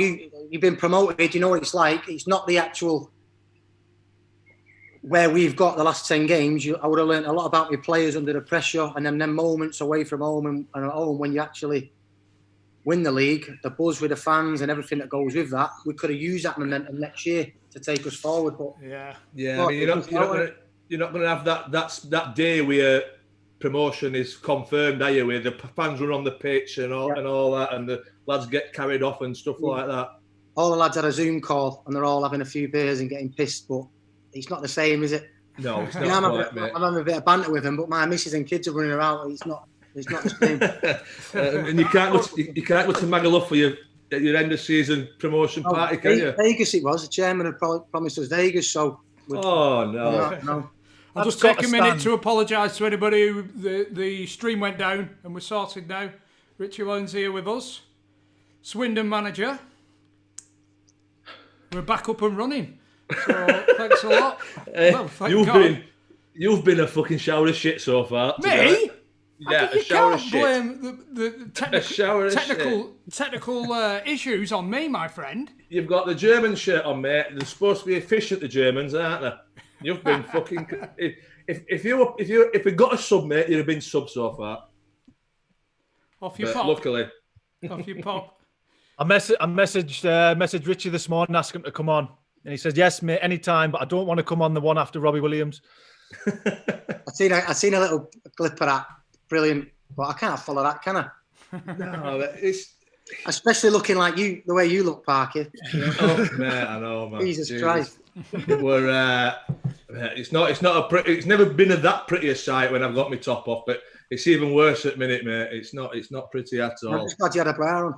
you've been promoted, you know what it's like. It's not the actual where we've got the last 10 games. I would have learned a lot about my players under the pressure, and then them moments away from home and at home when you actually win the league, the buzz with the fans and everything that goes with that. We could have used that momentum next year to take us forward. But yeah. I mean, you're not going to have that day where promotion is confirmed, are you? Where the fans run on the pitch and all that, and the lads get carried off and stuff like that. All the lads had a Zoom call and they're all having a few beers and getting pissed, but it's not the same, is it? No, it's not. I'm having a bit of banter with them, but my missus and kids are running around. It's not the same. And you can't go to Magaluf for your end of season promotion party, can you? Vegas it was. The chairman had promised us Vegas, so. No. I'll just take a minute to apologise to anybody who the stream went down and we're sorted now. Richie Wellens here with us, Swindon manager. We're back up and running. So thanks a lot. Well, thank God. You've been a fucking shower of shit so far. Me? Yeah, a shower of shit. Blame the technical issues on me, my friend. You've got the German shirt on, mate. They're supposed to be efficient, the Germans, aren't they? You've been fucking. If we got a sub, mate, you'd have been sub so far. Off your pop. Luckily. Off your pop. I messaged Richie this morning, asking him to come on, and he said yes, mate, anytime. But I don't want to come on the one after Robbie Williams. I seen a little clip of that. Brilliant, but I can't follow that, can I? No, it's especially looking like you, the way you look, Parky. Oh, mate, I know, man. Jesus Christ. It's never been that pretty a sight when I've got my top off, but it's even worse at the minute, mate. It's not pretty at all. I'm just glad you had a bra on.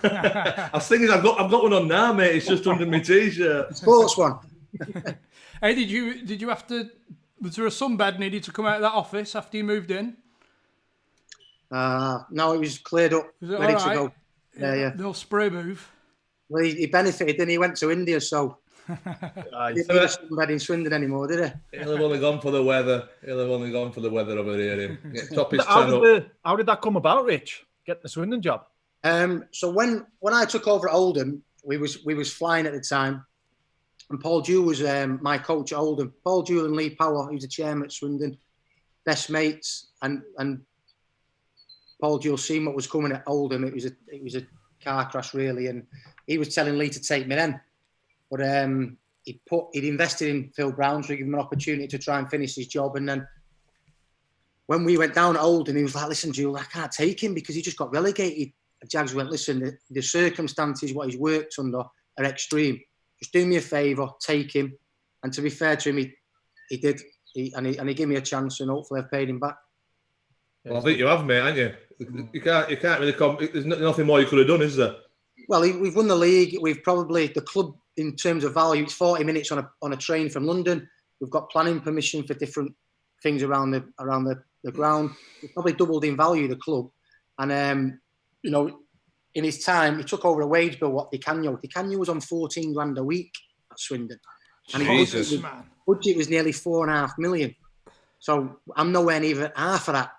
I was thinking I've got one on now, mate. It's just under my t-shirt. Sports one. Hey, did you have to? Was there a sunbed needed to come out of that office after you moved in? No, it was cleared up, ready to go. Yeah. No spray move. Well, he benefited, then he went to India, so he didn't need a sunbed in Swindon anymore, did he? He'll have only gone for the weather. Over here. How did that come about, Rich? Get the Swindon job? So when I took over at Oldham, we was flying at the time, and Paul Dew was my coach at Oldham. Paul Dew and Lee Power, who's the chairman at Swindon, best mates, and Paul Dew seen what was coming at Oldham. It was a car crash really, and he was telling Lee to take me then, but he'd invested in Phil Brown, so he gave him an opportunity to try and finish his job, and then when we went down at Oldham, he was like, "Listen, Jules, I can't take him because he just got relegated." Jags went, "Listen, the circumstances, what he's worked under are extreme. Just do me a favour, take him." And to be fair to him, he did. He gave me a chance, and hopefully I've paid him back. Well, I think you have, mate, haven't you? You can't really come. There's nothing more you could have done, is there? Well, we've won the league. We've probably the club in terms of value. It's 40 minutes on a train from London. We've got planning permission for different things around the ground. We've probably doubled in value the club, and in his time, he took over a wage bill. What Di Canio was on 14 grand a week at Swindon, and his budget was nearly 4.5 million. So I'm nowhere near half of that.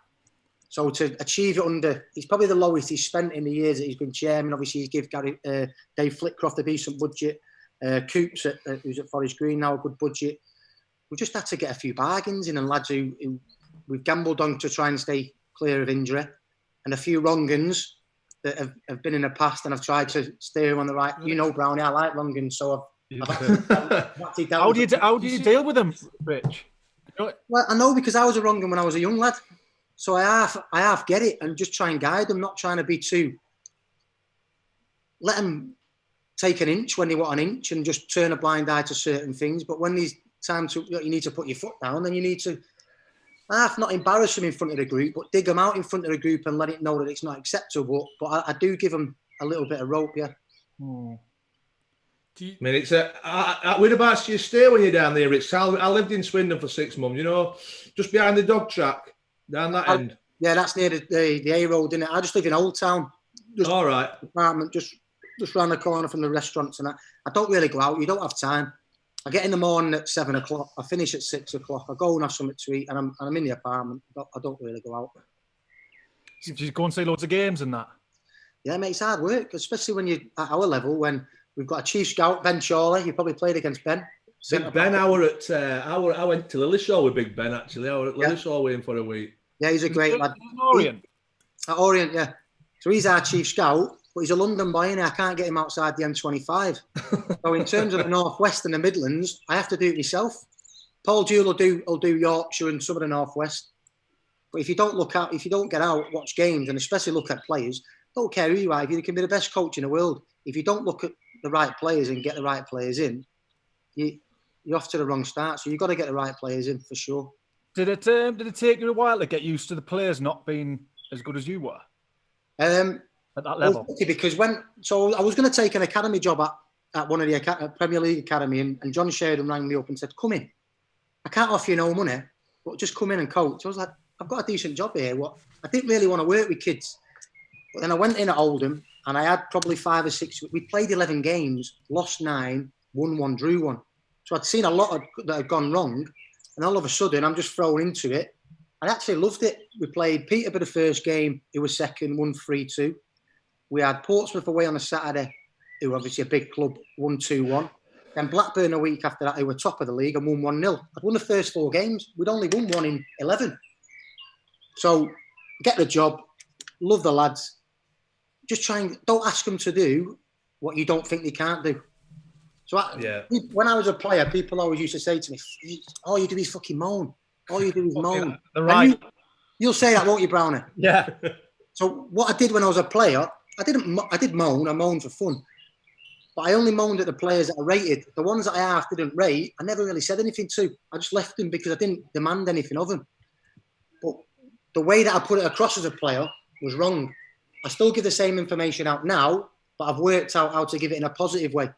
So to achieve it he's probably the lowest he's spent in the years that he's been chairman. Obviously, he's given Dave Flitcroft a decent budget. Coops, who's at Forest Green now, a good budget. We just had to get a few bargains in, and lads who we've gambled on to try and stay clear of injury, and a few wrong-uns that have been in the past, and I've tried to steer him on the right. You know, Brownie, I like wrong-uns, so How do you deal with them, Rich? Well, I know because I was a wrong-un when I was a young lad. So I half get it and just try and guide them, not trying to be too. Let them take an inch when they want an inch and just turn a blind eye to certain things. But when there's time you need to put your foot down, then you need to not embarrass them in front of the group, but dig them out in front of the group and let it know that it's not acceptable. But I do give them a little bit of rope, yeah. I mean, it's whereabouts do you stay when you're down there, Rich? I lived in Swindon for 6 months, just behind the dog track. Down that end? Yeah, that's near the A road, isn't it? I just live in Old Town. All right. Apartment, just round the corner from the restaurants and that. I don't really go out. You don't have time. I get in the morning at 7 o'clock. I finish at 6 o'clock. I go and have something to eat, and I'm in the apartment. I don't really go out. Do you go and see loads of games and that? Yeah, mate, it's hard work, especially when you're at our level, when we've got a chief scout, Ben Chorley. You probably played against Ben. Big Ben, I went to Lillishall with Big Ben, actually. I was at Lillishall with him for a week. Yeah, he's a great lad. Orient? At Orient, yeah. So he's our chief scout, but he's a London boy, and I can't get him outside the M25. So in terms of the Northwest and the Midlands, I have to do it myself. Paul Jewell will do Yorkshire and some of the Northwest. But if you don't get out, watch games, and especially look at players, don't care who you are. You can be the best coach in the world. If you don't look at the right players and get the right players in, you're off to the wrong start. So you've got to get the right players in for sure. Did it take you a while to get used to the players not being as good as you were? At that level? Because I was going to take an academy job at one of the Premier League academy, and John Sheridan rang me up and said, "Come in. I can't offer you no money, but just come in and coach." I was like, "I've got a decent job here." I didn't really want to work with kids, but then I went in at Oldham, and I had probably 5 or 6. We played 11 games, lost 9, won 1, drew 1. So I'd seen a lot that had gone wrong, and all of a sudden I'm just thrown into it. I actually loved it. We played Peterborough the first game, who was second, won 3-2. We had Portsmouth away on a Saturday, who were obviously a big club, won 2-1. Then Blackburn a week after that, who were top of the league and won 1-0. I'd won the first 4 games. We'd only won 1 in 11. So get the job, love the lads. Just don't ask them to do what you don't think they can't do. So when I was a player, people always used to say to me, "All you do is fucking moan. All you do is moan." Right. You'll say that, won't you, Brownie? Yeah. So what I did when I was a player, I did moan. I moaned for fun. But I only moaned at the players that I rated. The ones that I half didn't rate, I never really said anything to. I just left them because I didn't demand anything of them. But the way that I put it across as a player was wrong. I still give the same information out now, but I've worked out how to give it in a positive way.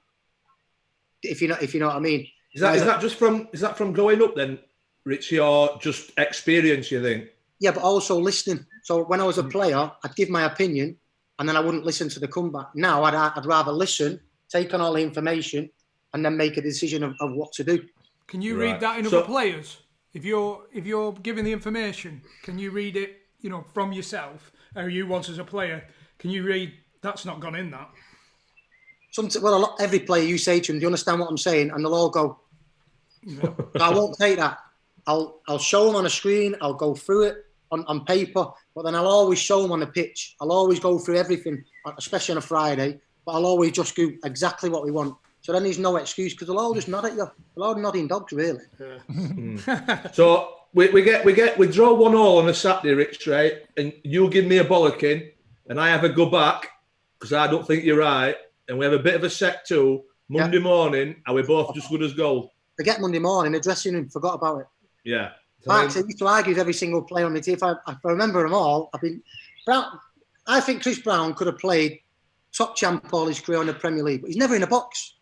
If you know what I mean. Is that from growing up then, Richie, or just experience, you think? Yeah, but also listening. So when I was a player, I'd give my opinion, and then I wouldn't listen to the comeback. Now I'd rather listen, take on all the information, and then make a decision of what to do. Can you read that in other players? If you're giving the information, can you read it, from yourself, or you once as a player? Can you read that's not gone in that? Every player you say to them, "Do you understand what I'm saying?" And they'll all go. So I won't take that. I'll show them on a screen. I'll go through it on paper, but then I'll always show them on the pitch. I'll always go through everything, especially on a Friday. But I'll always just do exactly what we want. So then there's no excuse because they'll all just nod at you. They're all nodding dogs, really. Yeah. So we draw 1-1 on a Saturday, Rich, right? And you give me a bollocking, and I have a go back because I don't think you're right. And we have a bit of a set too. Monday morning, and we're both just good as gold. Forget Monday morning, the dressing room, forgot about it. Yeah. Mark, I used to argue with every single player on the team. If I remember them all, I think Chris Brown could have played top champ all his career in the Premier League, but he's never in a box.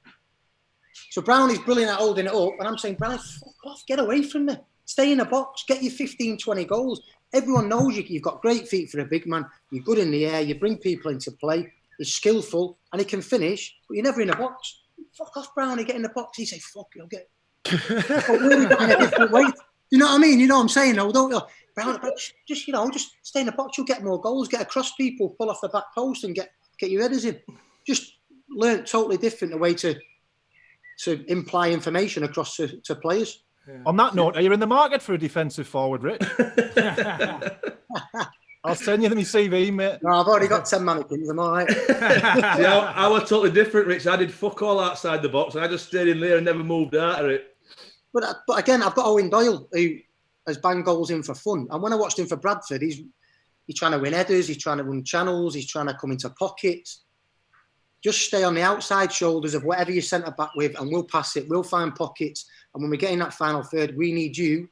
So Brown is brilliant at holding it up, and I'm saying, Brown, fuck off, get away from me. Stay in a box, get your 15, 20 goals. Everyone knows you've got great feet for a big man. You're good in the air, you bring people into play. He's skillful and he can finish, but you're never in a box. Fuck off, Brownie, get in the box. He say, "Fuck, you'll get." But we're in a different way. You know what I mean? You know what I'm saying, though, don't you? Brownie, just stay in the box. You'll get more goals. Get across people, pull off the back post, and get your headers in. Just learn totally different a way to imply information across to players. Yeah. On that note, are you in the market for a defensive forward, Rich? I'll send you my CV, mate. No, I've already got 10 mannequins. I'm all right. See, I was totally different, Rich. I did fuck all outside the box. I just stayed in there and never moved out of it. But again, I've got Owen Doyle, who has banged goals in for fun. And when I watched him for Bradford, he's trying to win headers. He's trying to run channels. He's trying to come into pockets. Just stay on the outside shoulders of whatever you centre back with, and we'll pass it. We'll find pockets. And when we get in that final third, we need you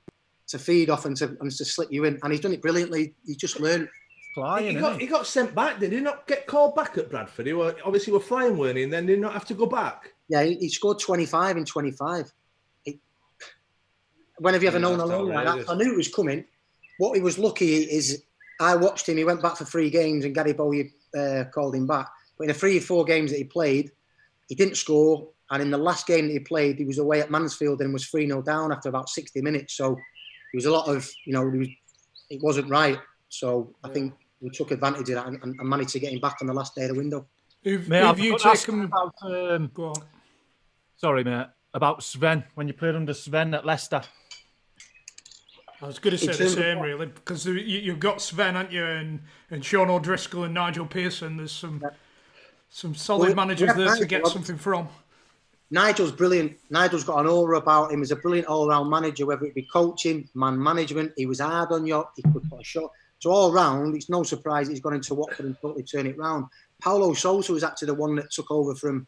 to feed off and to slip you in. And he's done it brilliantly. He just learned. Flying, he got sent back. Did he not get called back at Bradford? He obviously were flying, weren't he? And then did he not have to go back? Yeah, he scored 25 in 25. When have you ever known a loan like that? I knew it was coming. What he was lucky is I watched him. He went back for 3 games and Gary Bowie called him back. But in the 3 or 4 games that he played, he didn't score. And in the last game that he played, he was away at Mansfield and was 3-0 down after about 60 minutes. So there was a lot of, it wasn't right. So I think we took advantage of that and managed to get him back on the last day of the window. Have you taken... Sorry, mate. About Sven, when you played under Sven at Leicester. I was going to say the same, really, because you've got Sven, haven't you, and Sean O'Driscoll and Nigel Pearson. There's some solid managers there to get something from. Nigel's brilliant. Nigel's got an aura about him. He's a brilliant all-round manager, whether it be coaching, man management. He was hard on you. He could put a shot. So all round, it's no surprise he's gone into Watford and totally turned it round. Paulo Sousa was actually the one that took over from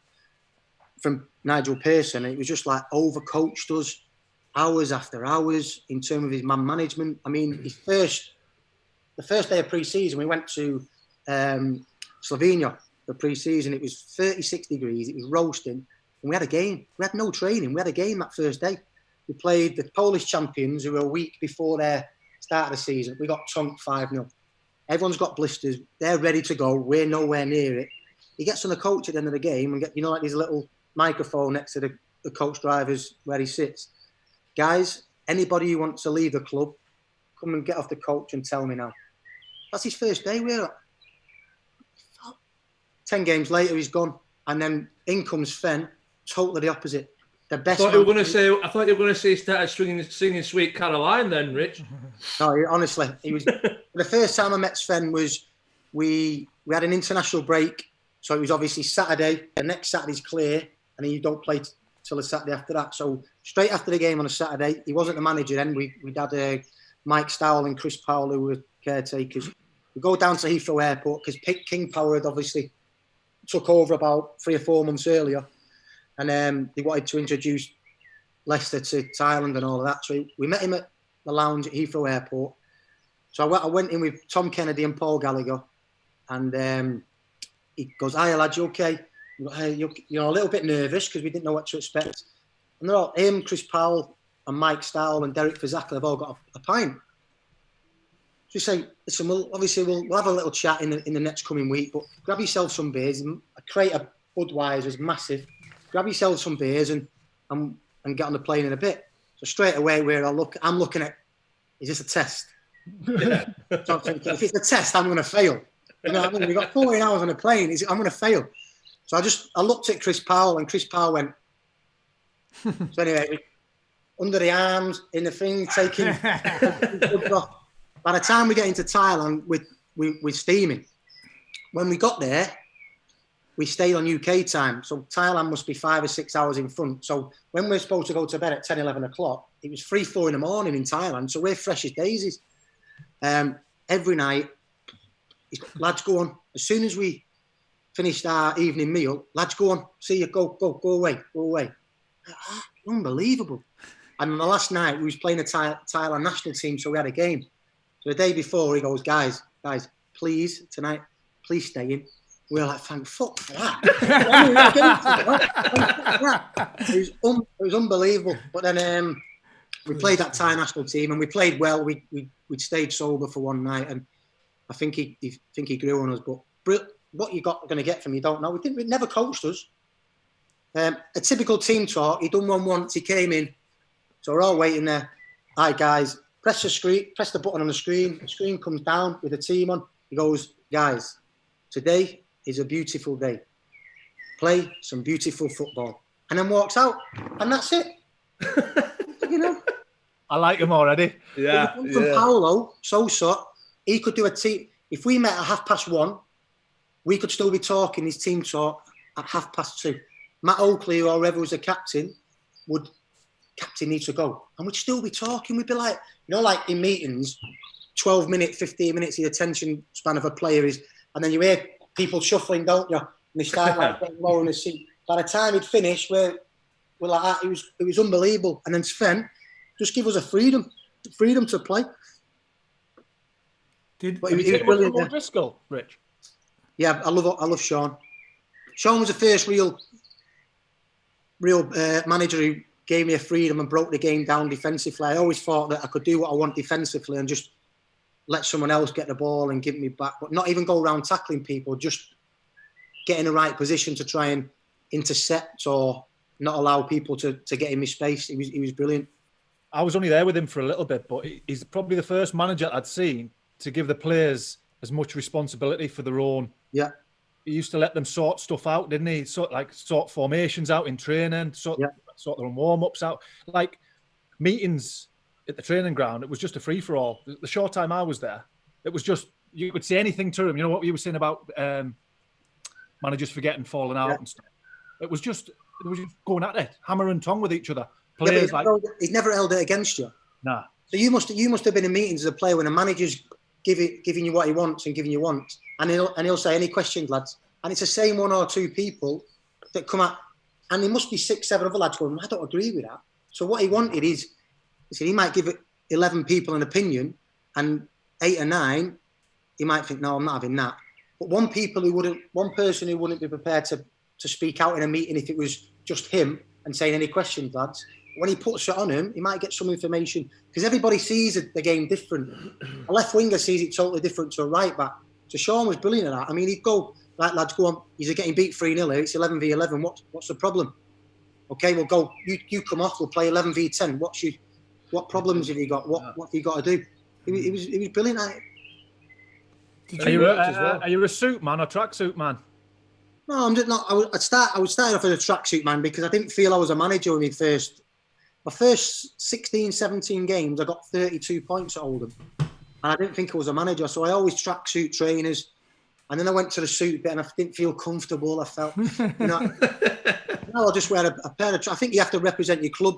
Nigel Pearson. It was just like overcoached us hours after hours in terms of his man management. I mean, the first day of pre-season, we went to Slovenia for pre-season. It was 36 degrees. It was roasting. And we had a game. We had no training. We had a game that first day. We played the Polish champions who were a week before their start of the season. We got tonked 5-0. Everyone's got blisters. They're ready to go. We're nowhere near it. He gets on the coach at the end of the game and like this little microphone next to the coach driver's where he sits. Guys, anybody who wants to leave the club, come and get off the coach and tell me now. That's his first day. We're like, 10 games later, he's gone. And then in comes Fen, totally the opposite. The best. I thought you were going to say he started singing Sweet Caroline then, Rich. No, honestly, he was. The first time I met Sven was we had an international break. So it was obviously Saturday. The next Saturday's clear. And then you don't play till the Saturday after that. So straight after the game on a Saturday, he wasn't the manager then. We'd had Mike Stowell and Chris Powell who were caretakers. We go down to Heathrow Airport because King Power had obviously took over about 3 or 4 months earlier. And they wanted to introduce Leicester to Thailand and all of that. So we met him at the lounge at Heathrow Airport. So I went in with Tom Kennedy and Paul Gallagher. And he goes, "Hiya, lad, you okay?" You're a little bit nervous because we didn't know what to expect. And they're all, him, Chris Powell, and Mike Stowell and Derek Fazaka, they've all got a pint. So we say, listen, we'll have a little chat in the next coming week, but grab yourself some beers. A crate of Budweiser's massive. Grab yourself some beers and get on the plane in a bit. So straight away, I'm looking at, is this a test? Yeah. So I'm thinking, if it's a test, I'm going to fail. You know what I mean? We've got 14 hours on a plane. I'm going to fail. So I looked at Chris Powell and Chris Powell went. So anyway, under the arms, in the thing, taking. By the time we get into Thailand, we're steaming. When we got there, we stayed on UK time. So Thailand must be 5 or 6 hours in front. So when we're supposed to go to bed at 10, 11 o'clock, it was 3, 4 in the morning in Thailand. So we're fresh as daisies. Every night, lads, go on. As soon as we finished our evening meal, lads, go on. See you, go away. Unbelievable. And on the last night, we was playing a Thailand national team, so we had a game. So the day before, he goes, guys, please, tonight, please stay in. We were like, thank fuck for that. It was unbelievable. But then we played that Thai national team, and we played well. We stayed sober for one night, and I think he grew on us. But what you got going to get from you don't know. We never coached us. A typical team talk. He done one once. He came in, so we're all waiting there. Hi guys, press the button on the screen. The screen comes down with the team on. He goes, guys, today is a beautiful day. Play some beautiful football, and then walks out, and that's it. You know. I like him already. Yeah. From Paulo Sousa, he could do a team. If we met at 1:30, we could still be talking his team talk at 2:30. Matt Oakley, or whoever was the captain, captain needs to go. And we'd still be talking. We'd be like, like in meetings, 12 minutes, 15 minutes, the attention span of a player is, and then you hear people shuffling, don't you? And they start like getting lower in the seat. By the time he'd finish, we're like that. It was unbelievable. And then Sven just give us a freedom to play. But he was brilliant. O'Driscoll, Rich. Yeah, I love Sean. Sean was the first real manager who gave me a freedom and broke the game down defensively. I always thought that I could do what I want defensively and just let someone else get the ball and give me back, but not even go around tackling people, just get in the right position to try and intercept or not allow people to get in my space. He was brilliant. I was only there with him for a little bit, but he's probably the first manager I'd seen to give the players as much responsibility for their own. Yeah. He used to let them sort stuff out, didn't he? Sort formations out in training, sort their own warm-ups out. Like meetings at the training ground, it was just a free-for-all. The short time I was there, it was just, you could say anything to him. You know what you were saying about managers forgetting, falling out and stuff. It was just going at it, hammer and tongue with each other. Players he's never held it against you. Nah. So you must have been in meetings as a player when a manager's giving you what he wants and giving you wants, and he'll say, any questions, lads? And it's the same one or two people that come out, and there must be 6, 7 other lads going, I don't agree with that. So what he wanted is, he might give 11 people an opinion, and 8 or 9, he might think, no, I'm not having that. But one person who wouldn't be prepared to speak out in a meeting if it was just him and saying, any questions, lads? When he puts it on him, he might get some information, because everybody sees the game different. A left winger sees it totally different to a right back. So Sean was brilliant at that. I mean, he'd go, right, lads, go on. He's getting beat 3-0 here. It's 11v11. What's the problem? Okay, we'll go. You come off. We'll play 11v10. What problems have you got? What have you got to do? He was brilliant at it. Are you a suit man or tracksuit man? No, I'm just not. I would start off as a tracksuit man because I didn't feel I was a manager when my first 16, 17 games, I got 32 points at Oldham. And I didn't think I was a manager. So I always tracksuit trainers. And then I went to the suit bit and I didn't feel comfortable. I felt, now I'll just wear a pair of, I think you have to represent your club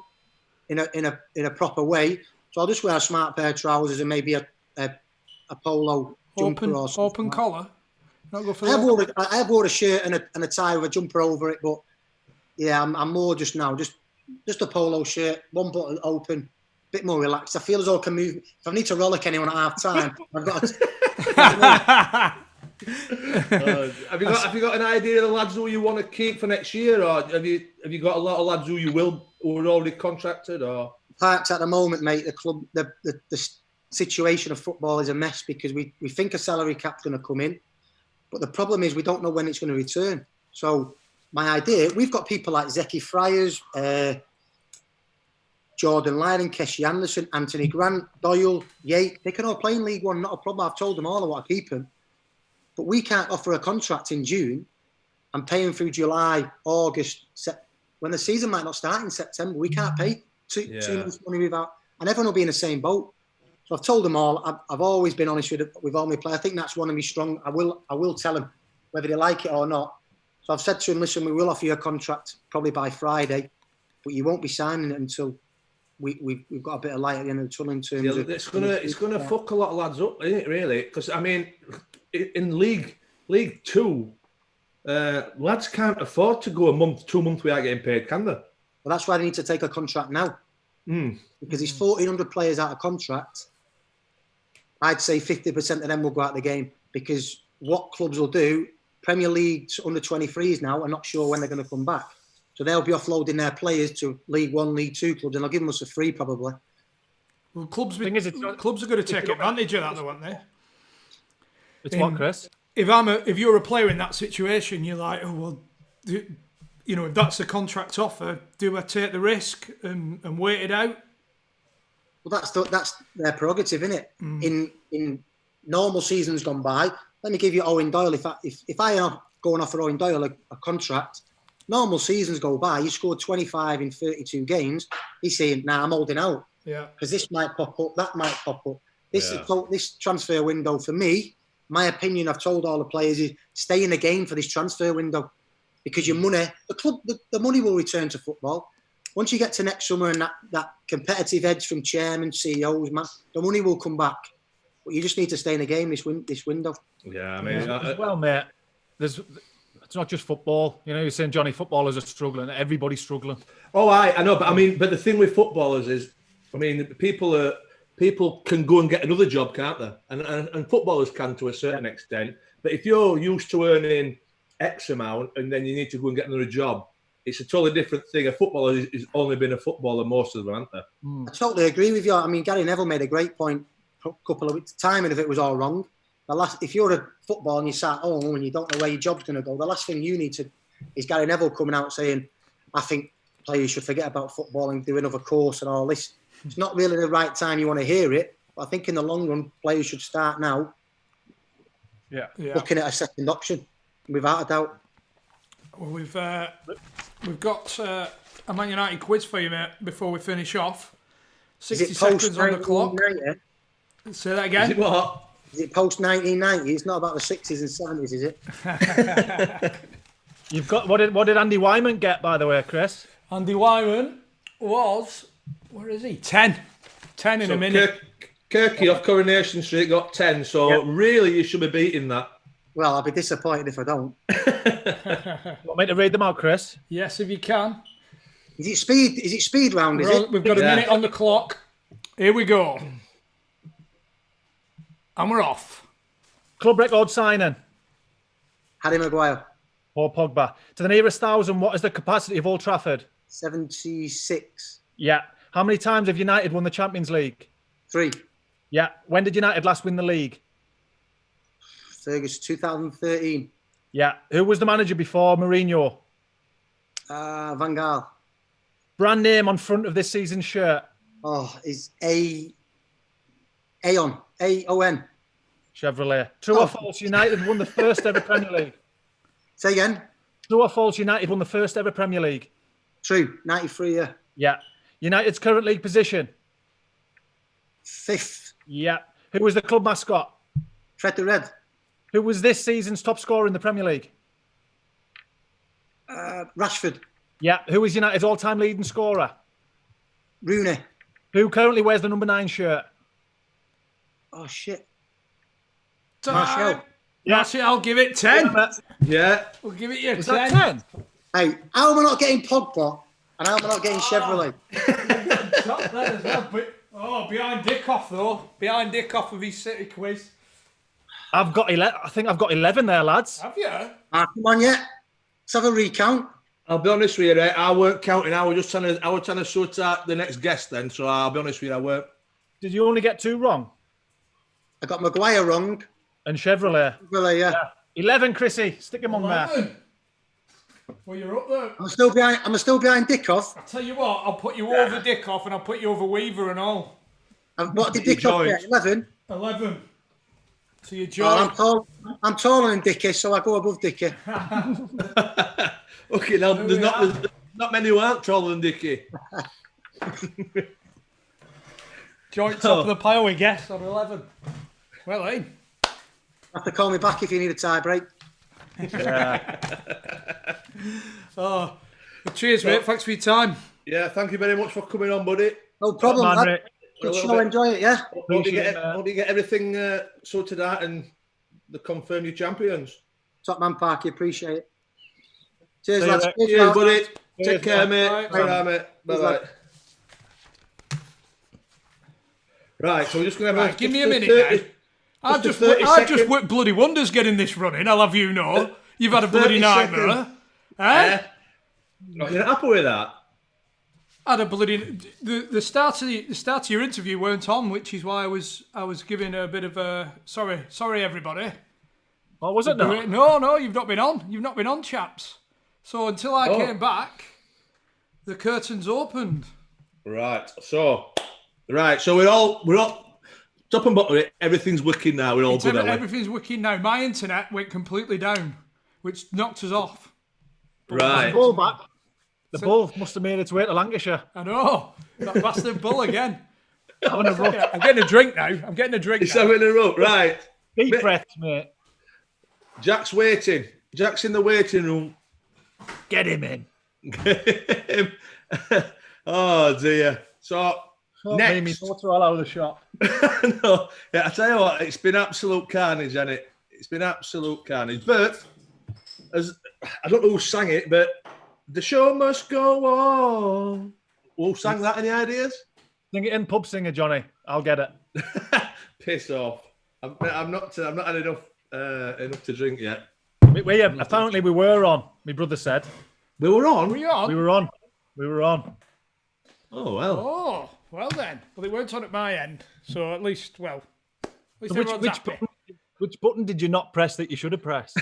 in a proper way. So I'll just wear a smart pair of trousers and maybe a polo jumper or something. Open collar? Not go for I have worn a shirt and a tie with a jumper over it. But yeah, I'm more just now, just a polo shirt, one button open, a bit more relaxed. I feel as though I can move. If I need to rollick anyone at half time, I've got to... Have you got an idea of the lads who you want to keep for next year, or have you got a lot of lads who are already contracted? Or Parks at the moment, mate. The club, the situation of football is a mess because we think a salary cap's going to come in, but the problem is we don't know when it's going to return. So my idea, we've got people like Zeki Friars, Jordan Lyden, Keshi Anderson, Anthony Grant, Doyle, Yate. They can all play in League One, not a problem. I've told them all I want to keep them. But we can't offer a contract in June and pay them through July, August, when the season might not start in September. We can't pay two months' money without, and everyone will be in the same boat. So I've told them all. I've always been honest with all my players. I think that's one of my strong. I will tell them whether they like it or not. So I've said to them, listen, we will offer you a contract probably by Friday, but you won't be signing it until we've got a bit of light at the end of the tunnel in terms of... It's gonna fuck a lot of lads up, isn't it, really? Because, I mean, in League 2, lads can't afford to go a month, 2 months without getting paid, can they? Well, that's why they need to take a contract now. Because there's 1,400 players out of contract. I'd say 50% of them will go out of the game, because what clubs will do... Premier League's under 23s now are not sure when they're going to come back. So they'll be offloading their players to League 1, League 2 clubs, and they'll give them us a free probably. Well, clubs are going to take advantage of that, though, aren't they? It's what, Chris? If you're a player in that situation, you're like, oh, well, if that's a contract offer, do I take the risk and wait it out? Well, that's their prerogative, isn't it? In normal seasons gone by, let me give you Owen Doyle. If I am going off for Owen Doyle a contract, normal seasons go by, he scored 25 in 32 games. He's saying, I'm holding out. Yeah. Because this might pop up, that might pop up. This transfer window, for me, my opinion, I've told all the players, is stay in the game for this transfer window. Because your money, the money will return to football. Once you get to next summer and that competitive edge from chairman, CEOs, man, the money will come back. But you just need to stay in the game this window. Yeah, I mean... as well, mate, it's not just football. You're saying, Johnny, footballers are struggling. Everybody's struggling. Oh, I know. But the thing with footballers is, people can go and get another job, can't they? And footballers can to a certain extent. But if you're used to earning X amount and then you need to go and get another job, it's a totally different thing. A footballer has only been a footballer most of them, haven't they? I totally agree with you. I mean, Gary Neville made a great point a couple of weeks. The timing of it was all wrong. If you're a football and you sat home and you don't know where your job's going to go, the last thing you need to is Gary Neville coming out saying, I think players should forget about football and do another course and all this. It's not really the right time you want to hear it, but I think in the long run, players should start now looking at a second option, without a doubt. Well, we've got a Man United quiz for you, mate, before we finish off. 60 seconds on the clock. Say that again. Is it what? Is it post 1990? It's not about the 60s and 70s, is it? You've got what did Andy Wyman get, by the way, Chris? Andy Wyman was, where is he? 10 in a minute. Kirky off Coronation Street got 10, so really you should be beating that. Well, I'll be disappointed if I don't. Want me to read them out, Chris? Yes, if you can. Is it speed round, is it? We've got a minute on the clock. Here we go. And we're off. Club record signing. Harry Maguire. Paul Pogba. To the nearest 1,000, what is the capacity of Old Trafford? 76. Yeah. How many times have United won the Champions League? 3. Yeah. When did United last win the league? Fergus, 2013. Yeah. Who was the manager before Mourinho? Van Gaal. Brand name on front of this season's shirt. Oh, is Aon. A-O-N. Chevrolet. True or false, United won the first ever Premier League? Say again. True or false, United won the first ever Premier League? True. 93, yeah. Yeah. United's current league position? 5th. Yeah. Who was the club mascot? Fred the Red. Who was this season's top scorer in the Premier League? Rashford. Yeah. Who is United's all-time leading scorer? Rooney. Who currently wears the number 9 shirt? Oh, shit. Martial. That's it. I'll give it 10. Yeah. We'll give it you 10. That 10? Hey, how am I not getting Pogba and how am I not getting Chevrolet? Top there as well. Behind Dickoff, though. Behind Dickoff with his City quiz. I've got 11. I think I've got 11 there, lads. Have you? Come on, yeah. Let's have a recount. I'll be honest with you, right? I weren't counting. I was trying to sort out the next guest then. So I'll be honest with you, I weren't. Did you only get 2 wrong? I got Maguire wrong. And Chevrolet. Chevrolet, yeah. 11, Chrissy. Stick him on there. Well, you're up there. I'm still behind Dickoff. I'll tell you what, I'll put you over Dickoff and I'll put you over Weaver and all. And what did Dickoff get? 11? 11. So you're joined. I'm taller than Dicky, so I go above Dicky. Okay, now there's not many who aren't taller than Dicky. Joint top of the pile, we guess, on 11. Well, hey. Have to call me back if you need a tie break. Yeah. Well, cheers, mate. Thanks for your time. Yeah, thank you very much for coming on, buddy. No problem, man. Good show, enjoy it, yeah? Hope you get everything sorted out and they confirm your champions. Top man, Parky, appreciate it. Cheers, lads. Cheers, buddy. Cheers, Take care, mate. Bye, mate. Bye-bye. Right, so we're just going to have give me a minute now. I've just whipped bloody wonders getting this running, I'll have you know. You've had a bloody nightmare. Eh? You're not happy with that? I had a bloody... The start of your interview weren't on, which is why I was giving a bit of a... Sorry, everybody. Oh, was it not? No, you've not been on. You've not been on, chaps. So until I came back, the curtains opened. Right, so we're all top and bottom. Everything's working now. We're all good. Everything's working now. My internet went completely down, which knocked us off. Right. Bull back. The bull must have made its way to Lancashire. I know. That bastard bull again. I'm getting a drink now. It's having a rub. Right. Deep breath, mate. Jack's waiting. Jack's in the waiting room. Get him in. Oh dear. So next, me daughter all out of the shop. No, yeah, I tell you what, it's been absolute carnage, hasn't it? It's been absolute carnage. But as I don't know who sang it, but the show must go on. Who sang that? Any ideas? Sing it in pub singer, Johnny. I'll get it. Piss off. I'm not had enough to drink yet. Apparently we were on. My brother said We were on. Were you on? We were on. Oh well. Oh well then. Well, they weren't on at my end, so at least everyone's happy. Which button did you not press that you should have pressed?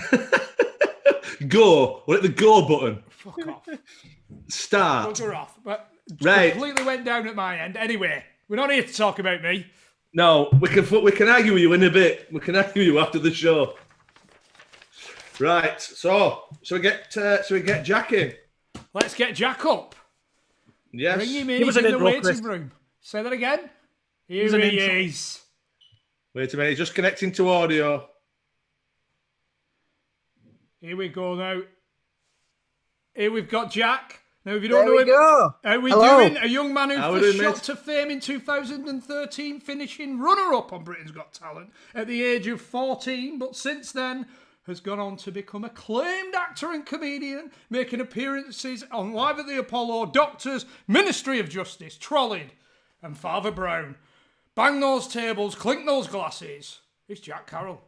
Go. We're at the go button. Fuck off. Start. Bugger off. But Right. completely went down at my end. Anyway, we're not here to talk about me. No, we can argue with you in a bit. We can argue with you after the show. Right. So we get Jack in. Let's get Jack up. Yes. Bring him in. Give us He's an in the intro, waiting Chris. room. Say that again. Here Give us an he intro. is. Wait a minute. He's just connecting to audio. Here we go now. Here we've got Jack. Now, if you don't There know we him, go. how we Hello. doing? A young man who How we first doing, shot mate? to fame in 2013, finishing runner-up on Britain's Got Talent at the age of 14, but since then has gone on to become acclaimed actor and comedian, making appearances on Live at the Apollo, Doctors, Ministry of Justice, Trolleyed, and Father Brown. Bang those tables, clink those glasses. It's Jack Carroll.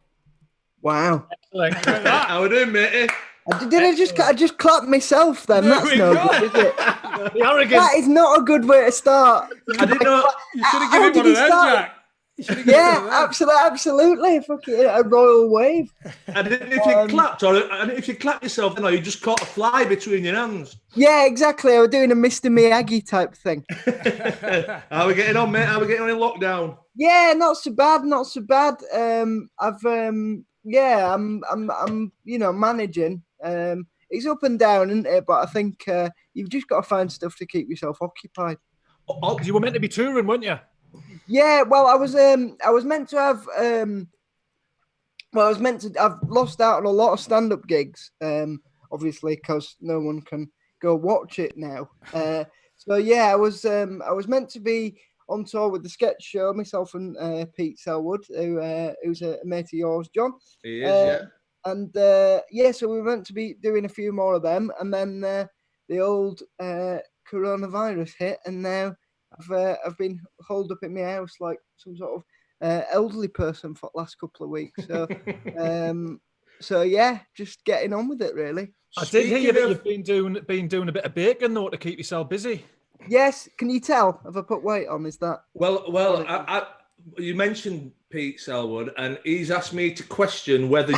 Wow. Look at that. How we doing, matey? I just clapped myself then? There That's we no go. good, is it? The arrogance. That is not a good way to start. I didn't know. You should have How given him did one he of them, start? Jack. You should have given him one Yeah, of them. absolutely. Fucking a royal wave. I didn't know if you clapped or if you clapped yourself, then, or you just caught a fly between your hands. Yeah, exactly. I was doing a Mr. Miyagi type thing. How we getting on, mate? How we getting on in lockdown? Yeah, not so bad. I'm managing. It's up and down, isn't it? But I think you've just got to find stuff to keep yourself occupied. Oh, you were meant to be touring, weren't you? Yeah, well, I was meant to have I've lost out on a lot of stand-up gigs, obviously because no one can go watch it now. So yeah, I was meant to be on tour with the sketch show, myself and Pete Selwood, who's a mate of yours, John. He is, yeah. And so we were meant to be doing a few more of them, and then the old coronavirus hit, and now I've been holed up in my house like some sort of elderly person for the last couple of weeks. So so yeah, just getting on with it really. I did hear Speaking that of- you've been doing a bit of baking though to keep yourself busy. Yes, can you tell? Have I put weight on? Is that? Well, you mentioned Pete Selwood, and he's asked me to question whether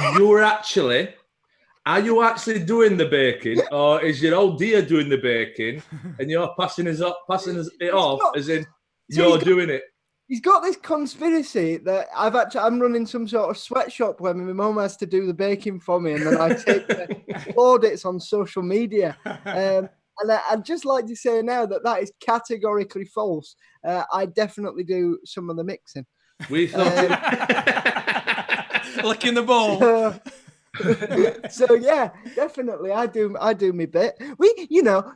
are you actually doing the baking, or is your old dear doing the baking, and you're passing it off not- as in So you're he's got- doing it? He's got this conspiracy that I'm running some sort of sweatshop where my mum has to do the baking for me, and then I take the audits on social media. And I'd just like to say now that is categorically false. I definitely do some of the mixing. We thought. Licking the ball. So yeah, definitely I do my bit.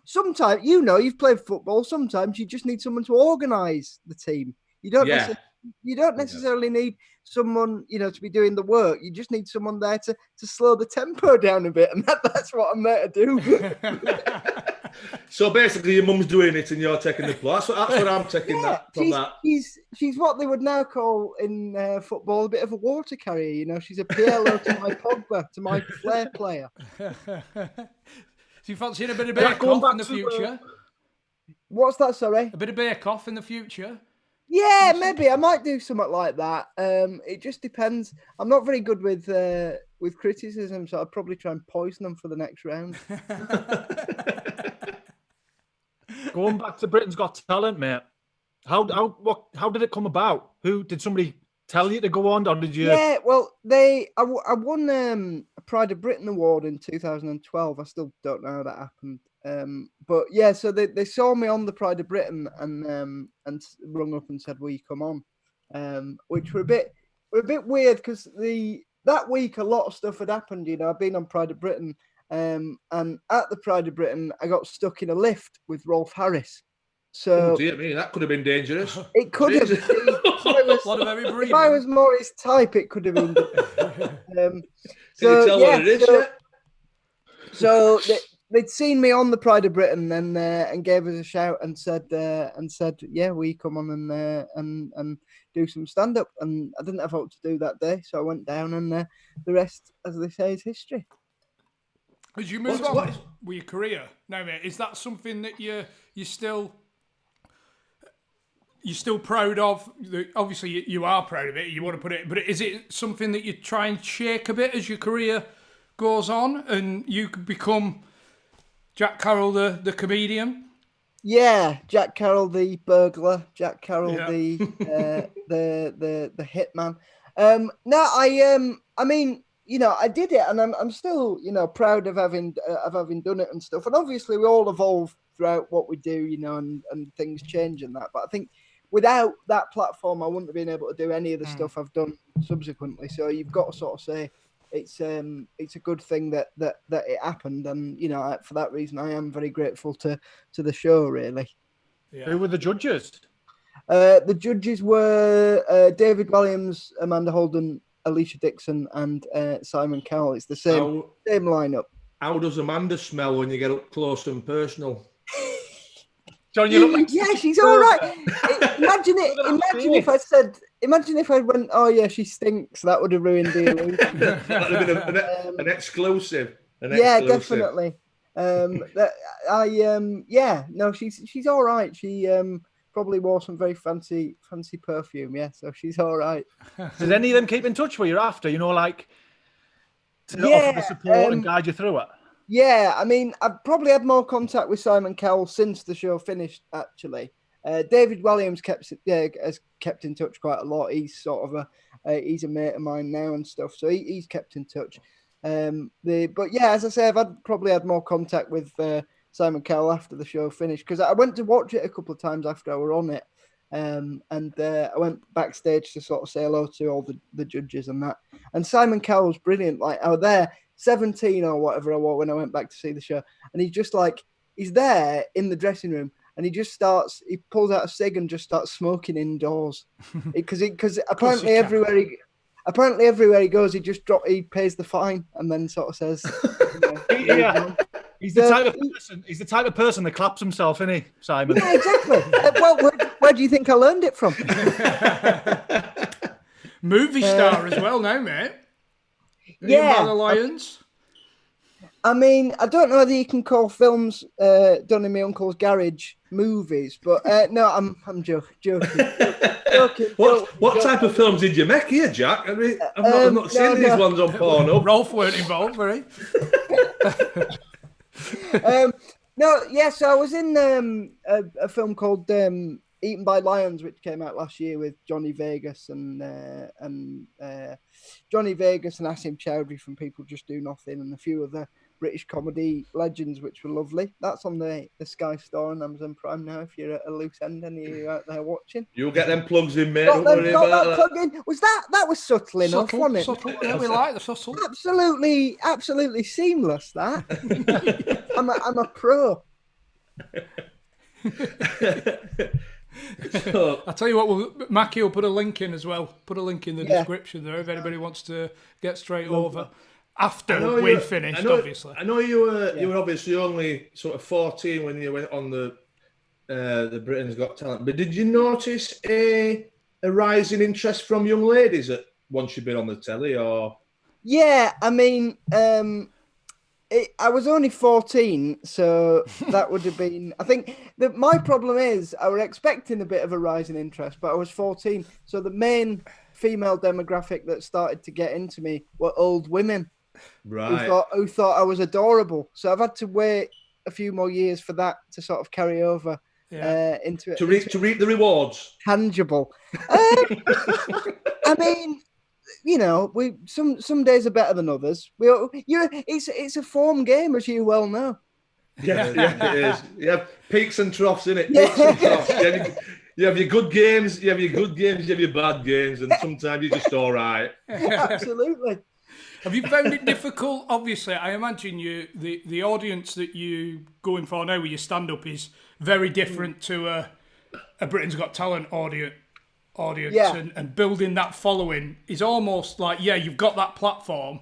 Sometimes you've played football. Sometimes you just need someone to organise the team. You don't necessarily need someone to be doing the work. You just need someone there to slow the tempo down a bit, and that's what I'm there to do. So basically, your mum's doing it, and you're taking the plot. That's what I'm taking from that. She's what they would now call in football a bit of a water carrier. She's a PLO to my Pogba, to my flair player. Do you fancy a bit of bake-off in the future? What's that? Sorry. A bit of bake-off in the future? Yeah, maybe I might do something like that. It just depends. I'm not very good with criticism, so I'd probably try and poison them for the next round. Going back to Britain's Got Talent, mate. How did it come about? Did somebody tell you to go on, or did you? Yeah, well, I won a Pride of Britain award in 2012. I still don't know how that happened. But yeah, so they saw me on the Pride of Britain and rung up and said, "Will you come on?" Which were a bit weird because that week a lot of stuff had happened. I've been on Pride of Britain, and at the Pride of Britain I got stuck in a lift with Rolf Harris. So Dear me, that could have been dangerous. it could have. If I was more his type, it could have been. Can you tell what it is yet? So they'd seen me on the Pride of Britain and gave us a shout and said, yeah, we come on and do some stand up. And I didn't have what to do that day, so I went down, and the rest, as they say, is history. As you move on with your career now, mate, is that something that you're still proud of? Obviously, you are proud of it. You want to put it, but is it something that you try and shake a bit as your career goes on, and you could become Jack Carroll, the comedian? Yeah, Jack Carroll, the burglar. Jack Carroll, Yeah. the hitman. I mean, I did it, and I'm still, proud of having done it and stuff. And obviously, we all evolve throughout what we do, and things change and that. But I think without that platform, I wouldn't have been able to do any of the stuff I've done subsequently. So you've got to sort of say it's a good thing that it happened, and for that reason, I am very grateful to the show. Really. Yeah. Who were the judges? The judges were David Williams, Amanda Holden, Alicia Dixon, and Simon Cowell. It's the same lineup. How does Amanda smell when you get up close and personal? John, you look like yeah, she's all right. Imagine if I went, oh yeah, she stinks. That would have ruined the illusion. That would have been an exclusive. Definitely. She's all right. She probably wore some very fancy perfume. Yeah, so she's all right. Did any of them keep in touch with you after? To offer the support and guide you through it. Yeah, I mean, I've probably had more contact with Simon Cowell since the show finished, actually. David Williams has kept in touch quite a lot. He's sort of he's a mate of mine now and stuff, so he's kept in touch. But yeah, as I say, I've probably had more contact with Simon Cowell after the show finished, because I went to watch it a couple of times after I were on it. I went backstage to sort of say hello to all the judges and that. And Simon Cowell was brilliant. Like, I was there 17 or whatever I was when I went back to see the show, and he's there in the dressing room, and he pulls out a cig and just starts smoking indoors, because apparently everywhere he goes, he pays the fine and then sort of says, yeah. He's the type of person that claps himself, isn't he, Simon? Yeah, exactly. Where do you think I learned it from? Movie star as well now, mate. Yeah. By the Lions. I mean, I don't know whether you can call films done in my uncle's garage movies, but no, I'm joking. What type of films did you make here, Jack? I mean, I've not seen these ones on porno. Rolf weren't involved, were he? So I was in a film called Eaten by Lions, which came out last year with Johnny Vegas and Asim Chowdhury from People Just Do Nothing, and a few other British comedy legends, which were lovely. That's on the Sky Store on Amazon Prime now, if you're at a loose end, any of you out there watching. You'll get them plugs in, mate. Don't worry about that. Was that was subtle enough, wasn't it? Subtle. Yeah, we like the subtle. Absolutely seamless, that. I'm a pro. So, I'll tell you what, Mackie will put a link in as well. Put a link in the description there if anybody wants to get straight over after we finished, obviously. I know you were obviously only sort of 14 when you went on the Britain's Got Talent, but did you notice a rise in interest from young ladies once you've been on the telly, or? Yeah, I mean, I was only 14, so that would have been... I think my problem is I was expecting a bit of a rise in interest, but I was 14, so the main female demographic that started to get into me were old women, right? Who thought I was adorable. So I've had to wait a few more years for that to sort of carry over into it. To reap the rewards. Tangible. I mean... we some days are better than others. It's a form game, as you well know. Yeah, it is. You have peaks and troughs in it. Peaks and troughs. You have your good games, you have your bad games, and sometimes you're just all right. Absolutely. Have you found it difficult? Obviously, I imagine the audience that you going for now with your stand-up is very different to a Britain's Got Talent audience, and building that following is almost like, you've got that platform,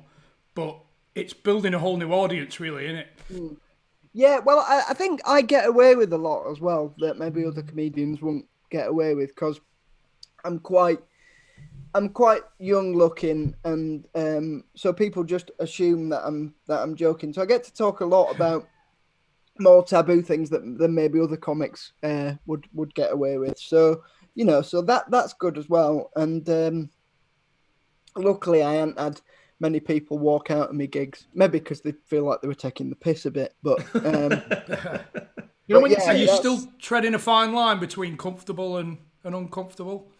but it's building a whole new audience, really, isn't it? Yeah, well, I think I get away with a lot as well that maybe other comedians won't get away with, because I'm quite young looking, and so people just assume that I'm joking. So I get to talk a lot about more taboo things than maybe other comics would get away with. So. So that's good as well. And luckily, I haven't had many people walk out of my gigs. Maybe because they feel like they were taking the piss a bit. But are you still treading a fine line between comfortable and uncomfortable?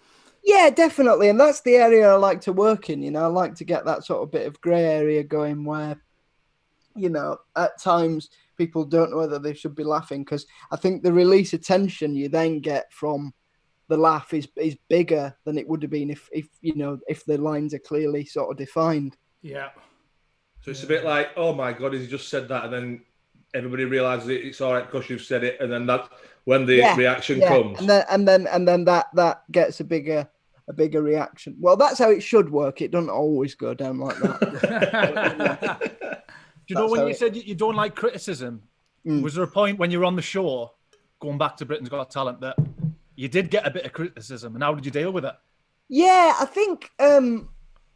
Yeah, definitely. And that's the area I like to work in. You know, I like to get that sort of bit of grey area going where, you know, at times people don't know whether they should be laughing, because I think the release of tension you then get from the laugh is bigger than it would have been if you know, if the lines are clearly sort of defined. Yeah. So it's a bit like, oh my God, he just said that, and then everybody realises it's all right because you've said it, and then that's when the reaction comes. And then that gets a bigger reaction. Well, that's how it should work. It doesn't always go down like that. Do you know when you said you don't like criticism? Was there a point when you were on the show, going back to Britain's Got Talent, that you did get a bit of criticism, and how did you deal with it? Yeah, I think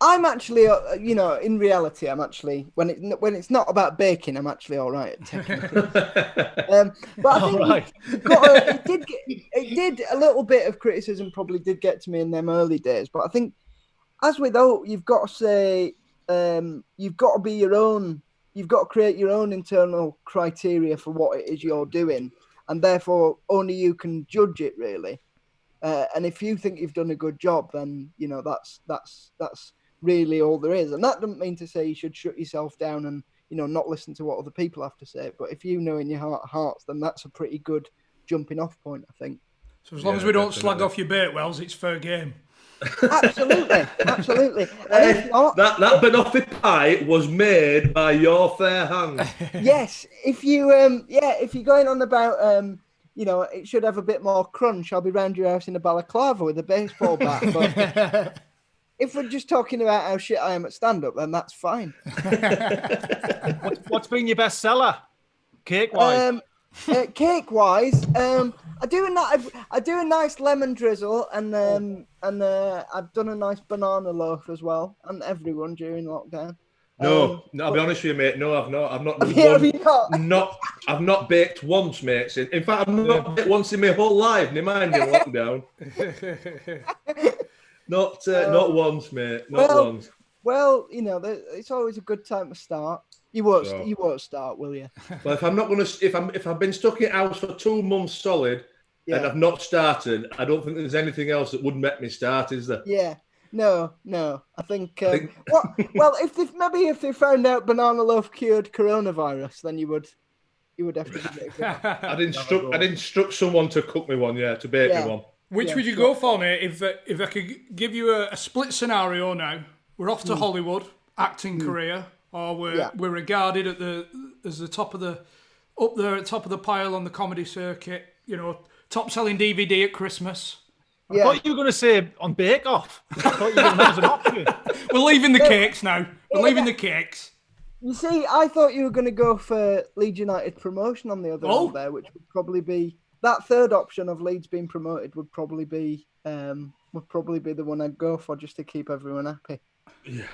I'm actually, you know, in reality, I'm actually when it's not about baking, I'm actually all right at taking criticism. But I think it did a little bit of criticism. Probably did get to me in them early days. But I think, as with all, you've got to say, you've got to be your own. You've got to create your own internal criteria for what it is you're doing, and therefore only you can judge it really. And if you think you've done a good job, then you know that's really all there is. And that doesn't mean to say you should shut yourself down and, you know, not listen to what other people have to say. But if you know in your heart of hearts, then that's a pretty good jumping off point, I think. So as long as we don't slag off your bait, Wells, it's fair game. Absolutely. That banoffee pie was made by your fair hand. Yes. If you're going on about you know, it should have a bit more crunch, I'll be round your house in a balaclava with a baseball bat. But if we're just talking about how shit I am at stand-up, then that's fine. What's been your best seller, cake-wise? Cake-wise, I do a nice lemon drizzle, and I've done a nice banana loaf as well, and everyone during lockdown. No, I'll be honest with you, mate. No, I've not. I've not. Have you not? I've not baked once, mate. In fact, I've not baked once in my whole life. Never mind in lockdown. Not once, mate. Not once. Well, you know, it's always a good time to start. You won't start, will you? Well, if I'm not going to, if I've been stuck in house for 2 months solid and I've not started, I don't think there's anything else that would make me start, is there? Yeah. No. I think well, if they found out banana loaf cured coronavirus, then you would definitely get it. I'd instruct someone to cook me one, to bake me one. Which would you go for, mate? If I could give you a split scenario now, we're off to Hollywood, acting career, or we're regarded as the top of the pile on the comedy circuit. You know, top selling DVD at Christmas. I thought you were going to say on Bake Off. I thought you were going to have as an option. We're leaving the cakes now. We're leaving the cakes. You see, I thought you were going to go for Leeds United promotion on the other end there, which would probably be that third option of Leeds being promoted would probably be the one I'd go for, just to keep everyone happy. Yeah,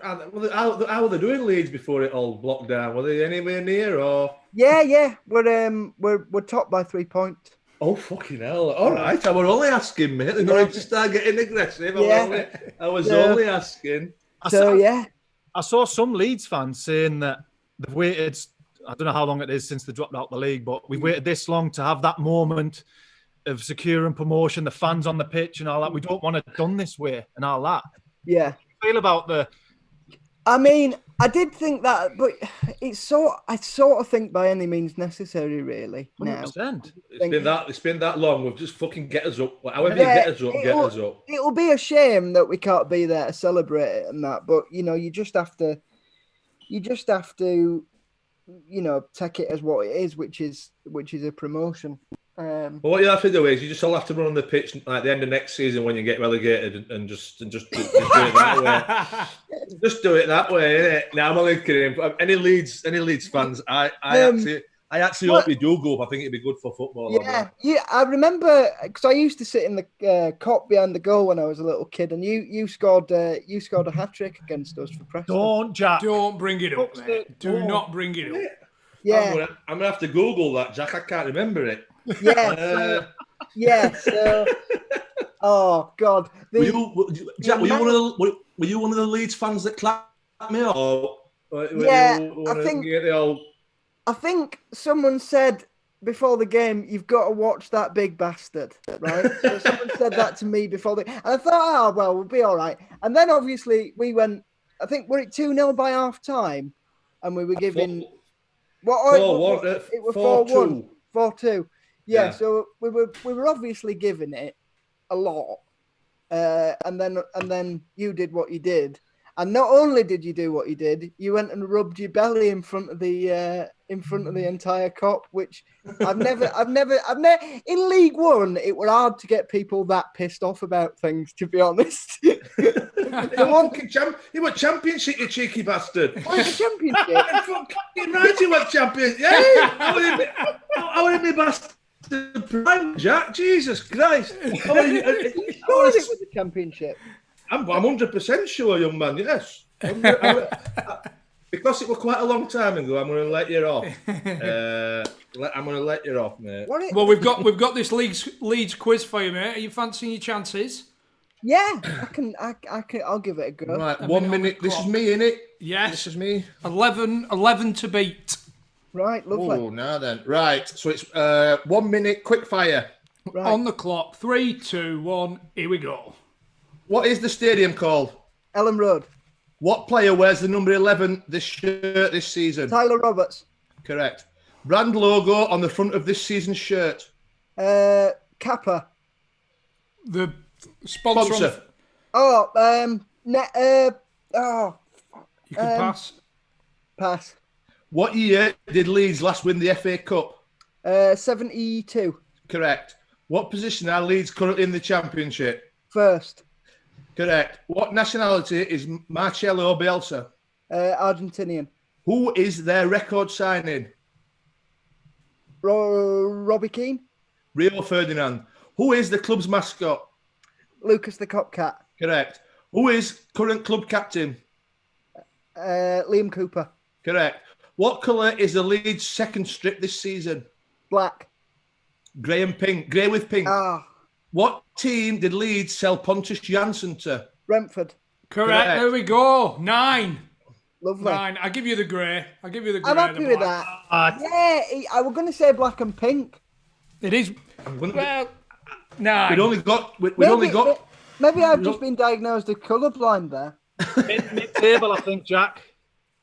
how were they doing Leeds before it all blocked down? Were they anywhere near or? Yeah, we're top by 3 points. Oh, fucking hell. All right, I was only asking, mate. They're going to start getting aggressive. I was only asking. I saw some Leeds fans saying that they've waited, I don't know how long it is since they dropped out the league, but we've waited this long to have that moment of securing promotion, the fans on the pitch and all that. We don't want it done this way and all that. Yeah. How do you feel about the... I mean, I did think that, but I sort of think by any means necessary, really. 100%. It's been that long. We've just fucking get us up. However you get us up, get us up. It'll be a shame that we can't be there to celebrate it and that, but you know, you just have to, you know, take it as what it is, which is a promotion. Well, what you have to do is you just all have to run on the pitch at the end of next season when you get relegated and just do it that way. Just do it that way, innit? Now I'm only kidding. Any Leeds fans, I actually hope you do go up. I think it'd be good for football. Yeah. I remember because I used to sit in the cop behind the goal when I was a little kid, and you scored a hat trick against us for Preston. Don't, Jack. Don't bring it up, mate. Do not bring it up. Yeah. I'm gonna have to Google that, Jack. I can't remember it. So, oh God! Were you one of the Leeds fans that clapped me? Or I think someone said before the game, you've got to watch that big bastard, right? So someone said that to me before and I thought, we'll be all right. And then obviously we went, I think, were it 2-0 by half time? And we were giving... It was 4-1. 4-2. Yeah, so we were obviously giving it a lot. And then you did what you did. And not only did you do what you did, you went and rubbed your belly in front of the entire cop, which I've never in League One. It were hard to get people that pissed off about things, to be honest. He went championship, you cheeky bastard. Why the championship? Right, he went champion. Yeah, I would be bastard prime, Jack. Jesus Christ. Sure it was the championship. I'm 100% sure, young man. Yes, because it was quite a long time ago. I'm going to let you off. I'm going to let you off, mate. Well, we've got this Leeds quiz for you, mate. Are you fancying your chances? Yeah, I can. I'll give it a go. Right, 1 minute. This is me, innit? Yes, this is me. 11 to beat. Right, lovely. Oh, now then. Right, so it's 1 minute quick fire. Right. On the clock. 3, 2, 1. Here we go. What is the stadium called? Ellen Road. What player wears the number 11 this shirt this season? Tyler Roberts. Correct. Brand logo on the front of this season's shirt? Kappa. The sponsor. You can pass. Pass. What year did Leeds last win the FA Cup? 72. Correct. What position are Leeds currently in the Championship? First. Correct. What nationality is Marcelo Bielsa? Argentinian. Who is their record signing? Robbie Keane. Rio Ferdinand. Who is the club's mascot? Lucas the Copcat. Correct. Who is current club captain? Liam Cooper. Correct. What colour is the Leeds second strip this season? Black. Grey and pink. Grey with pink. Ah. What team did Leeds sell Pontus Jansson to? Brentford. Correct. There we go. 9. Lovely. 9. I'll give you the grey. I'm happy with that. Yeah, I was going to say black and pink. It is. Well, 9. Maybe I've just been diagnosed as colourblind there. Mid-table, I think, Jack.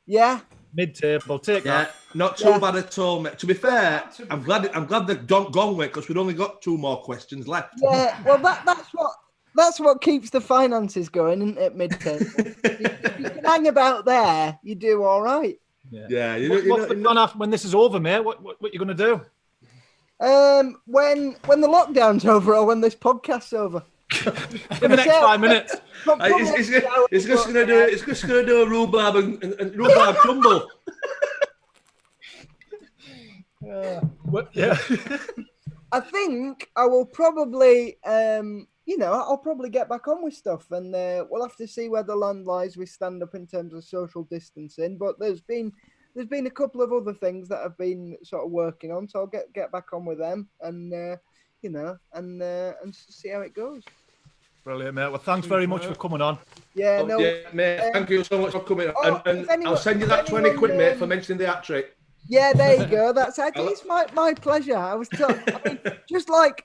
Yeah. Mid-table. Take that. Not too bad at all, mate. To be fair, I'm glad they've gone with it because we've only got 2 more questions left. Yeah, well, that's what keeps the finances going, isn't it? Mid-table. If you can hang about there, you do all right. Yeah. What's the plan after when this is over, mate? What you going to do? When the lockdown's over or when this podcast's over. In the next 5 minutes. It's just going to do a rhubarb and rhubarb crumble. Yeah. I think I will probably, I'll probably get back on with stuff, and we'll have to see where the land lies with stand up in terms of social distancing. But there's been a couple of other things that I've been sort of working on, so I'll get back on with them, and and see how it goes. Brilliant, mate. Well, thanks very much for coming on. Yeah, mate. Thank you so much for coming on. And I'll send you that 20 quid, mate, for mentioning the hat trick. Yeah, there you go. It's my pleasure. I was told, just like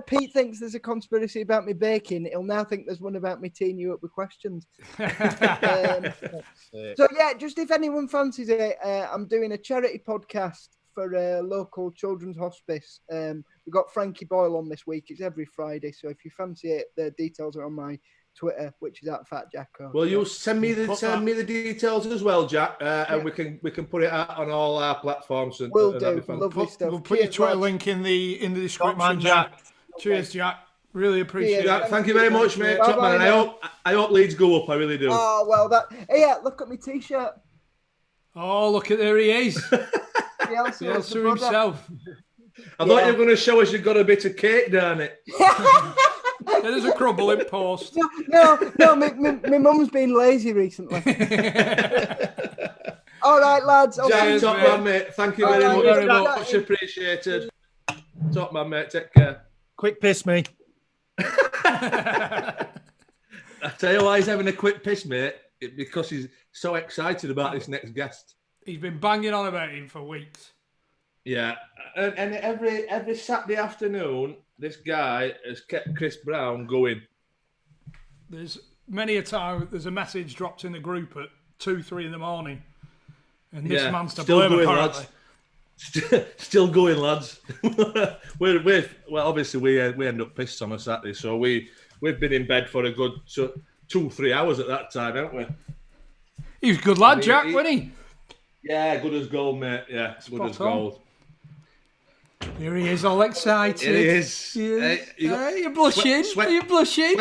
Pete thinks there's a conspiracy about me baking, he'll now think there's one about me teeing you up with questions. So yeah, just if anyone fancies it, I'm doing a charity podcast for a local children's hospice. We've got Frankie Boyle on this week. It's every Friday, so if you fancy it, the details are on my Twitter, which is @FatJacko. Well, you'll send me the details as well, Jack, and we can put it out on all our platforms. We'll do. Lovely stuff. We'll put your Twitter link in the description. Man, Jack. Cheers, Jack. Really appreciate it. Thank you very much, mate. Top man. And I hope Leeds go up. I really do. Oh well, look at my t-shirt. Oh, look at there he is. Bielsa himself. I thought you were going to show us you've got a bit of cake down it. There's a crumble in post. No, my mum's been lazy recently. All right, lads. Jack, top man, mate. Thank you very much. Much appreciated. Top man, mate. Take care. Quick piss me. I tell you why he's having a quick piss, mate. Because he's so excited about this next guest. He's been banging on about him for weeks. Yeah, and every Saturday afternoon, this guy has kept Chris Brown going. There's many a time there's a message dropped in the group at 2-3 in the morning, and this man's to blame apparently. Still going, lads. we're well, obviously we end up pissed on a Saturday, so we've been in bed for a good 2-3 hours at that time, haven't we? He was a good lad, Jack, wasn't he? Yeah, good as gold, mate. Yeah, good as gold. Here he is, all excited. Here he is. Hey, you're blushing. Are you blushing?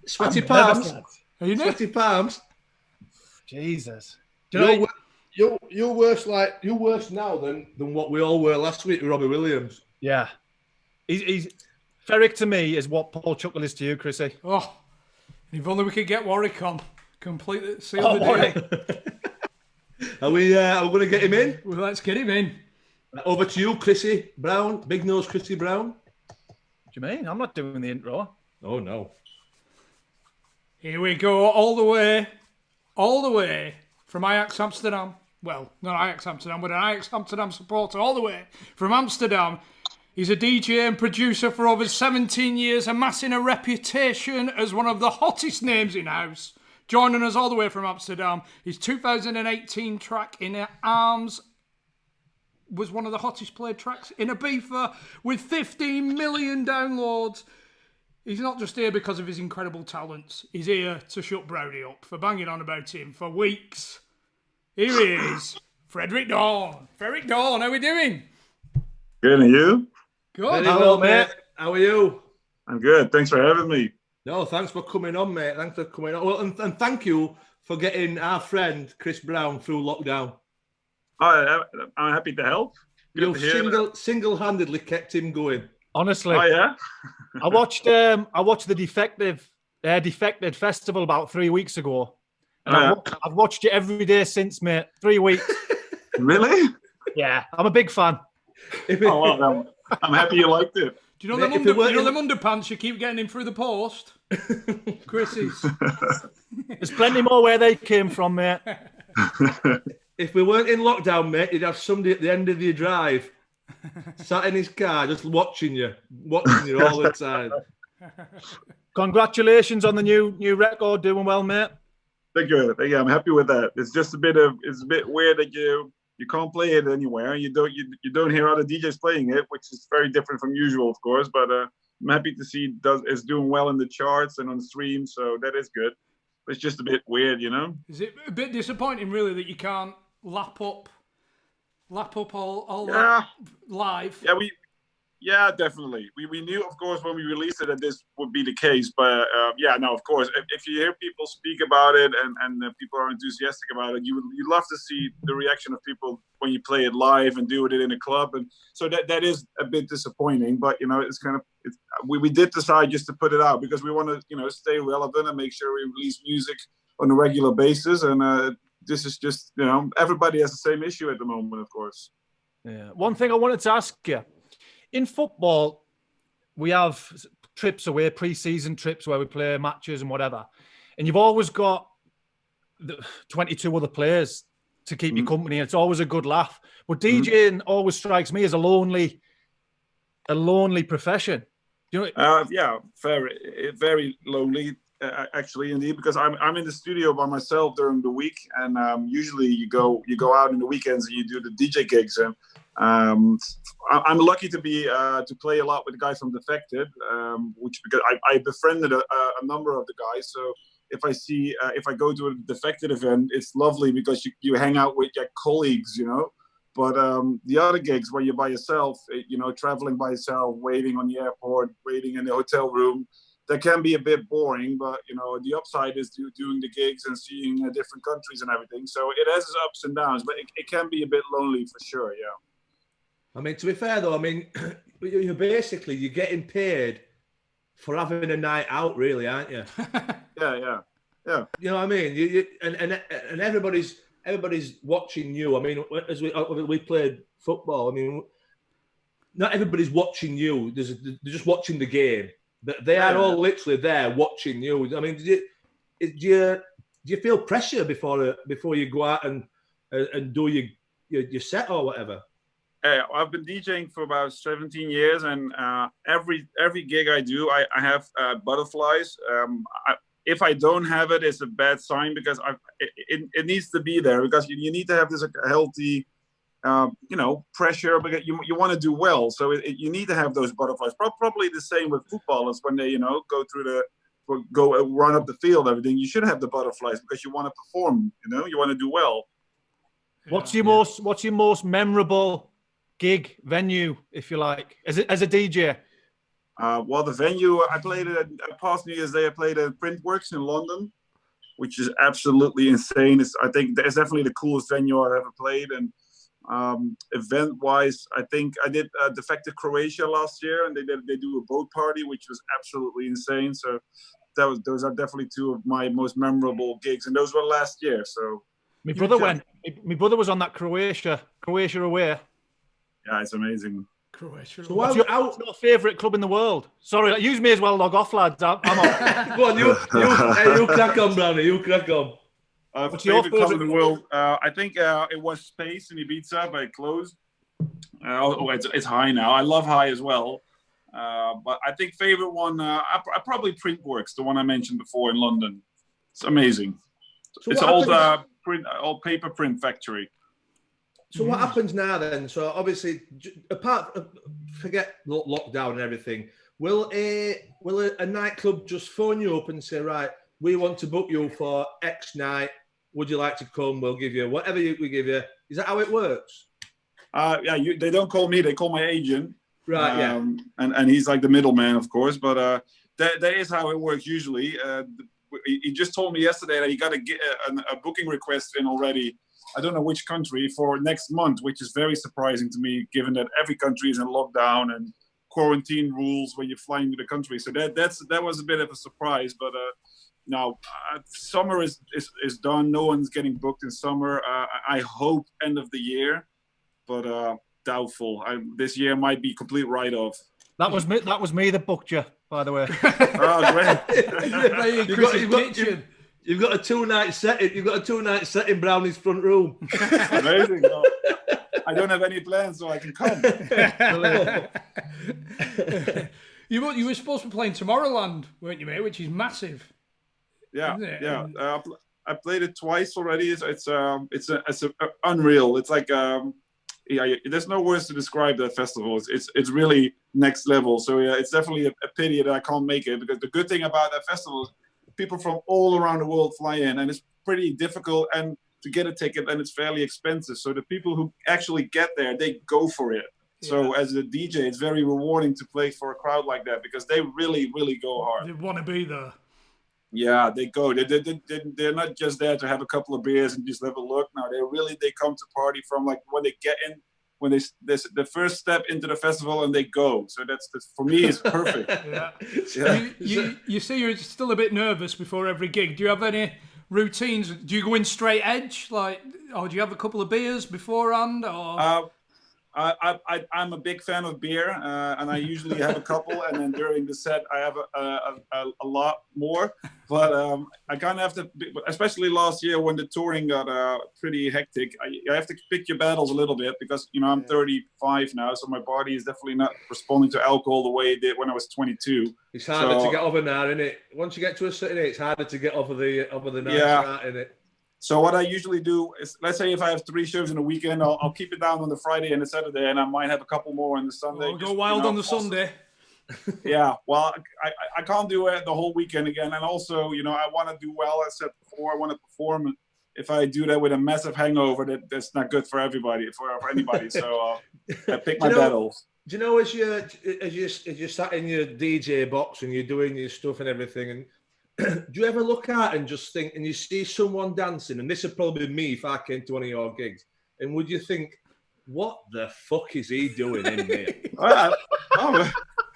Sweaty palms. Are you sweaty palms. Jesus. You're worse now than what we all were last week with Robbie Williams. Yeah. He's Ferreck to me is what Paul Chuckle is to you, Chrissy. Oh, if only we could get Warwick on. Completely seal the deal. Are we going to get him in? Well, let's get him in. Over to you, Chrissy Brown. Big nose Chrissy Brown. What do you mean? I'm not doing the intro. Oh, no. Here we go, all the way from Ajax Amsterdam. Well, not Ajax Amsterdam, but an Ajax Amsterdam supporter all the way from Amsterdam. He's a DJ and producer for over 17 years, amassing a reputation as one of the hottest names in house. Joining us all the way from Amsterdam, his 2018 track In Arms was one of the hottest played tracks in Ibiza with 15 million downloads. He's not just here because of his incredible talents. He's here to shut Brownie up for banging on about him for weeks. Here he is, Ferreck Dawn. Ferreck Dawn, how are we doing? Good, and you? Good. Hello, mate. How are you? I'm good. Thanks for having me. No, thanks for coming on, mate. Thanks for coming on. Well, and thank you for getting our friend Chris Brown through lockdown. I'm happy to help. You single-handedly kept him going. Honestly. Oh, yeah? I watched the Defected Festival about 3 weeks ago. And I've watched it every day since, mate. 3 weeks. Really? Yeah, I'm a big fan. Oh, well, I'm happy you liked it. Do you know them underpants you keep getting in through the post? Chris's. There's plenty more where they came from, mate. If we weren't in lockdown, mate, you'd have somebody at the end of your drive sat in his car just watching you all the time. Congratulations on the new record, doing well, mate. Thank you. Yeah, I'm happy with that. It's just a bit weird that you can't play it anywhere. You don't hear other DJs playing it, which is very different from usual, of course. But I'm happy to see it's doing well in the charts and on the stream, so that is good. But it's just a bit weird, you know. Is it a bit disappointing, really, that you can't lap up all that live? Yeah, definitely. We knew, of course, when we released it that this would be the case. But of course, if you hear people speak about it and people are enthusiastic about it, you'd love to see the reaction of people when you play it live and do it in a club. And so that is a bit disappointing. But it's kind of we did decide just to put it out because we want to stay relevant and make sure we release music on a regular basis. And this is just everybody has the same issue at the moment, of course. Yeah. One thing I wanted to ask you. In football, we have trips away, pre-season trips where we play matches and whatever. And you've always got 22 other players to keep you company. And it's always a good laugh. But DJing always strikes me as a lonely profession. Yeah, very lonely, actually, indeed, because I'm in the studio by myself during the week. And usually you go out in the weekends and you do the DJ gigs. And I'm lucky to be to play a lot with the guys from Defected, because I befriended a number of the guys. So if I go to a Defected event, it's lovely because you hang out with your colleagues, But the other gigs where you're by yourself, traveling by yourself, waiting on the airport, waiting in the hotel room, that can be a bit boring. But the upside is doing the gigs and seeing different countries and everything. So it has its ups and downs, but it can be a bit lonely for sure. Yeah. I mean, to be fair, though, you're getting paid for having a night out, really, aren't you? Yeah. You know what I mean? You and everybody's watching you. I mean, as we played football, I mean, not everybody's watching you. They're just watching the game. They are all literally there watching you. I mean, do you feel pressure before you go out and do your set or whatever? I've been DJing for about 17 years, and every gig I do, I have butterflies. If I don't have it, it's a bad sign, because it needs to be there, because you need to have this healthy, pressure, because you want to do well. So you need to have those butterflies. Probably the same with footballers when they go run up the field, everything. You should have the butterflies because you want to perform. You want to do well. What's your most memorable gig venue, if you like, as a DJ? Well, the venue I played at past New Year's Day, I played at Printworks in London, which is absolutely insane. I think it's definitely the coolest venue I've ever played. And event-wise, I think I did Defected Croatia last year, and they do a boat party, which was absolutely insane. So those are definitely two of my most memorable gigs, and those were last year. So my brother went. My brother was on that Croatia away. Yeah, it's amazing. Croatia. So what's your favourite club in the world? Sorry, use me as well. Log off, lads. I'm on. Go on, you crack on, Brownie. You crack on. What's your favorite club in the world? I think it was Space in Ibiza, but it closed. It's High now. I love High as well. But I think favorite one, I probably Printworks, the one I mentioned before in London. It's amazing. So it's an old paper print factory. So what happens now then? So obviously, forget lockdown and everything. Will a nightclub just phone you up and say, right, we want to book you for X night. Would you like to come? We'll give you whatever we give you. Is that how it works? They don't call me. They call my agent. Right. Yeah. And he's like the middleman, of course. But that is how it works usually. He just told me yesterday that he got to get a booking request in already. I don't know which country for next month, which is very surprising to me, given that every country is in lockdown and quarantine rules when you fly into the country. So that was a bit of a surprise. But now summer is done. No one's getting booked in summer. I hope end of the year, but doubtful. This year might be complete write-off. That was me that booked you, by the way. Oh, great! You've got a 2-night set. You've got a 2-night set in Brownie's front room. Amazing. No, I don't have any plans, so I can come. You were supposed to be playing Tomorrowland, weren't you, mate? Which is massive. Yeah, yeah. I played it twice already. It's unreal. It's like there's no words to describe that festival. It's really next level. So yeah, it's definitely a pity that I can't make it, because the good thing about that festival is people from all around the world fly in, and it's pretty difficult and to get a ticket, and it's fairly expensive. So the people who actually get there, they go for it. Yeah. So as a DJ, it's very rewarding to play for a crowd like that, because they really, really go hard. They want to be there. Yeah, they go. They're not just there to have a couple of beers and just have a look. No, they come to party from like when they get in, when the first step into the festival, and they go. So that's for me, it's perfect. Yeah. You say you're still a bit nervous before every gig. Do you have any routines? Do you go in straight edge, or do you have a couple of beers beforehand? Or I'm a big fan of beer, and I usually have a couple, and then during the set I have a lot more. But I kind of have to, especially last year when the touring got pretty hectic. I have to pick your battles a little bit, because I'm 35 now, so my body is definitely not responding to alcohol the way it did when I was 22. It's harder to get over now, isn't it? Once you get to a certain age, it's harder to get over the night, isn't it? So what I usually do is, let's say if I have 3 shows in a weekend, I'll keep it down on the Friday and the Saturday, and I might have a couple more on the Sunday. We'll go wild on the Sunday. Yeah, well, I can't do it the whole weekend again. And also, I want to do well. I said before, I want to perform. If I do that with a massive hangover, that's not good for everybody, for anybody. So I pick my battles. Do you know, as you sat in your DJ box and you're doing your stuff and everything, and do you ever look out and just think, and you see someone dancing, and this would probably be me if I came to one of your gigs, and would you think, what the fuck is he doing in here?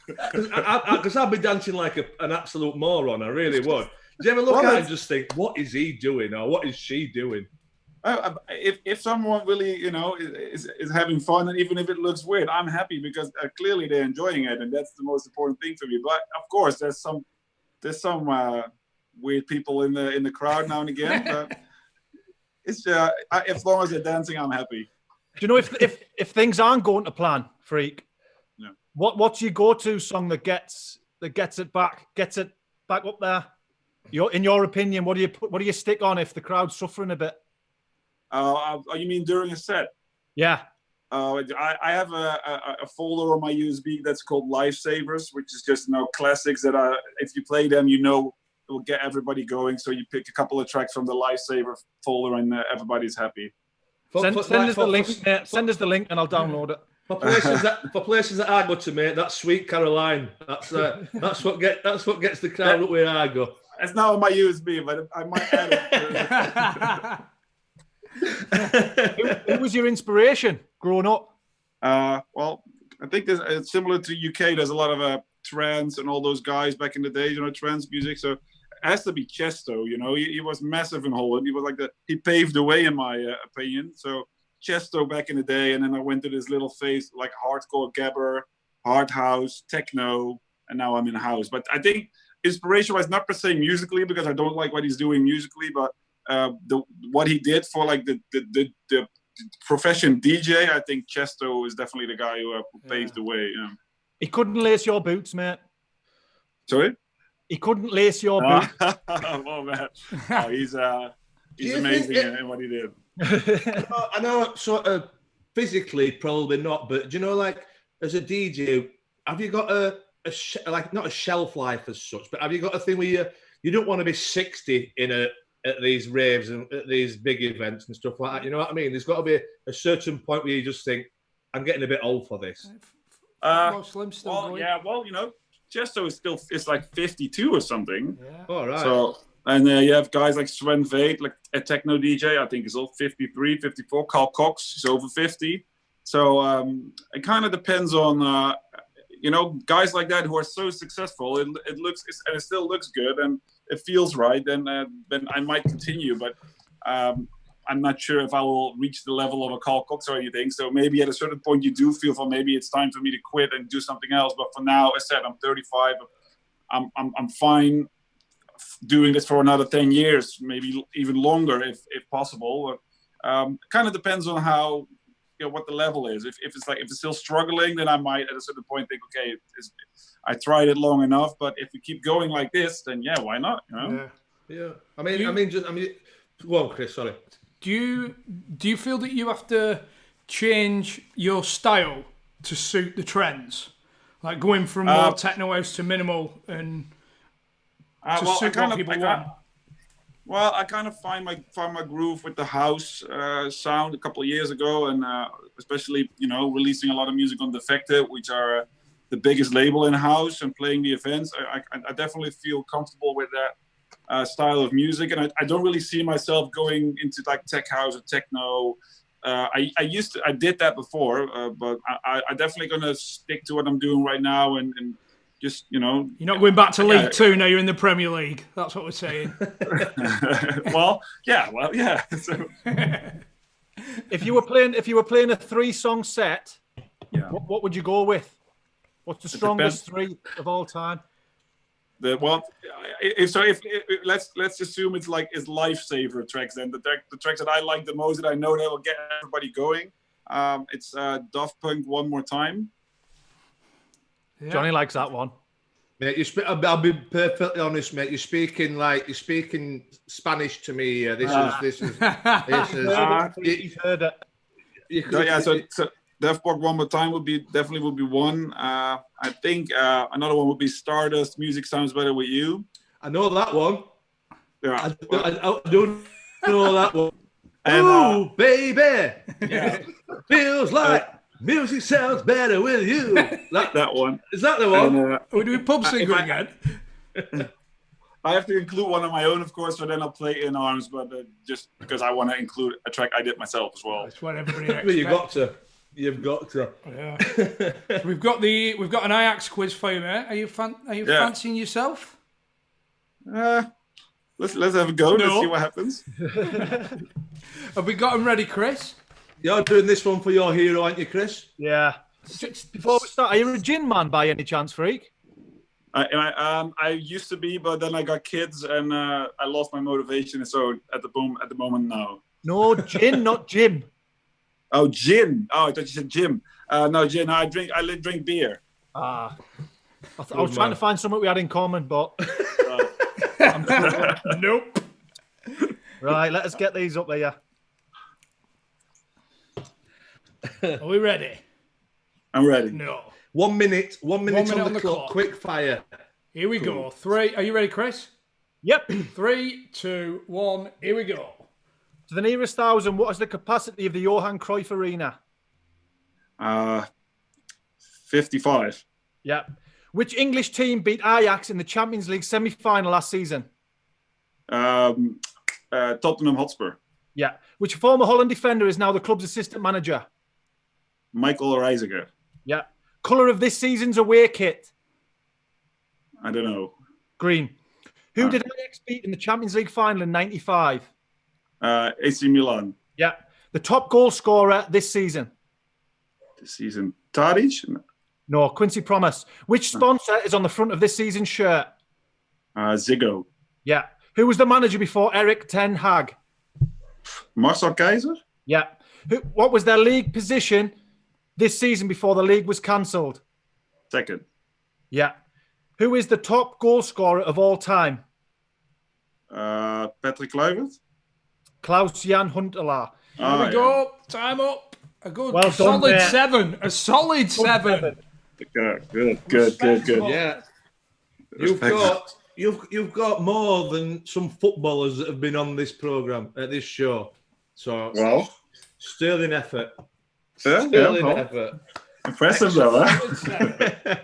Because I'd be dancing like an absolute moron, I really would. Do you ever look out and just think, what is he doing, or what is she doing? If someone really, is having fun, and even if it looks weird, I'm happy, because clearly they're enjoying it, and that's the most important thing for me. But of course, there's some weird people in the crowd now and again, but it's as long as they're dancing, I'm happy. you know if things aren't going to plan, Freak? Yeah. What's your go-to song that gets it back up there? In your opinion, what do you stick on if the crowd's suffering a bit? You mean during a set? Yeah. I have a folder on my USB that's called Lifesavers, which is just classics that if you play them, it will get everybody going. So you pick a couple of tracks from the Lifesaver folder, and everybody's happy. Send us the link. Send us the link, and I'll download it. For places that I go to, mate, that's Sweet Caroline. That's what gets the crowd up where I go. It's not on my USB, but I might add it. Who was your inspiration growing up? Well, I think it's similar to UK. There's a lot of trance and all those guys back in the day, trance music. So it has to be Chesto. He was massive in Holland. He was he paved the way, in my opinion. So Chesto back in the day, and then I went to this little phase like hardcore gabber, hard house, techno, and now I'm in house. But I think inspiration-wise, not per se musically, because I don't like what he's doing musically, but what he did for the profession DJ, I think Chesto is definitely the guy who paved the way. He couldn't lace your boots, mate. Sorry? He couldn't lace your boots. Oh man, he's amazing in what he did. I know, sort of physically, probably not, but do you know, as a DJ, have you got not a shelf life as such, but have you got a thing where you don't want to be 60 at these raves and at these big events and stuff like that? You know what I mean? There's got to be a certain point where you just think, I'm getting a bit old for this. Chesto is like 52 or something. Yeah. All right. So, and you have guys like Sven Veit, like a techno DJ, I think he's all 53, 54. Carl Cox is over 50. So it kind of depends on, guys like that who are so successful. It still looks good and it feels right. Then I might continue, but I'm not sure if I will reach the level of a Carl Cox or anything. So maybe at a certain point you do feel maybe it's time for me to quit and do something else. But for now, as I said, I'm 35. I'm fine doing this for another 10 years, maybe even longer if possible. Kind of depends on how, what the level is. If it's still struggling, then I might at a certain point think, okay, I tried it long enough. But if we keep going like this, then yeah, why not? Yeah. I mean, go on, Chris. Sorry. Do you feel that you have to change your style to suit the trends, like going from more techno house to minimal and to suit what people want? Well, I kind of find my groove with the house sound a couple of years ago, and especially releasing a lot of music on Defected, which are the biggest label in house, and playing the events. I definitely feel comfortable with that style of music, and I don't really see myself going into like tech house or techno. I did that before, but I definitely gonna stick to what I'm doing right now, and just You're not going back to League Two now. You're in the Premier League. That's what we're saying. well, yeah. So, if you were playing a 3-song set, what would you go with? What's the strongest 3 of all time? Let's assume it's Lifesaver tracks. Then the tracks that I like the most, that I know that will get everybody going. It's Daft Punk, One More Time. Yeah. Johnny likes that one. Mate, I'll be perfectly honest, mate. You're speaking Spanish to me. This is. You've heard it. So Daft Punk, One More Time would be one. I think another one would be Stardust. Music Sounds Better With You. I know that one. Yeah, I don't know that one. Oh, baby, feels like. Music sounds better with you. That one. Is that the one? Are we doing pub singer again? I have to include one of my own, of course, so then I'll play In Arms, but just because I want to include a track I did myself as well. That's what everybody expects. You've got to. Yeah. So we've got an Ajax quiz for you, mate. Are you fancying yourself? Let's have a go. Let's see what happens. Have we got them ready, Chris? You're doing this one for your hero, aren't you, Chris? Yeah. Before we start, are you a gin man by any chance, Freak? I used to be, but then I got kids and I lost my motivation. So at the moment, no. No, gin, not Jim. Oh, gin. Oh, I thought you said gym. No, gin. I drink beer. I was trying to find something we had in common, but Nope. right, let us get these up there. Are we ready? I'm ready. No. 1 minute. 1 minute, minute on the clock. Quick fire. Here we go. 3. Are you ready, Chris? Yep. 3, 2, 1. Here we go. To the nearest 1,000, what is the capacity of the Johan Cruyff Arena? 55. Yep. Which English team beat Ajax in the Champions League semi-final last season? Tottenham Hotspur. Yeah. Which former Holland defender is now the club's assistant manager? Michael Reiziger. Yeah. Colour of this season's away kit? I don't know. Green. Who did Ajax beat in the Champions League final in '95? AC Milan. Yeah. The top goal scorer this season? This season. Tadic? No, Quincy Promise. Which sponsor is on the front of this season's shirt? Ziggo. Yeah. Who was the manager before Eric Ten Hag? Marcel Keizer? Yeah. What was their league position this season before the league was cancelled? Second. Yeah. Who is the top goal scorer of all time? Patrick Kluivert? Klaus-Jan Huntelaar. Here we go. Time up. A good Well done, solid mate. 7. A solid 7. Good. Yeah. You've got more than some footballers that have been on this programme, at this show. So, sterling effort. Sterling effort. Impressive, though, huh?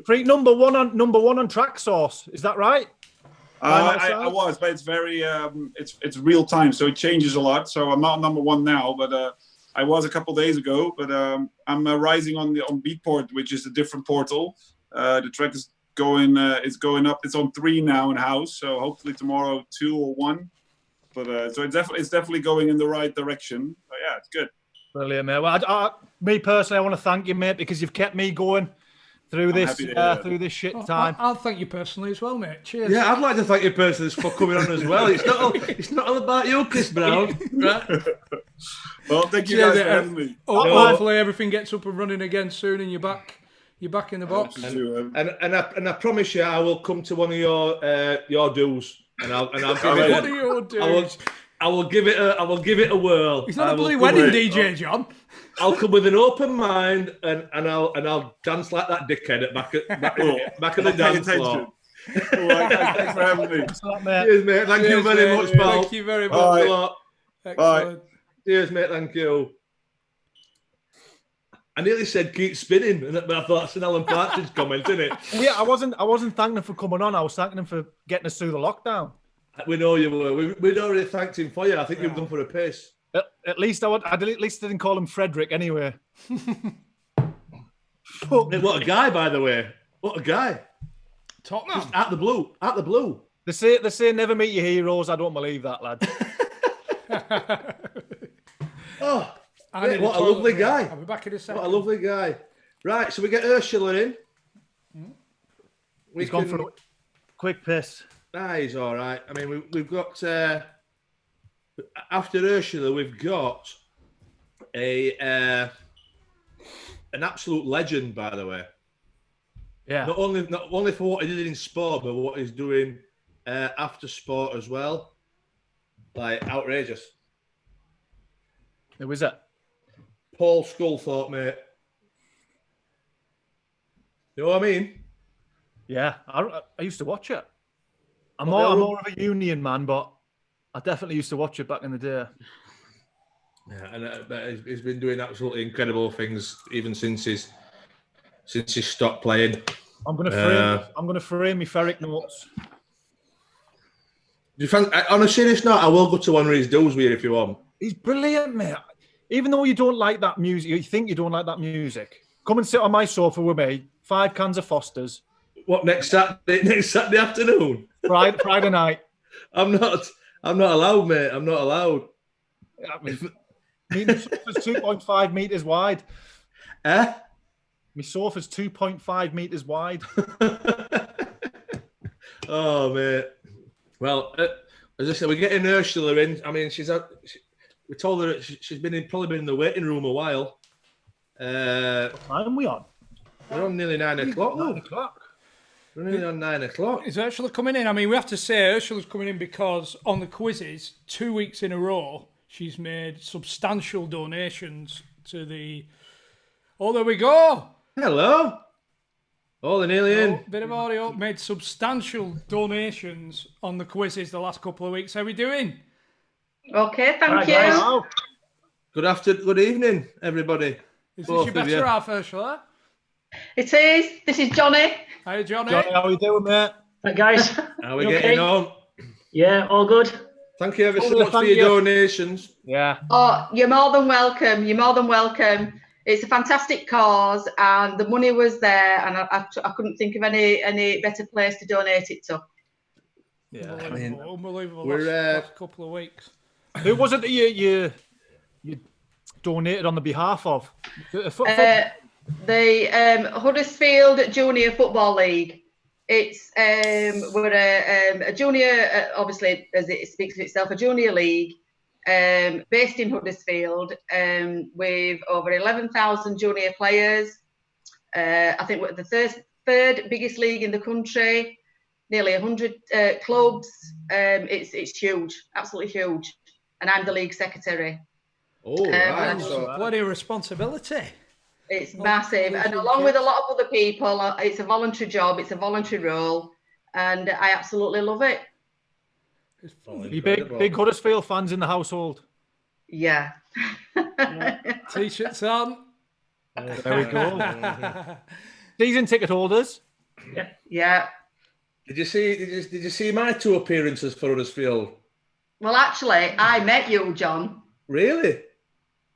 Freak number one on Track Source. Is that right? I was, but it's very it's real time, so it changes a lot. So I'm not number one now, but I was a couple days ago. But I'm rising on Beatport, which is a different portal. The track is going up. It's on 3 now in house. So hopefully tomorrow 2 or 1. But so it's definitely going in the right direction. But yeah, it's good. Brilliant, mate. Well, me personally, I want to thank you, mate, because you've kept me going through this shit time. I'll thank you personally as well, mate. Cheers. Yeah, I'd like to thank you personally for coming on as well. It's not all about you, Chris Brown. Right? Well, thank you guys for having me. Hopefully everything gets up and running again soon, and you're back in the box. And I promise you, I will come to one of your dues, and I'll give it What are your dudes? I will give it a whirl. He's not a bloody wedding DJ, John. I'll come with an open mind and I'll dance like that dickhead at back of the dance floor. Thanks for having me. Cheers, mate. Thank you very much, pal. Thank you very much. Bye. Cheers, mate. Thank you. I nearly said keep spinning, but I thought that's an Alan Partridge comment, isn't it? Yeah, I wasn't thanking him for coming on. I was thanking him for getting us through the lockdown. We know you were. We'd already thanked him for you. I think you've done for a piss. At least I didn't call him Frederick anyway. What a guy, by the way. What a guy. Top man. Just out the blue. They say never meet your heroes. I don't believe that, lad. Oh, mate, what a lovely guy. I'll be back in a second. What a lovely guy. Right, so we get Ursula in. He's gone for a quick piss. Nah, he's all right. I mean, we've got... after Ursula, we've got an absolute legend, by the way. Yeah. Not only for what he did in sport, but what he's doing after sport as well. Like, outrageous. Who is it? Paul Sculthorpe, mate. You know what I mean? Yeah, I used to watch it. I'm more of a Union man, but I definitely used to watch it back in the day. Yeah, and he's been doing absolutely incredible things even since he stopped playing. I'm gonna frame me Ferreck notes. On a serious note, I will go to one of his duels with you if you want. He's brilliant, mate. Even though you don't like that music, you think you don't like that music. Come and sit on my sofa with me. 5 cans of Foster's. What, next Saturday afternoon? Friday night. I'm not allowed, mate. I'm not allowed. I mean, my sofa's 2.5 metres wide. Eh? My sofa's 2.5 metres wide. Oh, mate. Well, as I said, we're getting Ursula in. I mean, we told her that she's probably been in the waiting room a while. What time are we on? We're on nearly 9 o'clock. 9 o'clock. We're nearly on 9 o'clock. Is Ursula coming in? I mean, we have to say Ursula's coming in because on the quizzes, 2 weeks in a row, she's made substantial donations to the... Oh, there we go. Hello. Oh, they're nearly in. Bit of audio. Made substantial donations on the quizzes the last couple of weeks. How are we doing? Okay, thank you. Guys. Good evening, everybody. Is Both this your of you. better half, Ursula? It is. This is Johnny. Hi, Johnny. Johnny, how are you doing, mate? Hi guys. How are we You getting okay? on? Yeah, all good. Thank you ever so Oh, much for thank your you. donations. Yeah. Oh, you're more than welcome. You're more than welcome. It's a fantastic cause, and the money was there, and I couldn't think of any better place to donate it to. Yeah. Unbelievable. we're, Last couple of weeks. Who was it that you donated on the behalf of? The Huddersfield Junior Football League. It's we're a junior, obviously as it speaks for itself, a junior league based in Huddersfield with over 11,000 junior players. I think we're the third biggest league in the country. Nearly 100 clubs. It's huge, absolutely huge. And I'm the league secretary. Oh, right. Bloody responsibility. It's massive, and along with a lot of other people, it's a voluntary job, it's a voluntary role, and I absolutely love it. You big Huddersfield fans in the household? Yeah. T-shirts on. There we go. Season ticket holders. Yeah. Did you see my two appearances for Huddersfield? Well, actually, I met you, John. Really?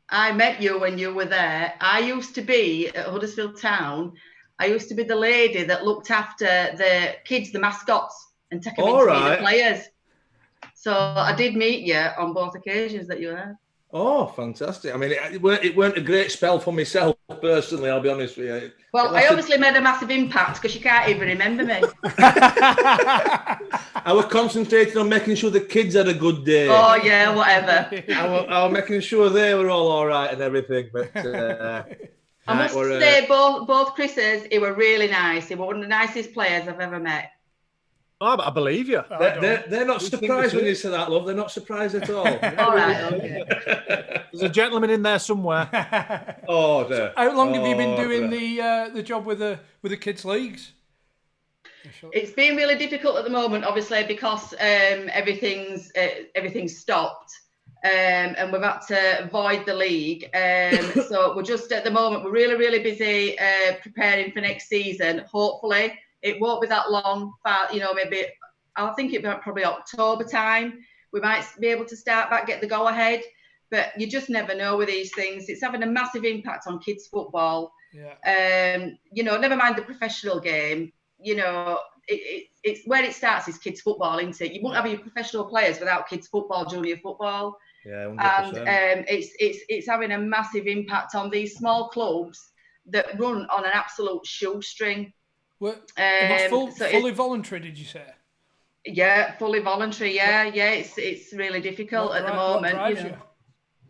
I met you when you were there. I used to be at Huddersfield Town. I used to be the lady that looked after the kids, the mascots, and take them in to meet the players. So I did meet you on both occasions that you were there. Oh, fantastic. I mean, it weren't a great spell for myself, personally, I'll be honest with you. Well, I obviously made a massive impact because you can't even remember me. I was concentrating on making sure the kids had a good day. Oh, yeah, whatever. I was making sure they were all right and everything. But I must say, both Chris's, they were really nice. They were one of the nicest players I've ever met. Oh, I believe you. They're not surprised when you say that, love. They're not surprised at all. All right, okay. There's a gentleman in there somewhere. Oh, dear. How long have you been doing the job with the kids' leagues? It's been really difficult at the moment, obviously, because everything's stopped, and we've had to avoid the league. So we're just at the moment we're really, really busy preparing for next season. Hopefully, it won't be that long. Maybe I think it'll probably October time. We might be able to start back, get the go ahead. But you just never know with these things. It's having a massive impact on kids' football. Yeah. Never mind the professional game. It's where it starts is kids' football, isn't it? You won't have your professional players without kids' football, junior football. Yeah, 100%. And it's having a massive impact on these small clubs that run on an absolute shoestring. Fully voluntary, did you say? Yeah, fully voluntary. Yeah. It's really difficult at the moment. What drives you?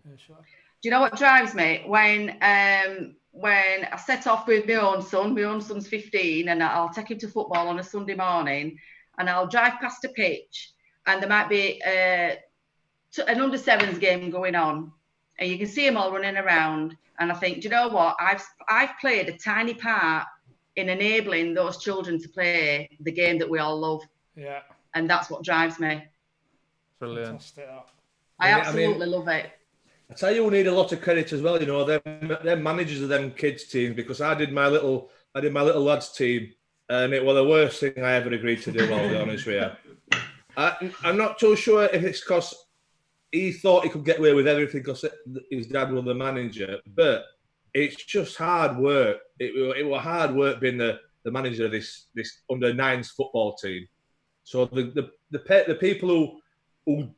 Do you know what drives me? When I set off with my own son's 15, and I'll take him to football on a Sunday morning, and I'll drive past a pitch, and there might be an under sevens game going on, and you can see them all running around, and I think, do you know what? I've played a tiny part in enabling those children to play the game that we all love. Yeah. And that's what drives me. Brilliant. I absolutely love it. I tell you, we need a lot of credit as well. They're managers of them kids teams, because I did my little lads team, and it was the worst thing I ever agreed to do. I'll be honest with you. I'm not too sure if it's because he thought he could get away with everything because his dad was the manager, but it's just hard work. It was hard work being the manager of this under nines football team. So the people who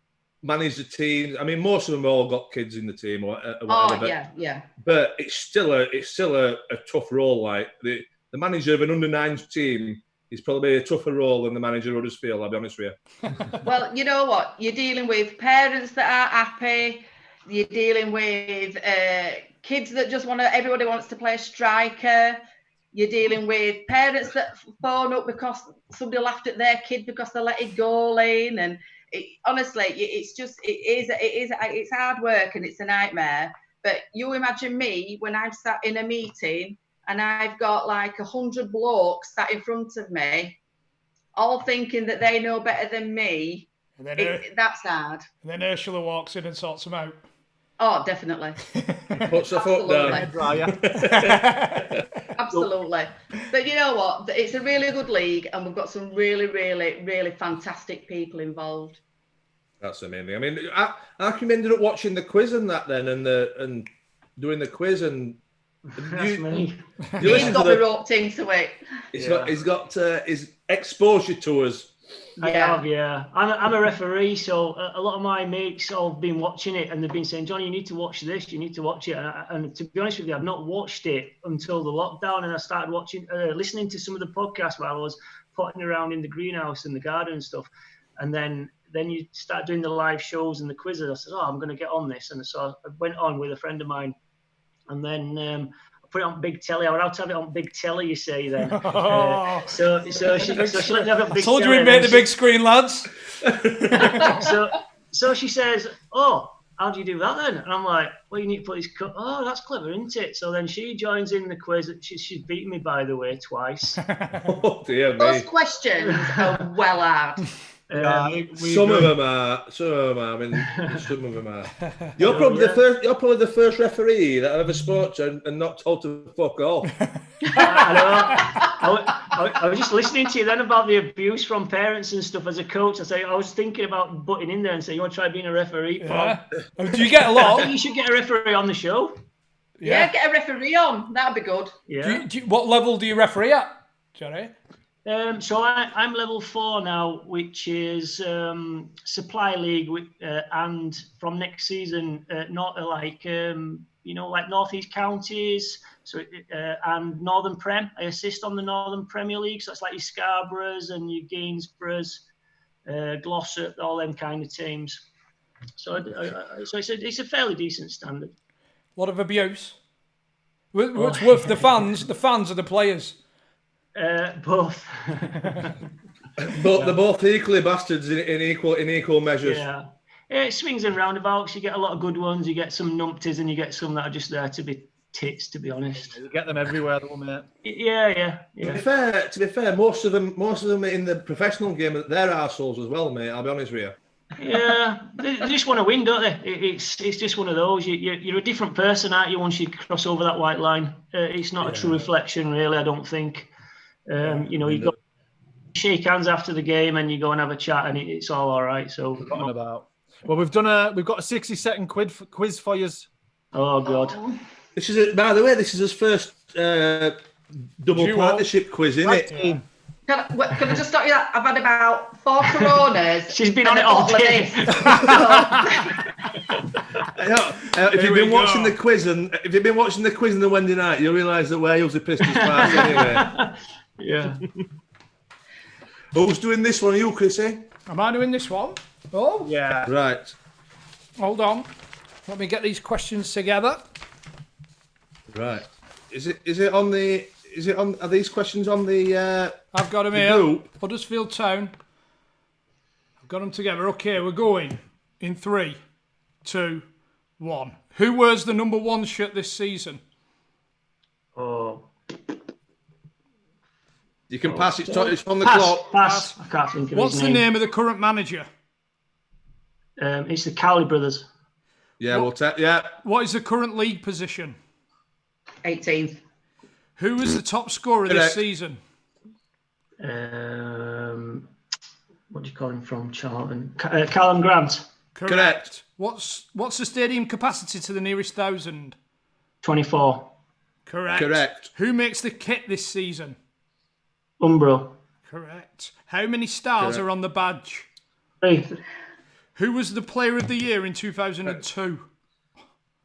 manage the team. I mean, most of them all got kids in the team or whatever. Yeah. But it's still a tough role. Like the manager of an under nines team is probably a tougher role than the manager of Huddersfield. I'll be honest with you. Well, you know what? You're dealing with parents that are happy. You're dealing with kids that just everybody wants to play a striker. You're dealing with parents that phone up because somebody laughed at their kid because they let it goal in. And honestly, it's hard work and it's a nightmare. But you imagine me when I'm sat in a meeting and I've got like 100 blokes sat in front of me, all thinking that they know better than me. And then that's hard. And then Ursula walks in and sorts them out. Oh, definitely. Puts her foot down. Absolutely. But you know what? It's a really good league, and we've got some really, really, really fantastic people involved. That's amazing. I mean, how come you ended up watching the quiz and that then, and doing the quiz and That's me. He's got me roped into it. He's got his exposure to us. I have, yeah. I'm a referee, so a lot of my mates have been watching it and they've been saying, John, you need to watch this, you need to watch it. And to be honest with you, I've not watched it until the lockdown, and I started listening to some of the podcasts while I was potting around in the greenhouse and the garden and stuff. And then you start doing the live shows and the quizzes. I said, I'm going to get on this. And so I went on with a friend of mine, and then put it on big telly. I would have to have it on big telly, you say then. So she let me have it on big telly. Told you we'd make the big screen, lads. so she says, how do you do that then? And I'm like, well, you need to put this cut. Oh, that's clever, isn't it? So then she joins in the quiz. She's beaten me, by the way, twice. Oh, dear me. Those questions are well hard. Some of them are. I mean, some of them are. You're probably the first referee that I've ever spoke to and not told to fuck off. I was just listening to you then about the abuse from parents and stuff as a coach. I was thinking about butting in there and saying, "You want to try being a referee, Paul?" Do you get a lot? I think you should get a referee on the show. Yeah, get a referee on. That'd be good. Yeah. What level do you referee at, Johnny? So I'm level 4 now, which is supply league, and from next season, not like Northeast counties, so and Northern Prem. I assist on the Northern Premier League, so it's like your Scarboroughs and your Gainsboroughs, Glossop, all them kind of teams. So it's a fairly decent standard. A lot of abuse. What's worth the fans? The fans are the players. Both. But they're both equally bastards in equal measures. Yeah, it swings and roundabouts. You get a lot of good ones. You get some numpties, and you get some that are just there to be tits. To be honest, you get them everywhere, though, mate. Yeah. To be fair, most of them in the professional game, they're arseholes as well, mate. I'll be honest with you. Yeah, they just want to win, don't they? It's just one of those. You're a different person, aren't you? Once you cross over that white line, it's not a true reflection, really. I don't think. You go shake hands after the game and you go and have a chat and it's all right. So well, we've got a 60-second quiz for you. Oh God! By the way, this is his first double partnership quiz, isn't it? Can I just stop you there? I've had about 4 Coronas. She's been on it all day. If you've been watching the quiz and the Wednesday night, you'll realise that Wales are pissed as fast anyway. Yeah. Who's doing this one? Are you, Chrissy? Am I doing this one? Oh. Yeah. Right. Hold on. Let me get these questions together. Right. Are these questions on the I've got them here. Group? Huddersfield Town. I've got them together. Okay, we're going in 3, 2, 1. Who wears the number 1 shirt this season? Oh. You can pass. It's on the clock. Pass. I can't think of What's his the name. name of the current manager? It's the Cowley brothers. Yeah, we'll take. Yeah. What is the current league position? 18th. Who is the top scorer this season? What do you call him from Charlton? Callum Grant. Correct. What's the stadium capacity to the nearest 1,000? 24. Correct. Who makes the kit this season? Umbro. Correct. How many stars are on the badge? 3. Who was the player of the year in 2002?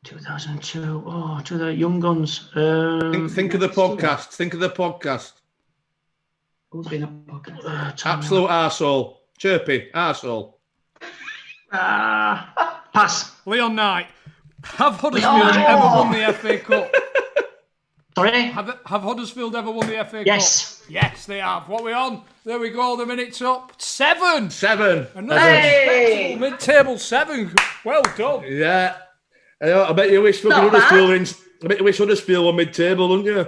2002. Oh, to the Young Guns. Think of the podcast. Who's been on podcast? Absolute arsehole. Chirpy arsehole. Pass. Leon Knight. Have Huddersfield ever won the FA Cup? Sorry? Have Huddersfield ever won the FA Cup? Yes, they have. What are we on? There we go. The minute's up. 7. Another respectable mid-table 7. Well done. Yeah. I bet you wish Huddersfield were mid-table, wouldn't you?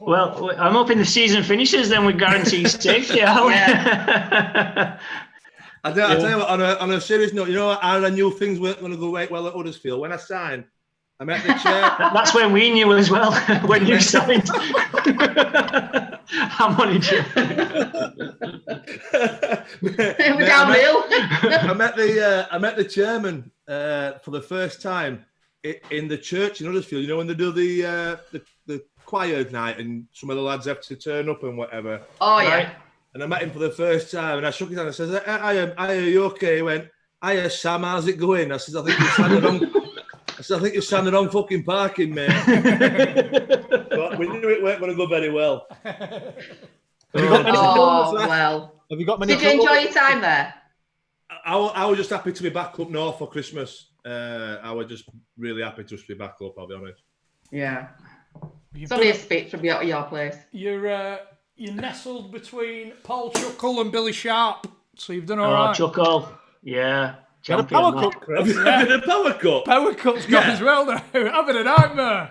Well, I'm hoping the season finishes then with guaranteed safety. Yeah. I tell you what, on a serious note, you know, I knew things weren't going to go well at Huddersfield. When I signed, I met the chair. That's when we knew as well, when you signed. I'm only joking. We're downhill. I met the chairman for the first time in the church in Huddersfield. You know, when they do the choir night and some of the lads have to turn up and whatever. Oh, yeah. Right? And I met him for the first time, and I shook his hand and I said, are you okay? He went, hiya, Sam, how's it going? I said, I think you're standing on fucking parking, mate. But we knew it weren't going to go very well. Well. Have you got many? Did you enjoy your time there? I was just happy to be back up north for Christmas. I was just really happy to be back up, I'll be honest. Yeah. It's only a spit from your place. You're nestled between Paul Chuckle and Billy Sharp, so you've done all right. Chuckle, yeah. Got a Power Cup, Chris. A Power Cup. Power Cup's gone as well now. Having a nightmare.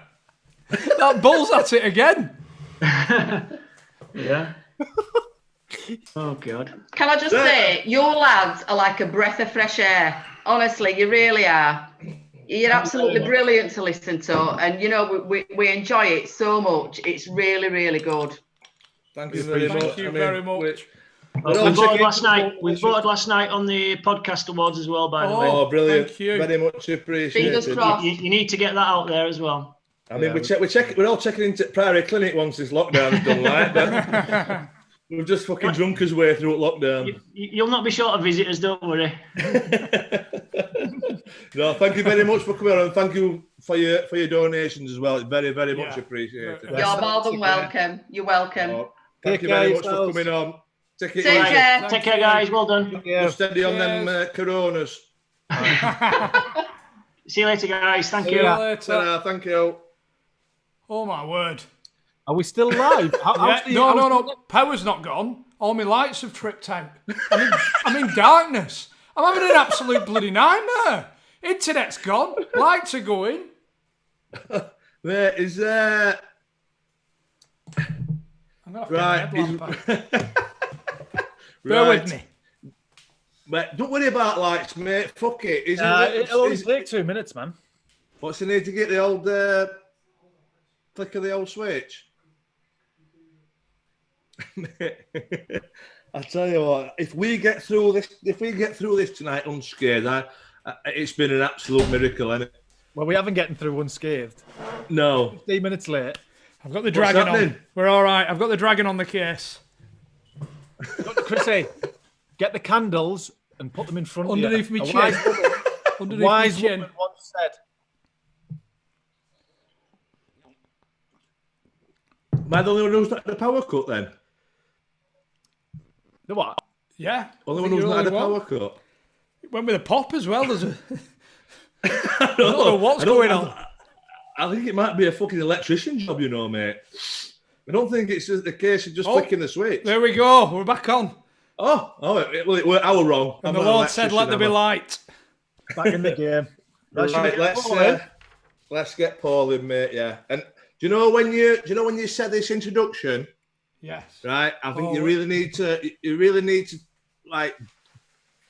That Bull's at it again. Yeah. Oh, God. Can I just say, your lads are like a breath of fresh air. Honestly, you really are. You're absolutely brilliant to listen to. And, you know, we enjoy it so much. It's really, really good. Thank you very much. Thank you very much. We voted last night. We voted last night on the podcast awards as well, by the way. Oh, brilliant. Thank you. Very much appreciated. Fingers crossed. You need to get that out there as well. I mean, we're all checking into Priory Clinic once this lockdown's done, like that. We've just fucking drunk us way through lockdown. You'll not be short of visitors, don't worry. No, thank you very much for coming on, and thank you for your donations as well. It's very, very much appreciated. You're more than welcome. You're welcome. Thank you very much for coming on. Take care. Take care, guys. Well done. Just steady on them Coronas. See you later, guys. Thank you. See you later. Thank you. Oh, my word. Are we still live? No. Power's not gone. All my lights have tripped out. I'm in darkness. I'm having an absolute bloody nightmare. Internet's gone. Lights are going. There is I'm gonna have to get my headlamp back. Bear with me. But don't worry about lights, mate. Fuck it. It'll only take 2 minutes, man. What's the need to get the old flick of the old switch? I tell you what, if we get through this tonight unscathed, it's been an absolute miracle, hasn't it? Well, we haven't gotten through unscathed. No. 15 minutes late. I've got the dragon on. We're all right. I've got the dragon on the case. Chrissy, get the candles and put them in front underneath of you. Me chin. Underneath wise me chin. woman once said. Am I the only one who's not had a power cut then? The what? Yeah. Only one who's not had a power cut. Went with a pop as well. There's a... I don't know what's going on. I think it might be a fucking electrician job, you know, mate. I don't think it's the case of just flicking the switch. There we go. We're back on. I was wrong. And the Lord said, let there be light. Back in the game. Right, let's get Paul in, mate, yeah. And do you know when you said this introduction? Yes. Right? I think you really need to, like,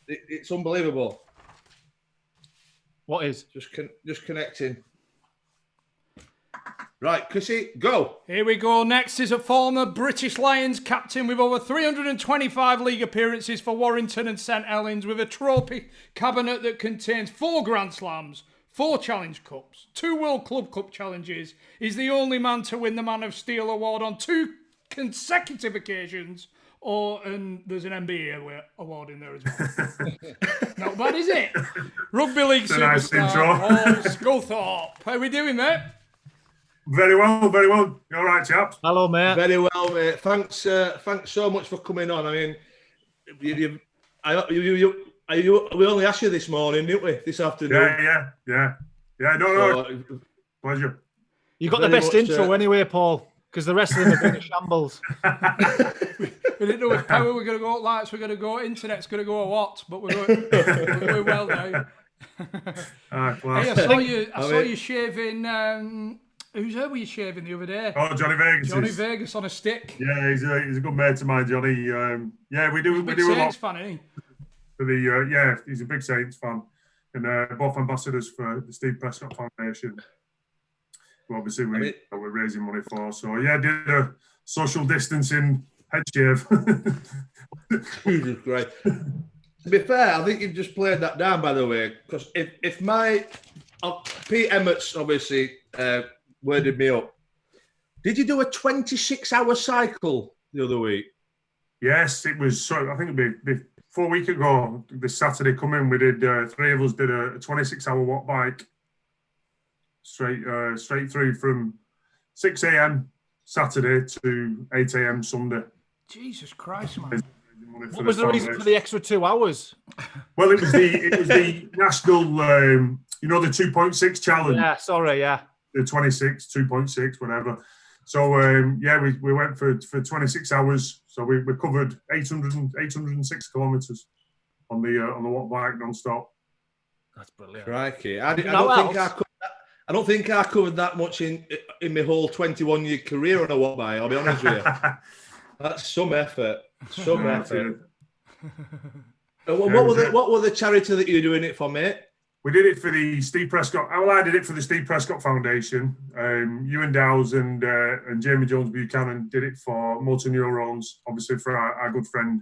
it's unbelievable. What is? Just connecting. Right, Chrissy, go. Here we go. Next is a former British Lions captain with over 325 league appearances for Warrington and St Helens, with a trophy cabinet that contains 4 Grand Slams, 4 Challenge Cups, 2 World Club Cup challenges. He's the only man to win the Man of Steel award on 2 consecutive occasions. And there's an NBA award in there as well. Not bad, is it? Rugby League superstar Paul Sculthorpe. How are we doing, mate? Very well, very well. You all right, chaps? Hello, mate. Very well, mate. Thanks so much for coming on. I mean, we only asked you this morning, didn't we? This afternoon. Yeah. Yeah, no. Pleasure. You got the best intro anyway, Paul, because the rest of them have been a shambles. We didn't know if power we're going to go, lights we're going to go, internet's going to go, or what, but we're going well now. Hey, I saw you shaving. Whose hair were you shaving the other day? Oh, Johnny Vegas. Johnny Vegas on a stick. Yeah, he's a good mate of mine, Johnny. We do a lot. Fan, isn't he? For the he's a big Saints fan, and both ambassadors for the Steve Prescott Foundation. Who obviously we're raising money for. So yeah, did a social distancing head shave. Jesus Christ. To be fair, I think you've just played that down, by the way, because if Pete Emmett's obviously worded me up. Did you do a 26-hour cycle the other week? Yes, it was. I think it'd be 4 weeks ago. This Saturday coming, we did. 3 of us did a 26-hour walk bike straight through from 6 a.m. Saturday to 8 a.m. Sunday. Jesus Christ, man! What was the reason for the extra 2 hours? Well, it was the national, the 2.6 challenge. Yeah, sorry, yeah. The 26, 2.6, whatever. So we went for 26 hours. So we covered 806 kilometres on the walk bike non-stop. That's brilliant. Crikey. I don't think I covered that much in my whole 21-year career on a walk bike, I'll be honest with you. That's some effort. Some effort. What were the charity that you were doing it for, mate? We did it for the Steve Prescott. Well, I did it for the Steve Prescott Foundation. Ewan Dowes and Jamie Jones Buchanan did it for motor neurons, obviously for our good friend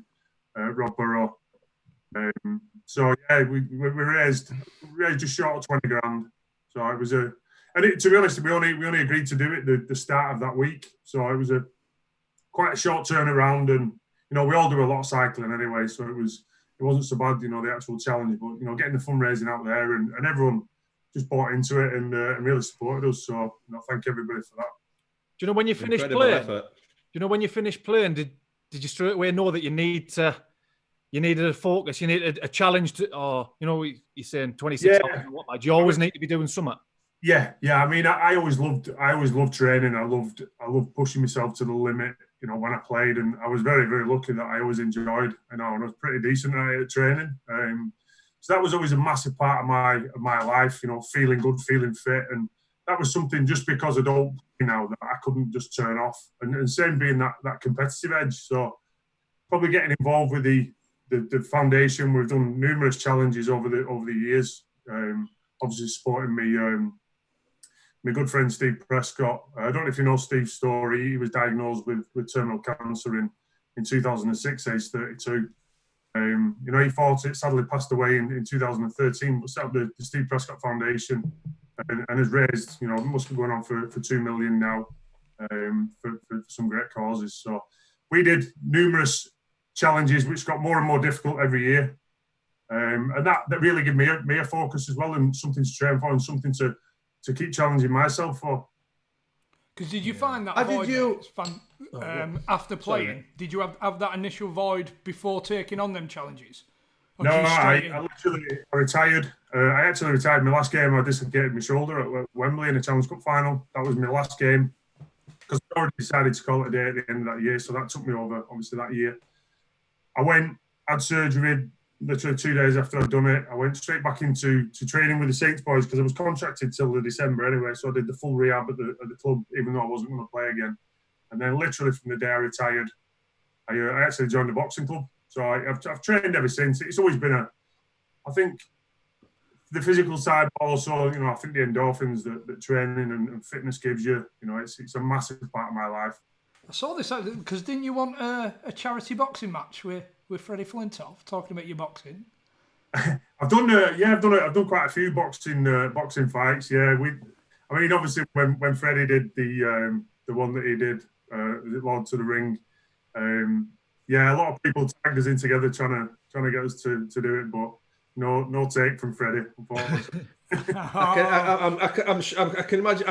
Rob Burrow. So yeah, we raised just short of 20 grand. So it was to be honest, we only agreed to do it the start of that week. So it was quite a short turnaround, and we all do a lot of cycling anyway, so it wasn't so bad, the actual challenge, but getting the fundraising out there and everyone just bought into it and really supported us. So thank everybody for that. Do you know when you finished playing? Do you know when you finished playing? Did you straight away know that you needed a focus, you needed a challenge or you're saying 26 hours and whatnot. Do you always need to be doing something? Yeah. I mean, I always loved training. I loved pushing myself to the limit. When I played, and I was very, very lucky that I always enjoyed, and I was pretty decent at training. So that was always a massive part of my life. Feeling good, feeling fit, and that was something just because I don't that I couldn't just turn off. And same being that competitive edge. So probably getting involved with the foundation. We've done numerous challenges over the years. Obviously supporting me. My good friend Steve Prescott. I don't know if you know Steve's story. He was diagnosed with terminal cancer in 2006, age 32. He fought it, sadly passed away in 2013, but set up the Steve Prescott Foundation and has raised, must be going on for 2 million now for some great causes. So we did numerous challenges which got more and more difficult every year. And that really gave me a focus as well, and something to train for and something to keep challenging myself for. Because did you find that void after playing? Sorry. Did you have that initial void before taking on them challenges? No, I retired. I actually retired. My last game, I dislocated my shoulder at Wembley in a Challenge Cup final. That was my last game because I already decided to call it a day at the end of that year. So that took me over, obviously, that year. I went, had surgery, literally 2 days after I'd done it. I went straight back into training with the Saints boys because I was contracted till the December anyway. So I did the full rehab at the club, even though I wasn't going to play again. And then literally from the day I retired, I actually joined the boxing club. So I've trained ever since. It's always been I think the physical side, but also, I think the endorphins that training and fitness gives you, it's a massive part of my life. I saw this because didn't you want a charity boxing match with Freddie Flintoff, talking about your boxing? I've done quite a few boxing fights. Yeah, obviously when Freddie did the one that he did, Lord to the Ring. A lot of people tagged us in together trying to get us to do it, but no take from Freddie, unfortunately. I can imagine.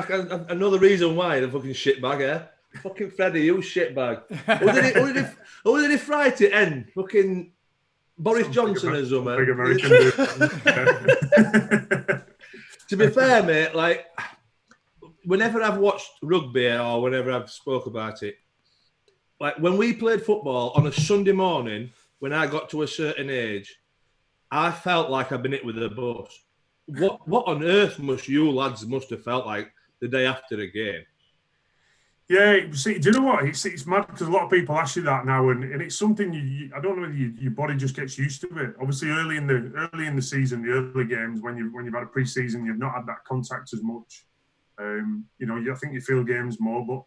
Another reason why the fucking shitbag, eh? Fucking Freddie, you shitbag. Who did he fight it end? Fucking Boris Johnson or something. Big American dude. To be fair, mate, like whenever I've watched rugby or whenever I've spoke about it, like when we played football on a Sunday morning, when I got to a certain age, I felt like I'd been hit with a bus. What on earth must you lads have felt like the day after the game? Yeah, see, do you know what? It's mad because a lot of people ask you that now, and it's something I don't know whether your body just gets used to it. Obviously, early in the season, the early games when you've had a pre-season, you've not had that contact as much. I think you feel games more. But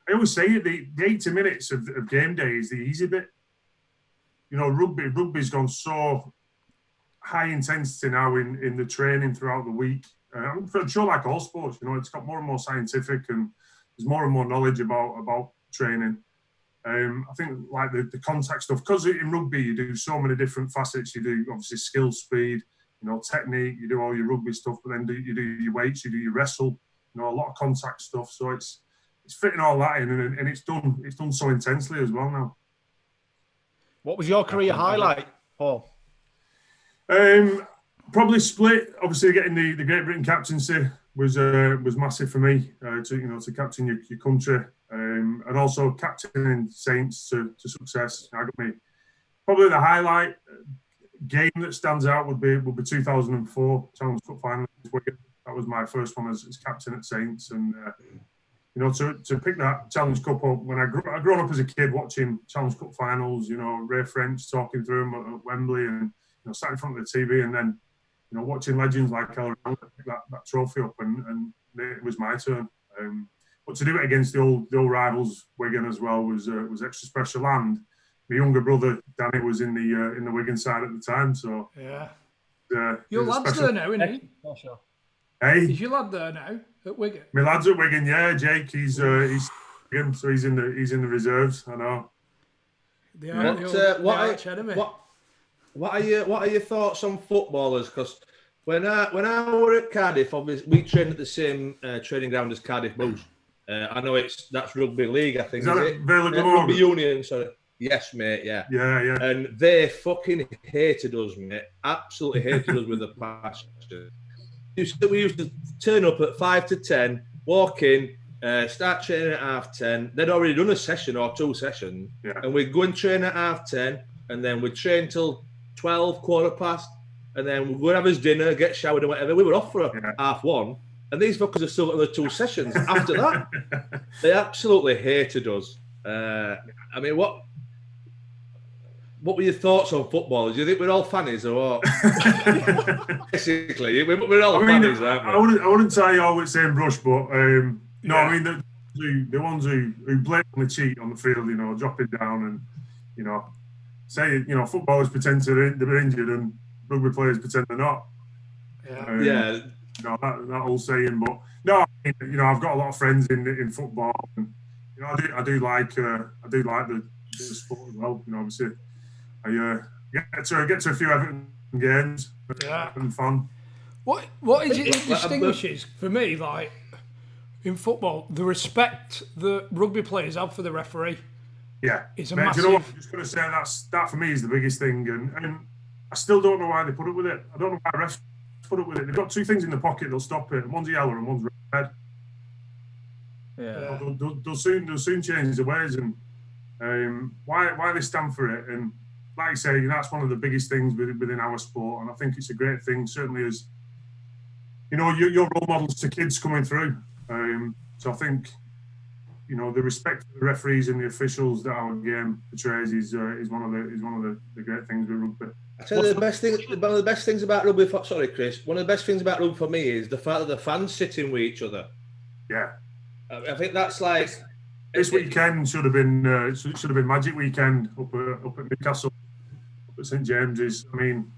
I always say it: the 80 minutes of game day is the easy bit. Rugby's gone so high intensity now in the training throughout the week. I'm sure, like all sports, it's got more and more scientific and there's more and more knowledge about training. I think like the contact stuff, because in rugby you do so many different facets. You do obviously skill, speed, technique. You do all your rugby stuff, but then you do your weights, you do your wrestle. A lot of contact stuff. So it's fitting all that in, and it's done so intensely as well now. What was your career highlight, Paul? Probably split. Obviously, getting the Great Britain captaincy was massive for me. To captain your country, and also captaining Saints to success. I got me probably the highlight game that stands out would be 2004 Challenge Cup final. That was my first one as captain at Saints, and to pick that Challenge Cup up when I grown up as a kid watching Challenge Cup finals. Ray French talking through them at Wembley, and sat in front of the TV, and then watching legends like Carroll pick that trophy up, and it was my turn. But to do it against the old rivals Wigan as well was extra special. And my younger brother Danny was in the Wigan side at the time, so yeah. Your lad's there now, isn't he? Hey, is your lad there now at Wigan? My lad's at Wigan, yeah. Jake, he's Wigan, so he's in the reserves. I know. What are your thoughts on footballers? Because when I were at Cardiff, obviously we trained at the same training ground as Cardiff Blues. I know that's rugby league. I think is it rugby union? Sorry. Yes, mate. Yeah. Yeah. And they fucking hated us, mate. Absolutely hated us with a passion. We used to turn up at 5 to 10, walk in, start training at 10:30. They'd already done a session or two sessions, and we'd go and train at 10:30, and then we'd train till 12, quarter past, and then we'd go and have his dinner, get showered and whatever. We were off for 1:30, and these fuckers have still got the two sessions after that. They absolutely hated us. I mean, what were your thoughts on football? Do you think we're all fannies or what? Basically, we're all fannies, aren't we? I wouldn't tie you all with the same brush, but no, I mean the ones who blatantly cheat on the field, dropping down and say footballers pretend they're injured and rugby players pretend they're not. Yeah. That whole saying, but no, I mean, I've got a lot of friends in football, and I do like the sport as well. Obviously. I get to a few Everton games, having fun. What is it that distinguishes for me, like in football, the respect that rugby players have for the referee? Yeah, it's a massive. massive. Do you know what? I'm just going to say that for me is the biggest thing, and I still don't know why they put up with it. I don't know why refs put up with it. They've got two things in the pocket; they'll stop it. One's yellow and one's red. Yeah, they'll soon change the ways, and why they stand for it. And like I say, that's one of the biggest things within our sport, and I think it's a great thing. Certainly, as your role models to kids coming through. So I think the respect for the referees and the officials that our game portrays is one of the great things with rugby. I tell you, one of the best things about rugby. Sorry, Chris. One of the best things about rugby for me is the fact that the fans sitting with each other. Yeah, I think that's like. This weekend should have been Magic Weekend up at Newcastle, up at St James's. I mean,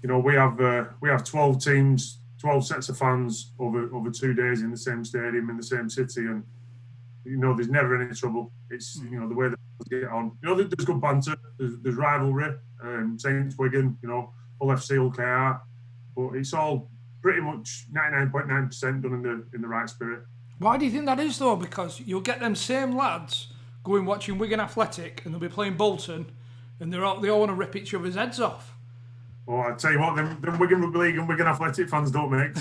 we have 12 teams, 12 sets of fans over 2 days in the same stadium in the same city, and there's never any trouble. It's the way that they get on. There's good banter, there's rivalry, Saints, Wigan, Hull FC, Hull KR, but it's all pretty much 99.9% done in the right spirit. Why do you think that is, though? Because you'll get them same lads going watching Wigan Athletic and they'll be playing Bolton and they all want to rip each other's heads off. Well, I tell you what, them Wigan Rugby League and Wigan Athletic fans don't mix.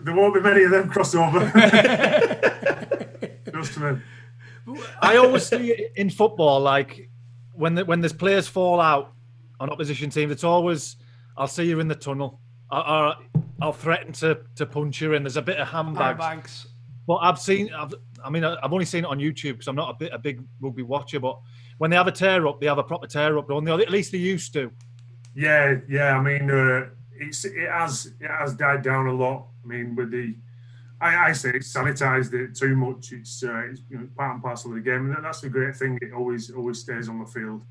There won't be many of them crossover. Just me. I always see it in football, like when there's players fall out on opposition teams, it's always, I'll see you in the tunnel, or I'll threaten to punch you, and there's a bit of handbags. But I've only seen it on YouTube because I'm not a big rugby watcher, but when they have a tear up, they have a proper tear up, don't they? At least they used to. Yeah. I mean, it has died down a lot. I mean, with I say it's sanitized it too much. It's part and parcel of the game, and that's the great thing. It always stays on the field.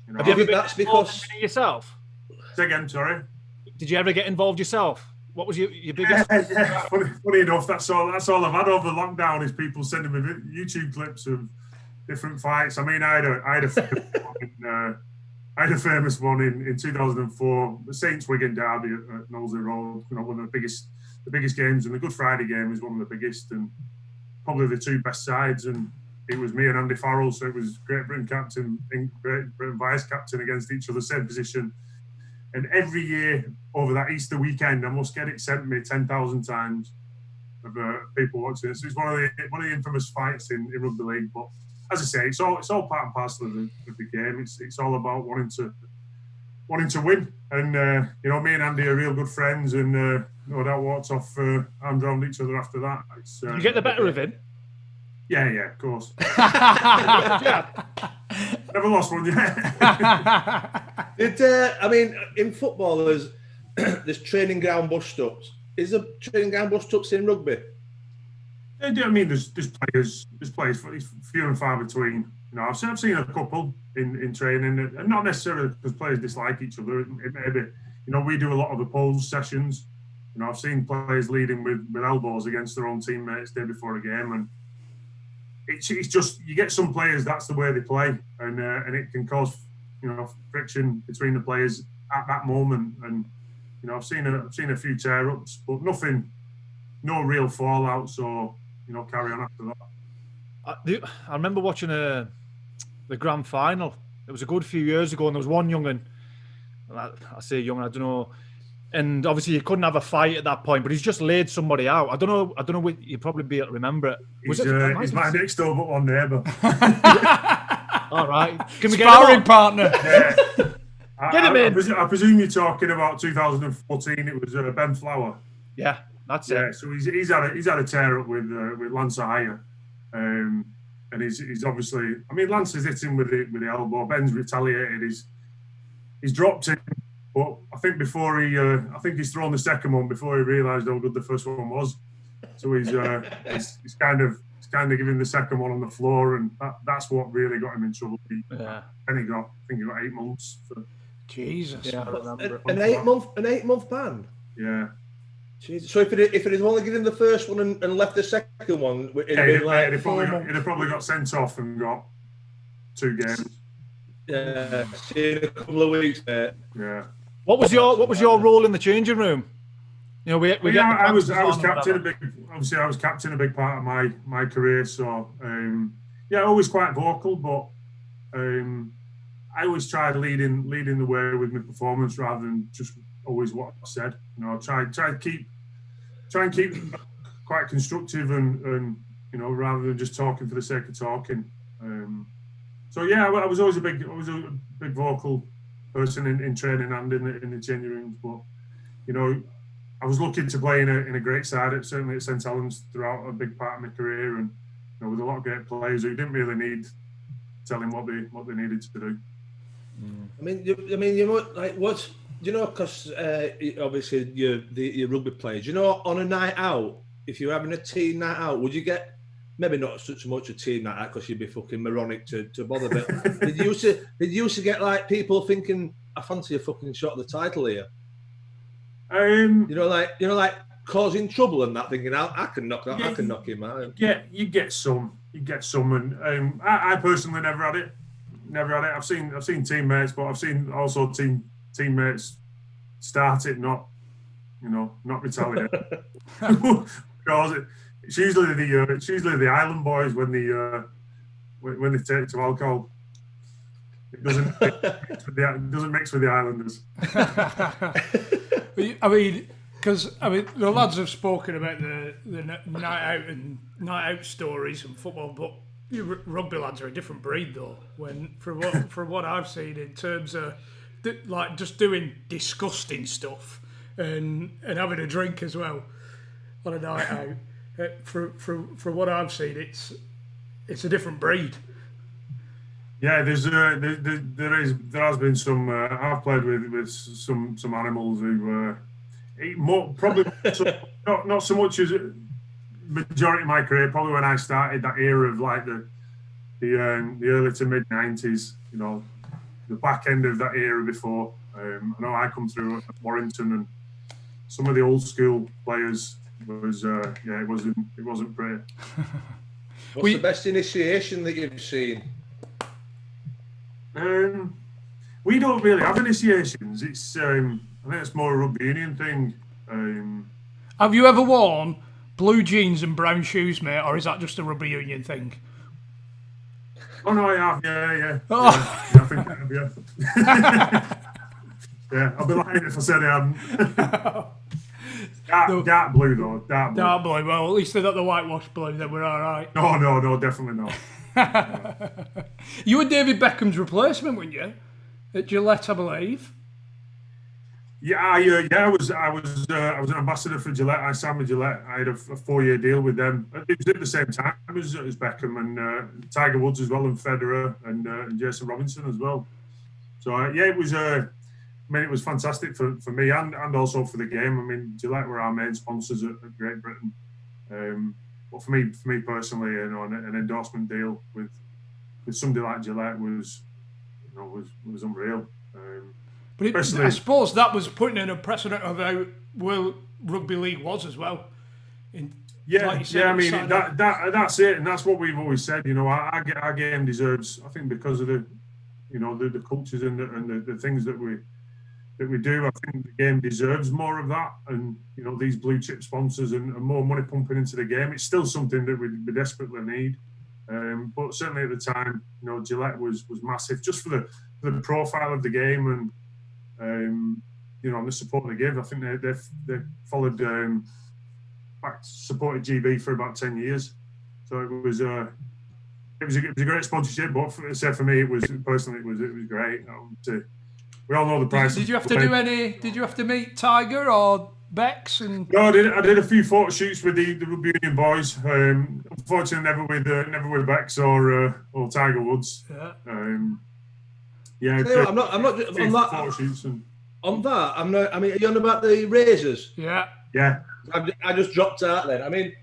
You know, Have you ever been involved yourself? Say again, sorry. Did you ever get involved yourself? What was your biggest? Yeah. Funny enough, that's all I've had over lockdown is people sending me YouTube clips of different fights. I mean, I had a famous one in 2004, the Saints Wigan derby at Knowsley Road. You know, one of the biggest games, and the Good Friday game is one of the biggest, and probably the two best sides. And it was me and Andy Farrell, so it was Great Britain captain and Great Britain vice captain against each other, same position. And every year over that Easter weekend, I must get it sent me 10,000 times of people watching it. So it's one of the infamous fights in rugby league. But as I say, it's all part and parcel of the game. It's all about wanting to win. And me and Andy are real good friends, and no doubt walked off arms around each other after that. You get the better of him? Yeah, of course. Never lost one yet. In football, there's training ground bus-ups. Is there training ground bus-ups in rugby? I mean, there's players, few and far between. You know, I've seen a couple in training, and not necessarily because players dislike each other. It may be, we do a lot of opposed sessions. You know, I've seen players leading with elbows against their own teammates day before a game, and it's just, you get some players, that's the way they play, and it can cause friction between the players at that moment. And I've seen a few tear ups, but no real fallouts or carry on after that. I remember watching the grand final. It was a good few years ago, and there was one young'un. I say young, I don't know. And obviously, you couldn't have a fight at that point, but he's just laid somebody out. I don't know. You'd probably be able to remember it. He's my next door but one neighbour. All right. Can we Sparring partner. Yeah. Get him in. I presume you're talking about 2014. It was Ben Flower. Yeah, that's it. Yeah, so he's had a tear up with Lance Hire, and he's obviously. I mean, Lance has hit him with the elbow. Ben's retaliated. He's dropped him. But I think he's thrown the second one before he realised how good the first one was. So he's kind of giving the second one on the floor, and that's what really got him in trouble. Yeah. And he got 8 months. Jesus. Yeah, I remember it. An 8 month ban. Yeah. Jesus. So if it had only given the first one and left the second one, he'd probably got sent off and got 2 games. Yeah, see in a couple of weeks, mate. Yeah. What was your role in the changing room? I was captain. I was captain a big part of my career. So always quite vocal, but I always tried leading the way with my performance rather than just always what I said. Try and keep quite constructive and rather than just talking for the sake of talking. I was always a big vocal person in training and in the changing rooms. But I was lucky to play in a great side, certainly at St Helens throughout a big part of my career, and with a lot of great players who didn't really need telling what they needed to do. I mean, what do you know? Because obviously you're rugby players. On a night out, if you're having a team night out, would you get? Maybe not such much a team like that because you'd be fucking moronic to bother. But did you used to get like people thinking, I fancy a fucking shot at the title here? Like causing trouble and that, thinking I can knock that, I can knock him out. Yeah, you get some, and I personally never had it. I've seen teammates, but I've seen also teammates start it, not retaliate. Because it's usually the island boys when they take to alcohol. It doesn't mix with the Islanders. I mean, because the lads have spoken about the night out stories and football, but rugby lads are a different breed, though. When from what I've seen in terms of like just doing disgusting stuff and having a drink as well on a night out. From what I've seen, it's a different breed. Yeah, there has been some. I've played with some animals who eat more, probably not so much as majority of my career. Probably when I started that era of like the early to mid '90s. You know, the back end of that era before. I know I come through at Warrington, and some of the old school players was it wasn't pretty. What's the best initiation that you've seen? We don't really have initiations. It's I think it's more a rugby union thing. Have you ever worn blue jeans and brown shoes, mate, or is that just a rugby union thing? Oh no, I have. Yeah. Oh. Yeah, I think I have. Yeah. Yeah, I'd be lying if I said I hadn't. Dark blue though. Dark blue. Well, at least they're not the whitewashed blue. Then we're all right. No, definitely not. You were David Beckham's replacement, weren't you? At Gillette, I believe. Yeah, I was an ambassador for Gillette. I signed with Gillette. I had a 4-year deal with them. It was at the same time as Beckham and Tiger Woods as well, and Federer and Jason Robinson as well. So it was. It was fantastic for me and also for the game. I mean, Gillette were our main sponsors at Great Britain. But for me personally, you know, an endorsement deal with somebody like Gillette was unreal. But I suppose that was putting in a precedent of how well rugby league was as well. Like I mean that's it, and that's what we've always said. You know, our game deserves. I think because of the cultures and the things that we do, I think the game deserves more of that, and you know, these blue chip sponsors and more money pumping into the game. It's still something that we desperately need, but certainly at the time, you know, Gillette was massive just for the profile of the game and you know, the support they give. I think they followed supported GB for about 10 years, so it was a great sponsorship. But for me, it was great. We all know the price. Did you have to do any? Did you have to meet Tiger or Bex? And no, I did a few photo shoots with the rugby union boys. Unfortunately, never with Bex or Tiger Woods. Yeah. I'm not on that. Photo shoots on that. I'm not. I mean, are you on about the razors? Yeah. I just dropped out then. I mean,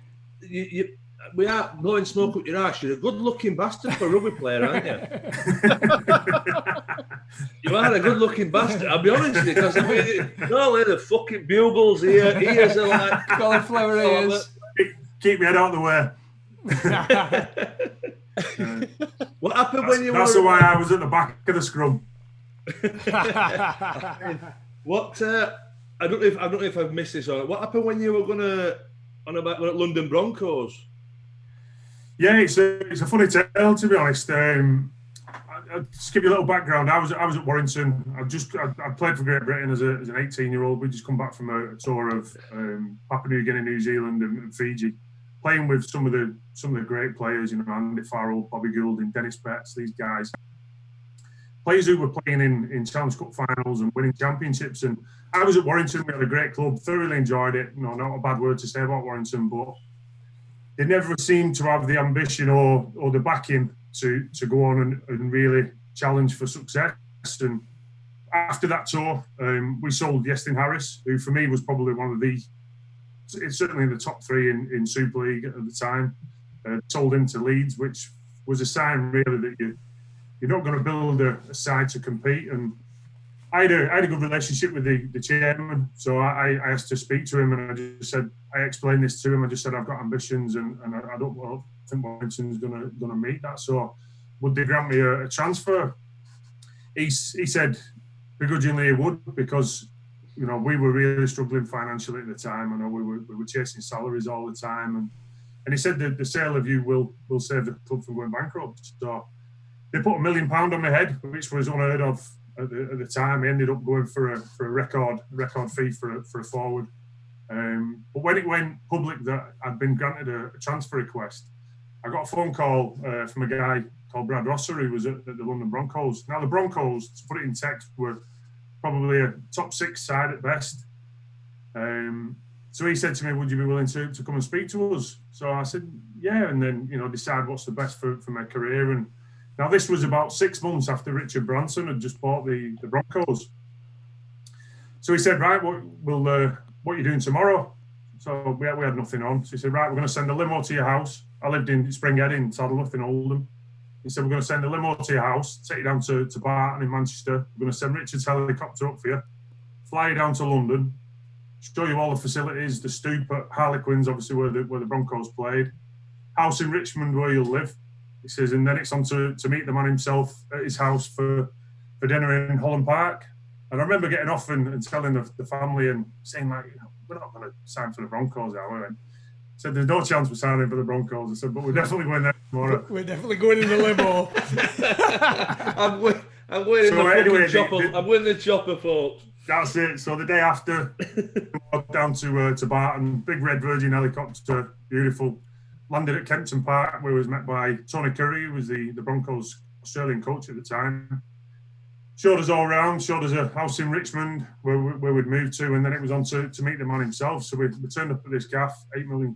we are blowing smoke up your ass. You're a good-looking bastard for a rugby player, aren't you? You are a good-looking bastard. I'll be honest with you, because I mean, not only the fucking bugles here, ears are like cauliflower ears. Keep your head out of the way. What happened when you were? That's why I was at the back of the scrum. What? I don't know if I've missed this. Or what happened when you were on about London Broncos? Yeah, it's a funny tale, to be honest. I'll just give you a little background. I was at Warrington. I played for Great Britain as an 18-year-old. We just come back from a tour of Papua New Guinea, New Zealand, and Fiji, playing with some of the great players. You know, Andy Farrell, Bobby Goulding, Dennis Betts. These guys, players who were playing in Challenge Cup finals and winning championships. And I was at Warrington. We had a great club. Thoroughly enjoyed it. No, not a bad word to say about Warrington, but they never seemed to have the ambition or the backing to go on and really challenge for success. And after that tour, we sold Yestin Harris, who for me was probably one of it's certainly in the top 3 in Super League at the time. Sold him to Leeds, which was a sign really that you're not going to build a side to compete. And I had a good relationship with the chairman, so I asked to speak to him, and I explained this to him. I just said I've got ambitions, and I don't think Warrington's going to meet that. So would they grant me a transfer? He said begrudgingly he would, because you know, we were really struggling financially at the time. I know we were chasing salaries all the time, and he said that the sale of you will save the club from going bankrupt. So they put £1 million on my head, which was unheard of at the time. I ended up going for a record fee for a forward. But when it went public that I'd been granted a transfer request, I got a phone call from a guy called Brad Rosser, who was at the London Broncos. Now, the Broncos, to put it in text, were probably a top 6 side at best. So he said to me, would you be willing to come and speak to us? So I said, yeah, and then, decide what's the best for my career. And now this was about 6 months after Richard Branson had just bought the Broncos. So he said, right, what are you doing tomorrow? So we had nothing on. So he said, right, we're going to send a limo to your house. I lived in Springhead in Saddleworth in Oldham. He said, we're going to send a limo to your house, take you down to Barton in Manchester. We're going to send Richard's helicopter up for you, fly you down to London, show you all the facilities, the stoop at Harlequins, obviously where the Broncos played, house in Richmond where you'll live. He says, and then it's on to meet the man himself at his house for dinner in Holland Park. And I remember getting off and telling the family and saying, like, we're not going to sign for the Broncos, are we? And I said, there's no chance we're signing for the Broncos. I said, but we're definitely going there tomorrow. We're definitely going in the limo. I'm wearing the chopper. I'm wearing the chopper, folks. That's it. So the day after, we walked down to Barton, big red Virgin helicopter, beautiful. Landed at Kempton Park, where we was met by Tony Curry, who was the Broncos Australian coach at the time. Showed us all around, showed us a house in Richmond where we'd moved to, and then it was on to meet the man himself. So we turned up at this gaff, £8 million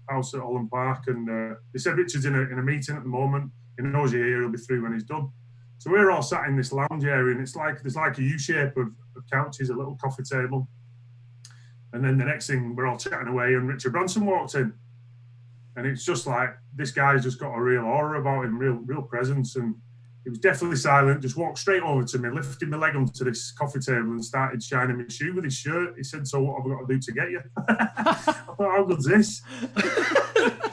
house at Holland Park, and they said Richard's in a meeting at the moment. He knows you're here, he'll be through when he's done. So we're all sat in this lounge area, and it's like there's like a U-shape of couches, a little coffee table. And then the next thing, we're all chatting away, and Richard Branson walked in. And it's just like, this guy's just got a real aura about him, real presence. And he was definitely silent, just walked straight over to me, lifted my leg onto this coffee table and started shining my shoe with his shirt. He said, so what have I got to do to get you? I thought, how good's this?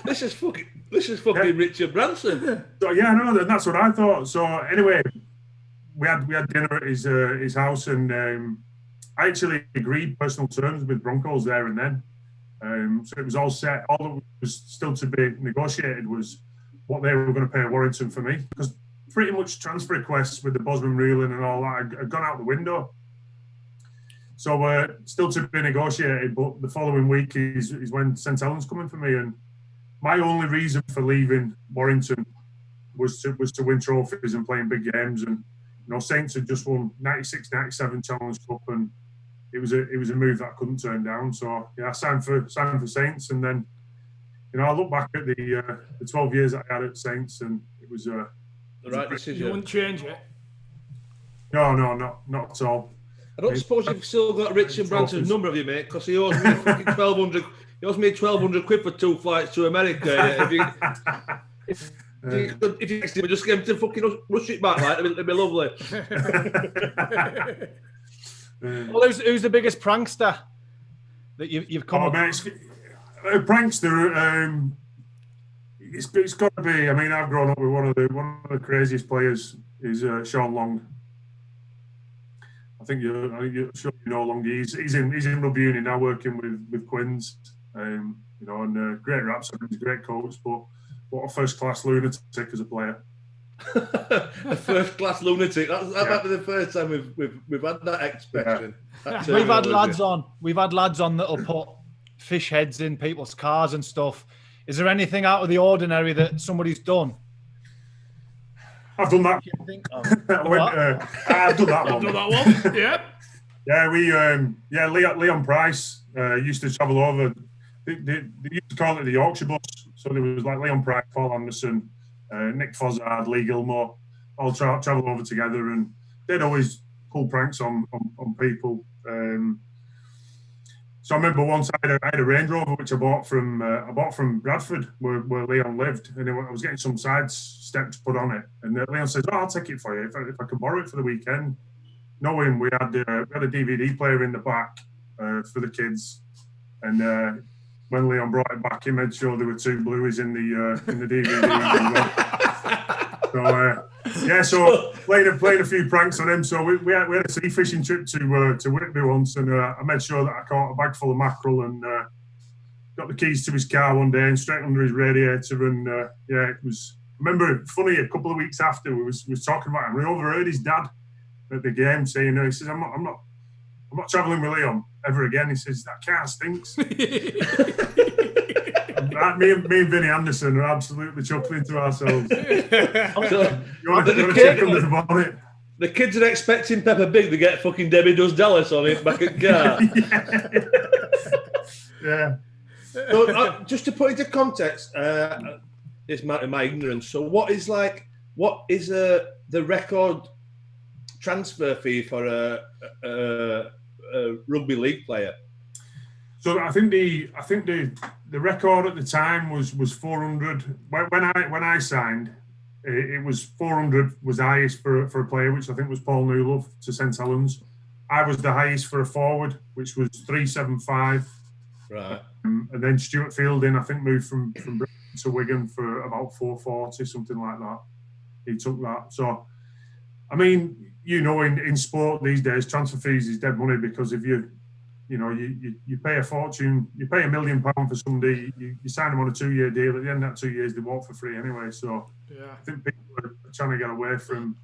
This is fucking Richard Branson. So yeah, no, and that's what I thought. So anyway, we had dinner at his house, and I actually agreed personal terms with Broncos there and then. So it was all set. All that was still to be negotiated was what they were going to pay Warrington for me, because pretty much transfer requests with the Bosman ruling and all that had gone out the window. So still to be negotiated, but the following week is when St Helens coming for me, and my only reason for leaving Warrington was to win trophies and playing big games. And Saints had just won 96-97 Challenge Cup, and it was a move that I couldn't turn down. So yeah, I signed for Saints, and then I look back at the 12 years that I had at Saints, and it was the right decision. You wouldn't change it? No, not at all. I don't suppose you've still got Richard Branson's number, have you, mate? Because he owes me fucking 1,200. He owes me 1,200 quid for 2 flights to America. If you next time just get him to fucking rush it back, like it'd be lovely. Well, who's the biggest prankster that you've come up with? Prankster. It's got to be. I mean, I've grown up with one of the craziest players is Sean Long. I think you're sure you know Long. He's in Rugby Union now, working with Quins. And great raps. He's a great coach, but what a first-class lunatic as a player. A first-class lunatic. That might be the first time we've had that expression. Yeah. We've had lads on that'll put fish heads in people's cars and stuff. Is there anything out of the ordinary that somebody's done? I've done that. I've done that one. Done that one. Yeah. Yeah, Leon Price used to travel over. They used to call it the Yorkshire bus. So there was like Leon Price, Paul Anderson, Nick Fozzard, Lee Gilmore, all travel over together, and they'd always pull pranks on people. So I remember once I had a Range Rover which I bought from Bradford, where Leon lived, and I was getting some side steps put on it, and Leon says, "Oh, I'll take it for you if I can borrow it for the weekend." Knowing we had a DVD player in the back for the kids, and when Leon brought it back, he made sure there were 2 blueies in the DVD. So playing a few pranks on him. So we had a sea fishing trip to Whitby once, and I made sure that I caught a bag full of mackerel and got the keys to his car one day and straight under his radiator, and it was remember, funny, a couple of weeks after we was talking about him, we overheard his dad at the game saying, he says, I'm not travelling with Leon ever again. He says, that car stinks. Me and Vinny Anderson are absolutely chuckling to ourselves. The kids are expecting Peppa Pig to get fucking Debbie Does Dallas on it back at car. Yeah. So, just to put into context, it's my ignorance. So, what is the record transfer fee for a rugby league player? So I think the record at the time was 400. When I signed, it was 400 was the highest for a player, which I think was Paul Newlove to St Helens. I was the highest for a forward, which was 375. Right. And then Stuart Fielding, I think, moved from Britain to Wigan for about 440, something like that. He took that. So, I mean, in sport these days, transfer fees is dead money, because if you pay a fortune, you pay £1 million for somebody, you sign them on a 2-year deal. At the end of that 2 years, they walk for free anyway. So I think people are trying to get away from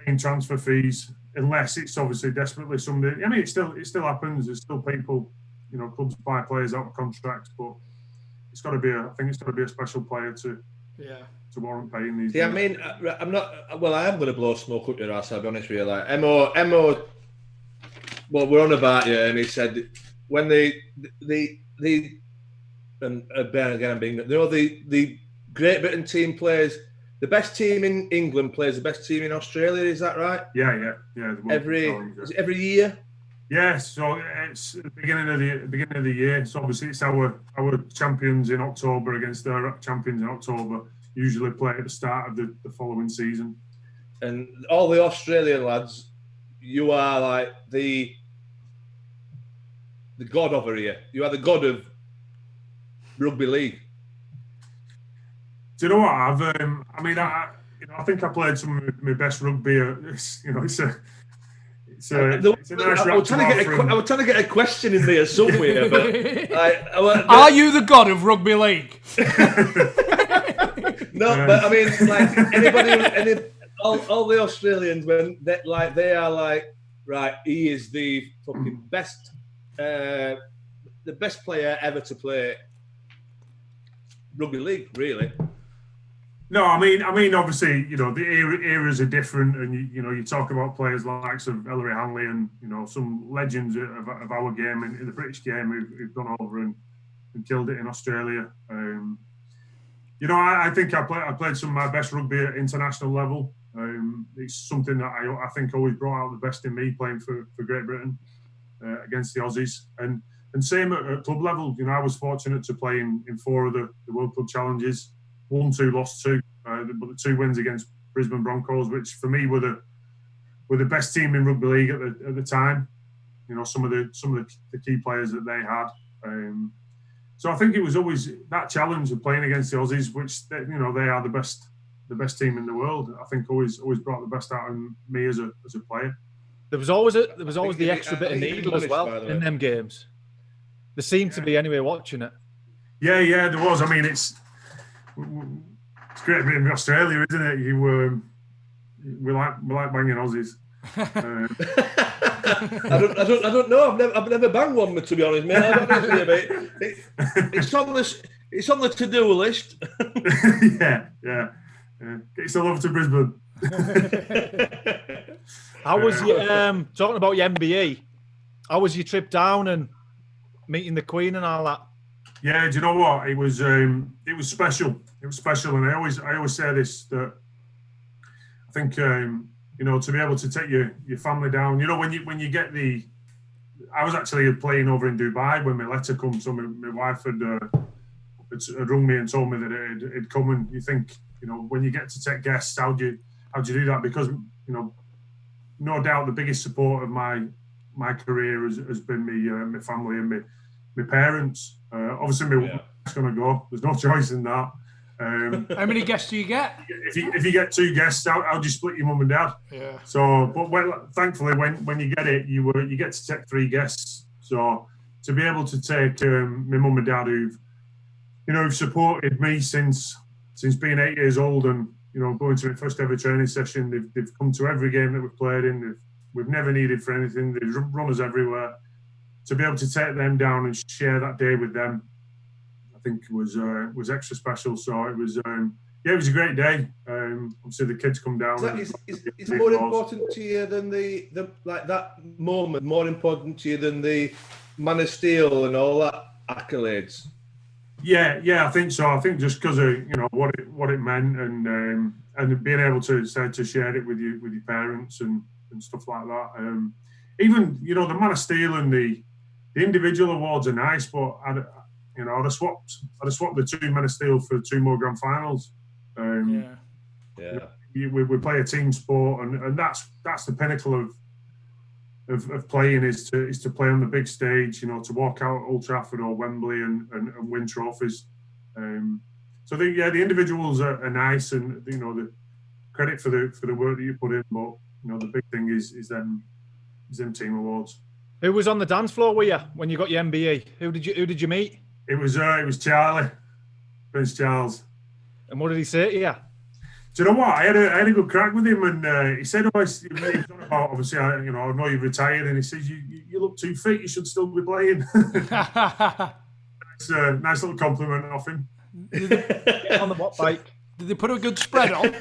paying transfer fees, unless it's obviously desperately somebody. I mean, it still happens. There's still people, clubs buy players out of contracts, but it's got to be I think it's got to be a special player to warrant paying these. Yeah, I mean, I'm not. Well, I am going to blow smoke up your ass. I'll be honest with you. Like Mo. Well, we're on about you, and he said when the Great Britain team plays, the best team in England plays the best team in Australia. Is that right? Yeah. Every year. Yeah, so it's the beginning of the year. So obviously it's our champions in October against their champions in October. Usually play at the start of the following season. And all the Australian lads, you are like the god over here. You are the god of rugby league. Do you know what? I think I played some of my best rugby. It's a nice I was trying to get a question in there somewhere, but are you the god of rugby league? No, but I mean, like all the Australians, when they are like, right, he is the fucking best, the best player ever to play rugby league, really. No, I mean, obviously, the eras are different, and you talk about players like of Ellery Hanley and some legends of our game in the British game who've gone over and killed it in Australia. I think I played some of my best rugby at international level. It's something that I think always brought out the best in me, playing for Great Britain against the Aussies, and same at club level. I was fortunate to play in 4 of the World Club Challenges. Won 2, lost 2, but the 2 wins against Brisbane Broncos, which for me were the best team in rugby league at the time. Some of the key players that they had. So I think it was always that challenge of playing against the Aussies, which they are the best team in the world. I think always brought the best out of me as a player. There was always the extra bit of needle as well in them games. There seemed to be anyway watching it. Yeah, there was. I mean, it's great in Australia, isn't it? We like banging Aussies. I don't know. I've never banged one, to be honest, mate. I don't know, mate. It's on the to-do list. yeah. Get yourself over to Brisbane. How was you talking about your MBE? How was your trip down and meeting the Queen and all that? Yeah, do you know what? It was special. It was special, and I always say this, that I think to be able to take your family down. When you get I was actually playing over in Dubai when my letter come. So my wife had rung me and told me that it'd come. And you think, when you get to take guests, how do you do that? Because no doubt the biggest support of my career has been my family and my parents. Obviously, my wife's going to go. There's no choice in that. How many guests do you get? If you get 2 guests, how do you split your mum and dad? Yeah. So, but thankfully, when you get it, you get to take 3 guests. So to be able to take my mum and dad who've supported me since since being 8 years old and, you know, going to my first ever training session. They've come to every game that we've played in. We've never needed for anything. They've run us everywhere. To be able to take them down and share that day with them, I think was extra special. So it was, it was a great day. Obviously, the kids come down. Is it more important to you than the like that moment? More important to you than the Man of Steel and all that accolades? Yeah, I think so. I think just because of, you know, what it meant and being able to share it with your parents and stuff like that. Even, you know, the Man of Steel and the individual awards are nice, but I'd have swapped the 2 Men of Steel for 2 more grand finals. We play a team sport, and that's the pinnacle of playing is to play on the big stage. You know, to walk out at Old Trafford or Wembley and win trophies. So the individuals are nice, and, you know, the credit for the work that you put in. But, you know, the big thing is them team awards. Who was on the dance floor with you when you got your MBE? Who did you meet? It was Charlie, Prince Charles. And what did he say to you? Do you know what? I had a good crack with him, and he said, obviously, I know you've retired, and he says, you look too fit, you should still be playing. It's a nice little compliment off him. On the what bike? Did they put a good spread on?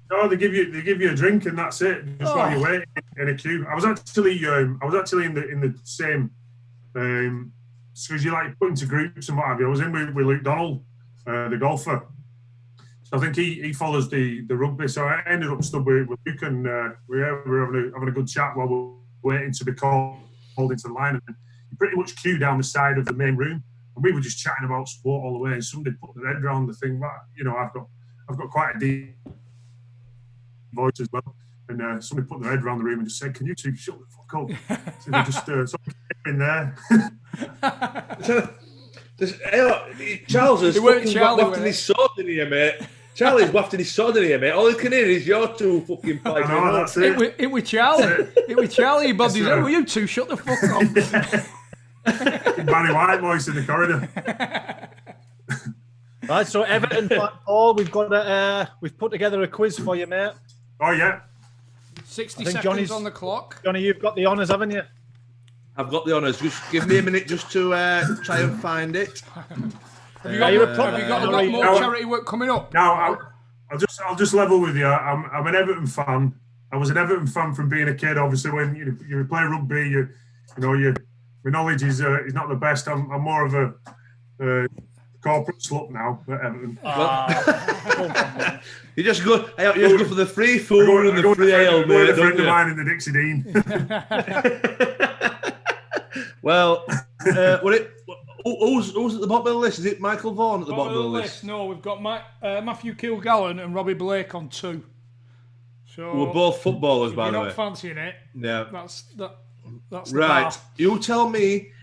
No, they give you a drink and that's it. Just while you're waiting in a queue. I was actually in the same because you like put into groups and what have you. I was in with Luke Donald, the golfer. So I think he follows the rugby. So I ended up stood with Luke, and we were having a good chat while we were waiting to be called into the line. And you pretty much queue down the side of the main room, and we were just chatting about sport all the way. And somebody put their head around the thing. You know, I've got quite a deep voice as well, and somebody put their head around the room and just said, "Can you two shut the fuck up?" So they just somebody came in there. Charles is fucking wafting his sword in here, mate. Charlie's wafting his sword in here, mate. All he can hear is your two fucking fighting. I know, that's it. It was Charlie. It was Charlie. Buddy, will you two shut the fuck up? Barry White voice in the corridor. Right, so Everton, Paul, we've put together a quiz for you, mate. Oh yeah. 60 seconds on the clock. Johnny, you've got the honours, haven't you? I've got the honours. Just give me a minute just to try and find it. Have you got a lot more charity work coming up? No, I'll just level with you. I'm an Everton fan. I was an Everton fan from being a kid. Obviously, when you play rugby, my knowledge is not the best. I'm more of a corporate slut now at Everton. You just go for the free food and the free ale, mate. A friend of mine in the Dixie Dean. Well, who's at the bottom of the list? Is it Michael Vaughan at the bottom of the list? No, we've got Matthew Kilgallen and Robbie Blake on 2. So we're both footballers, by the way. You're not fancying it. Yeah. That's right. You tell me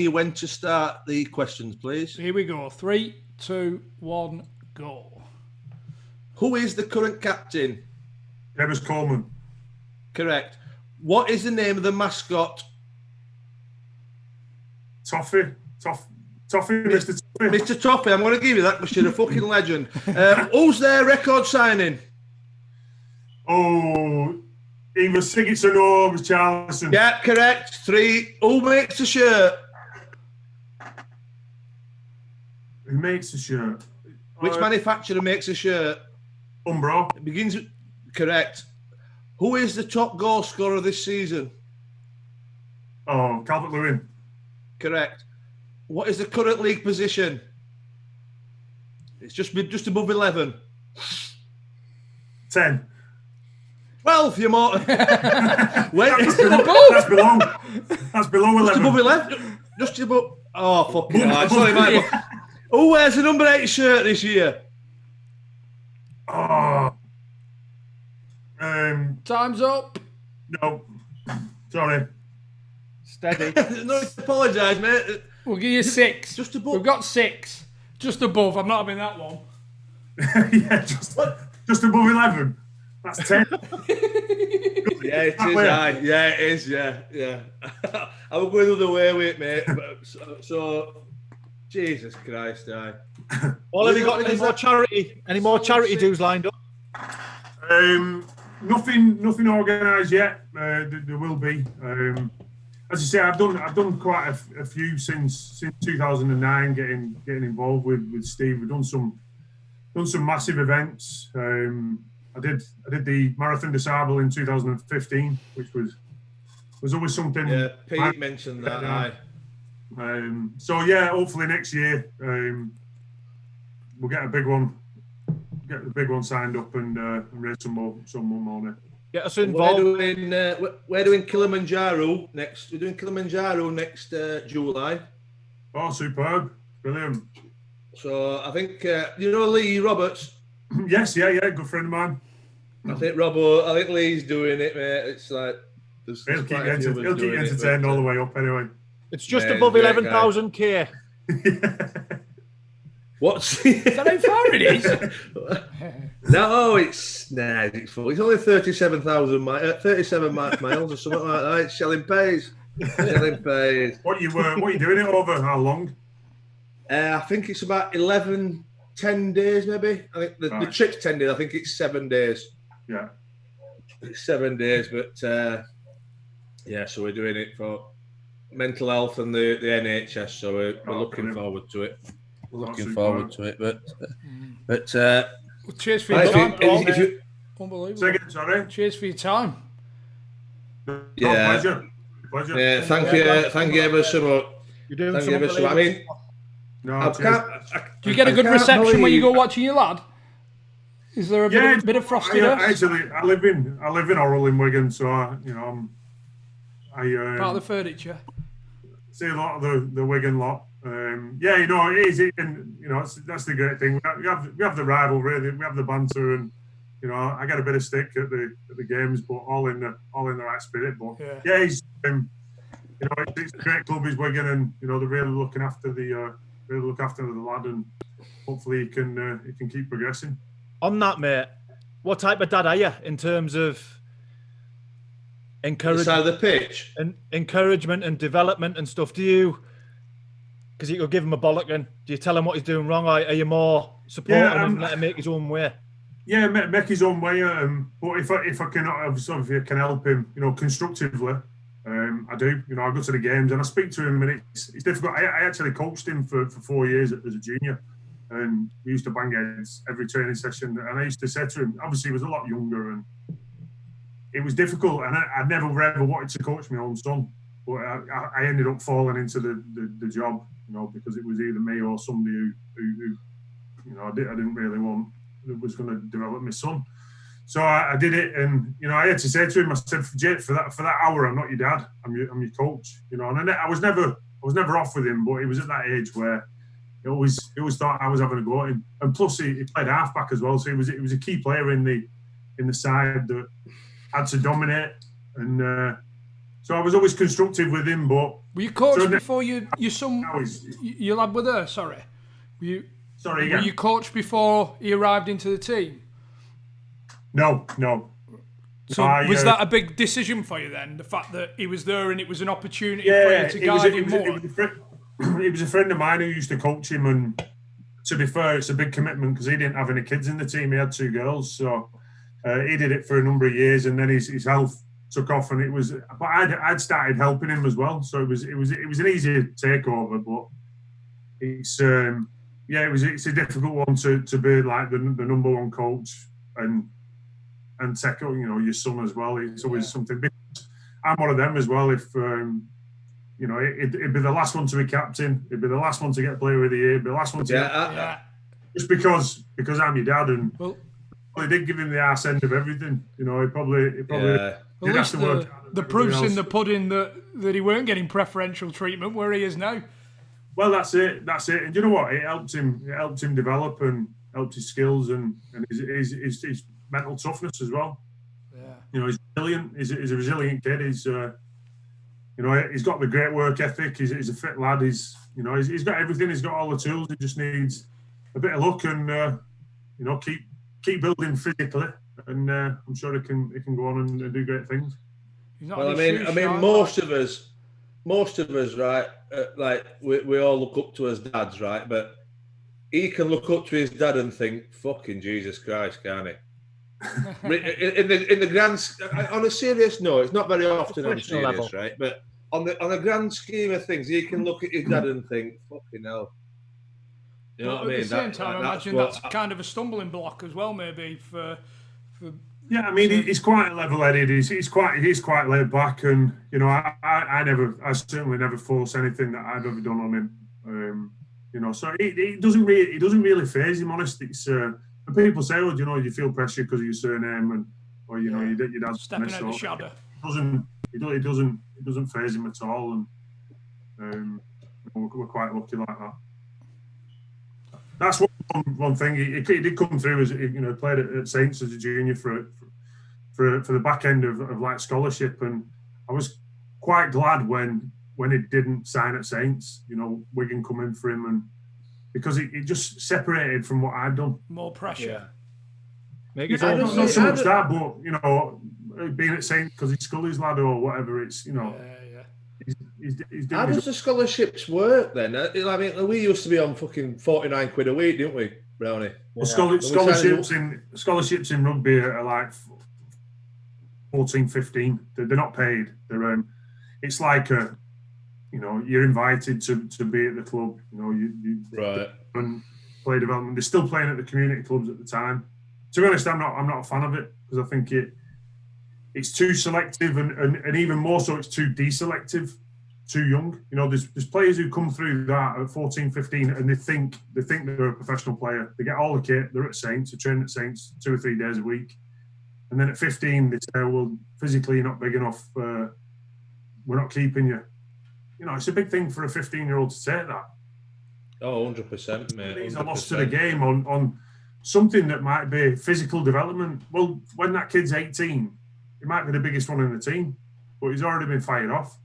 when to start the questions, please. Here we go. 3, 2, 1, go. Who is the current captain? Dennis Coleman. Correct. What is the name of the mascot? Toffee, Mr. Toffee. Mr. Toffee, I'm going to give you that because you're a fucking legend. Who's their record signing? Oh, either Sigurdsson or Richarlison. Yeah, correct. 3. Who makes the shirt? Who makes the shirt? Which manufacturer makes a shirt? Undr. It begins with... Correct. Who is the top goal scorer this season? Oh, Calvert-Lewin. Correct. What is the current league position? It's just above 11. 10. 12, you more. That's below 11. Just above 11. Just above. Oh, fucking hell. Sorry, mate. Who wears the number 8 shirt this year? Oh. Time's up. No. Sorry. Steady. No, apologise, mate. We'll give you 6. Just above. We've got 6. Just above. I'm not having that one. Yeah, just above 11. That's 10. Yeah, it is. Yeah, it is. Yeah. I will go the other way with it, mate. So Jesus Christ, aye. Well, have you got any more charity dues lined up? Nothing organised yet. There will be. As I say, I've done quite a few since 2009. Getting involved with Steve. We've done some massive events. I did the Marathon des Sables in 2015, which was always something. Yeah, Pete mentioned that. Aye. So yeah, hopefully next year we'll get a big one. Get the big one signed up and raise some more money. Get us involved. We're doing Kilimanjaro next. We're doing Kilimanjaro next July. Oh, superb! Brilliant. So I think Lee Roberts. Yes, yeah, good friend of mine. I think Lee's doing it, mate. It's like he'll keep entertained all the way up anyway. It's just above 11,000 K. What's is that how far it is? No, it's only 37,000 miles, 37 miles or something like that. It's selling pays. What are you doing it over? How long? I think it's about 10 days maybe. I think the trip's 10 days. I think it's 7 days. Yeah, it's 7 days, but so we're doing it for mental health and the NHS. So we're looking forward to it. We're looking forward to it, but cheers for your time. Unbelievable. Second, sorry. Cheers for your time. Yeah, pleasure. Yeah, thank you ever so much. You're doing something. I mean, do you get a good reception when you go watching your lad? Is there a bit of frostiness? Actually, I live in Orrell in Wigan, so I part of the furniture. See a lot of the Wigan lot. It is, and that's the great thing. We have the rivalry, we have the banter, and I get a bit of stick at the games, but all in the right spirit. But he's it's a great club, he's Wigan, and they're really looking after the lad, and hopefully he can keep progressing. On that, mate, what type of dad are you in terms of encouragement, the pitch, and encouragement and development and stuff? Do you? Because you could give him a bollocking. Do you tell him what he's doing wrong, or are you more supporting him and let him make his own way? Yeah, make his own way. But if I can help him, constructively, I do. I go to the games and I speak to him, and it's difficult. I actually coached him for 4 years as a junior, and we used to bang heads every training session. And I used to say to him, obviously he was a lot younger, and it was difficult. And I never ever wanted to coach my own son, but I ended up falling into the job. Because it was either me or somebody who I didn't really want, that was going to develop my son. So I did it, and I had to say to him, I said, for that hour, I'm not your dad, I'm your coach. And I was never off with him, but he was at that age where he always thought I was having a go at him. And plus he played halfback as well, so he was a key player in the side that had to dominate. And so I was always constructive with him, but. Were you coached before your son, your lad with her? Sorry. Were you coached before he arrived into the team? No. So was that a big decision for you then? The fact that he was there and it was an opportunity for you to guide him more? He was a friend of mine who used to coach him, and to be fair, it's a big commitment because he didn't have any kids in the team. He had 2 girls, so he did it for a number of years, and then his health took off, and it was. But I'd started helping him as well, so it was an easy takeover. But it's it's a difficult one to be like the number one coach and take your son as well. It's always something. I'm one of them as well. If it'd be the last one to be captain, it'd be the last one to get player of the year, it'd be the last one to just because I'm your dad, and they did give him the arse end of everything. He probably. At least the proof's in the pudding that he weren't getting preferential treatment where he is now. Well, that's it. And you know what? It helped him develop and helped his skills and his mental toughness as well. Yeah. He's brilliant. He's a resilient kid. He's he's got the great work ethic. He's a fit lad. He's got everything. He's got all the tools. He just needs a bit of luck and keep building physically. And I'm sure he can go on and do great things. Well, I mean, most of us most of us, right, like we all look up to his dads, right? But he can look up to his dad and think, "Fucking Jesus Christ, can't he?" in the grand, on a serious note, it's not very often I'm serious, level. Right? But on a grand scheme of things, he can look at his dad and think, "Fucking hell." You know what I mean? At the same time, I imagine that's kind of a stumbling block as well, maybe for. Yeah, I mean, he's quite level-headed. He's quite laid back, and you know, I certainly never force anything that I've ever done on him. You know, so it doesn't really faze him. Honestly, it's and people say, "Oh, you know, you feel pressure because of your surname," or you know, your dad's stepping out the shadow. It doesn't faze him at all, and we're quite lucky like that. That's one thing. He did come through as, you know, played at Saints as a junior for the back end of like scholarship, and I was quite glad when he didn't sign at Saints. You know, Wigan come in for him, and because it just separated from what I'd done. More pressure. Yeah. Not so much that, but you know, being at Saints because he's Scully's lad or whatever. It's, you know. He's how does the scholarships work then? I mean, we used to be on fucking 49 quid a week, didn't we, Brownie? Well, scholarships in rugby are like 14, 15. They're not paid. They're it's like you know, you're invited to be at the club. You know, you right and play development. They're still playing at the community clubs at the time. To be honest, I'm not a fan of it because I think it's too selective and even more so, it's too deselective, too young. You know, there's players who come through that at 14, 15 and they think they're a professional player. They get all the kit, they're at Saints, they train at Saints 2 or 3 days a week. And then at 15, they say, well, physically you're not big enough, we're not keeping you. You know, it's a big thing for a 15-year-old to take that. Oh, 100%, mate. These are lost to the game on something that might be physical development. Well, when that kid's 18, he might be the biggest one in the team, but he's already been fired off.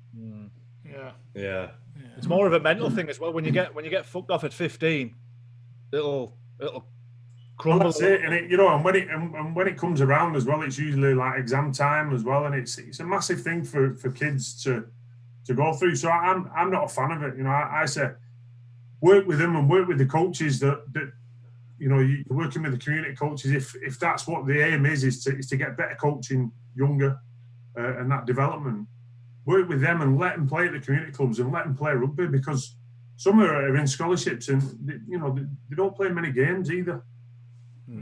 Yeah. It's more of a mental thing as well. When you get fucked off at 15, it'll crumble. Well, that's it, and you know, and when it comes around as well, it's usually like exam time as well, and it's a massive thing for kids to go through. So I'm not a fan of it. You know, I say work with them and work with the coaches that you know, you're working with the community coaches. If that's what the aim is to get better coaching younger and that development, work with them and let them play at the community clubs and let them play rugby, because some are in scholarships and you know they don't play many games either. Yeah.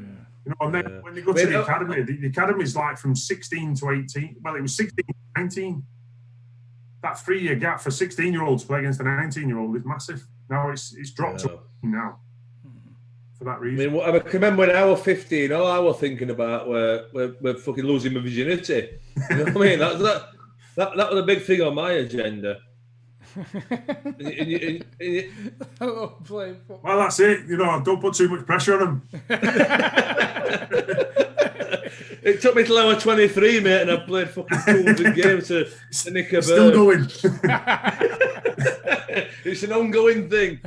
You know, and then when they go to the academy is like from 16 to 18. Well, it was 16 to 19. That 3-year gap for 16-year-olds to play against a 19-year-old is massive. Now it's dropped to now. For that reason. I mean, I can remember when I was 15, all I was thinking about were fucking losing my virginity. You know what I mean? That was a big thing on my agenda. Well, that's it. You know, don't put too much pressure on them. It took me till I was 23, mate, and I played fucking 200 games to nick a bird. Still going. It's an ongoing thing.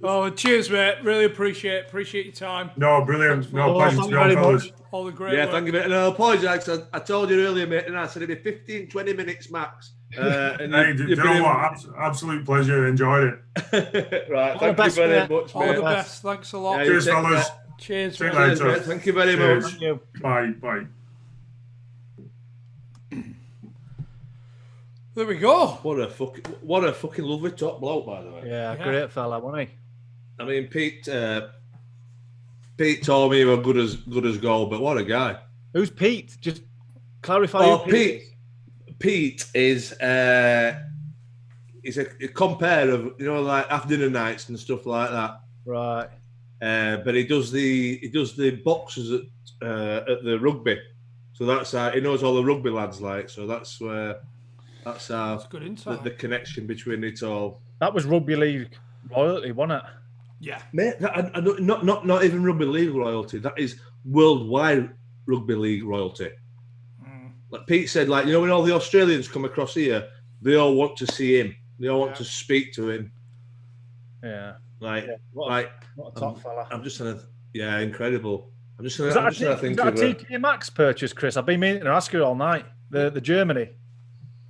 Oh, cheers, mate. Really appreciate your time. No, brilliant. No, pleasure to be on, fellas. All the great work. Thank you, mate. And I apologise. I told you earlier, mate, and I said it'd be 15, 20 minutes max. And you know what? Absolute pleasure. Enjoyed it. Right. Thank you very much, mate. All the best. Thanks a lot. Yeah, cheers, fellas. Cheers. See you later. Mate. Thank you very much. Thank you. Bye. There we go. What a fucking lovely top bloke, by the way. Yeah, great fella, wasn't he? I mean, Pete told me he was good as gold, but what a guy. Who's Pete? Just clarify. Oh, Pete is he's a compare of, you know, like after dinner nights and stuff like that. Right. But he does the boxes at the rugby, so that's he knows all the rugby lads, like, so that's good insight. The connection between it all. That was rugby league royalty, wasn't it? Yeah, mate. Not even rugby league royalty. That is worldwide rugby league royalty. Like Pete said, like, you know, when all the Australians come across here, they all want to see him. They all want to speak to him. Yeah. What a top fella. I'm just trying to, incredible. I'm just trying to think. Is that a TK Maxx purchase, Chris? I've been meaning to ask you all night. The Germany.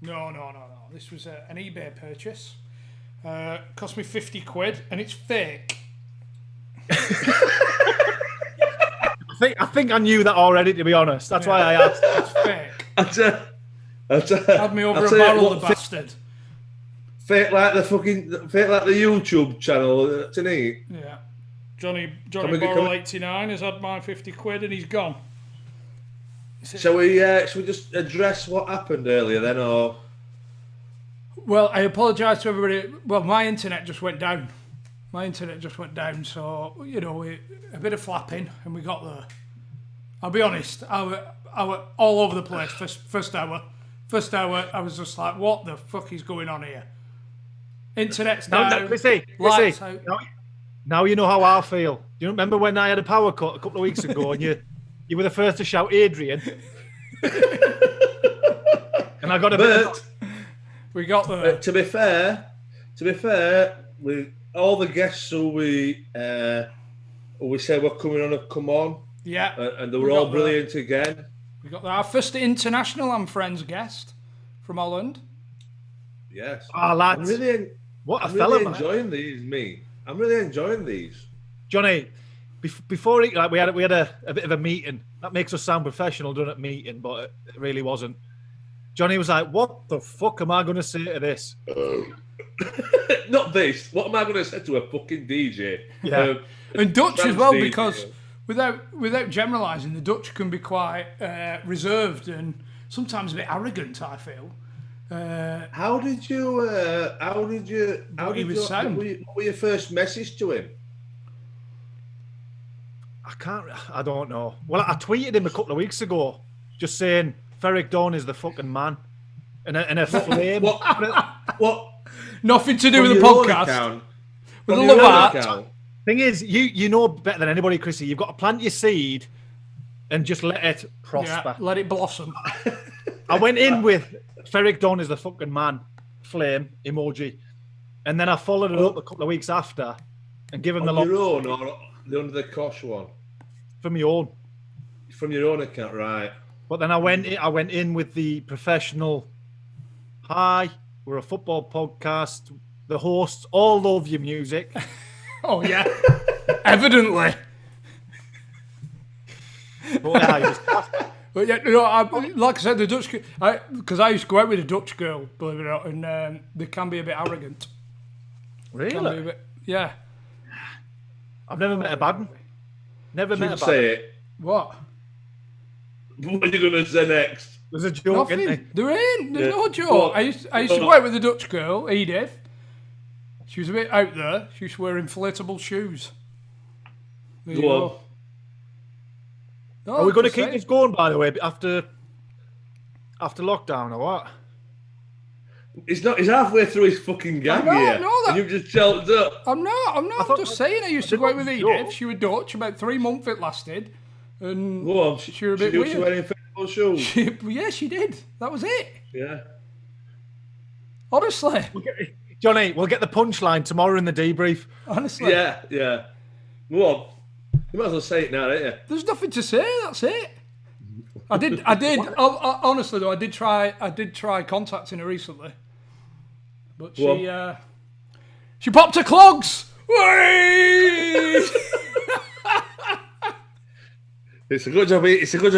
No. this was an eBay purchase. Cost me 50 quid, and it's fake. I think I knew that already, to be honest. That's why I asked. It's fake. Had me over a barrel, the bastard. Fake like the YouTube channel, tonight. Yeah. Johnny Borrell 89 has had my 50 quid and he's gone. Shall we just address what happened earlier then, or? Well, I apologise to everybody. Well, my internet just went down. So, you know, a bit of flapping and we got there. I'll be honest, I were all over the place first hour. First hour, I was just like, what the fuck is going on here? Internet's down. Chrissy, now you know how I feel. Do you remember when I had a power cut a couple of weeks ago and you were the first to shout Adrian? And I got a bit. We got there. To be fair, with all the guests who we said were coming on have come on. Yeah. And they were all brilliant again. We got our first international and friends guest from Holland. Yes. Ah, lads. I'm really enjoying these, me. I'm really enjoying these. Johnny, before we had a bit of a meeting. That makes us sound professional, doesn't it, meeting, but it really wasn't. Johnny was like, what the fuck am I going to say to this? Not this. What am I going to say to a fucking DJ? Yeah. And Dutch as well, because without generalising, the Dutch can be quite reserved and sometimes a bit arrogant, I feel. What were your first message to him? I don't know. Well, I tweeted him a couple of weeks ago, just saying Ferreck Dawn is the fucking man, and a flame. What? Nothing to do with the podcast. With the love art. Thing is, you know better than anybody, Chrissy. You've got to plant your seed and just let it prosper. Yeah, let it blossom. I went in with Ferreck Dawn is the fucking man, flame emoji, and then I followed it up a couple of weeks after and give him the your own or the under the Cosh one. From your own. From your own account, right? But then I went in with the professional. Hi, we're a football podcast. The hosts all love your music. Oh yeah, evidently. But yeah, like I said, the Dutch, because I used to go out with a Dutch girl, believe it or not, and they can be a bit arrogant. Really? Yeah. I've never met a bad one. Never met a bad one. Say it. What? What are you going to say next? There's a joke, isn't there? There's no joke. I used to go out with a Dutch girl, Edith. She was a bit out there. She used to wear inflatable shoes. Go on. No, are we going to keep this going, by the way, after lockdown or what? He's halfway through his fucking gag here. And you've just choked up. I'm not. I'm just saying I used to go out with Edith. She was Dutch. About 3 months it lasted. And go on. She was a bit weird. She wearing inflatable shoes? Yeah, she did. That was it. Yeah. Honestly. Johnny, we'll get the punchline tomorrow in the debrief. Honestly. Yeah. Go on. You might as well say it now, don't you? There's nothing to say. That's it. I did. Honestly, though, I did try contacting her recently, but she popped her clogs. It's a good job.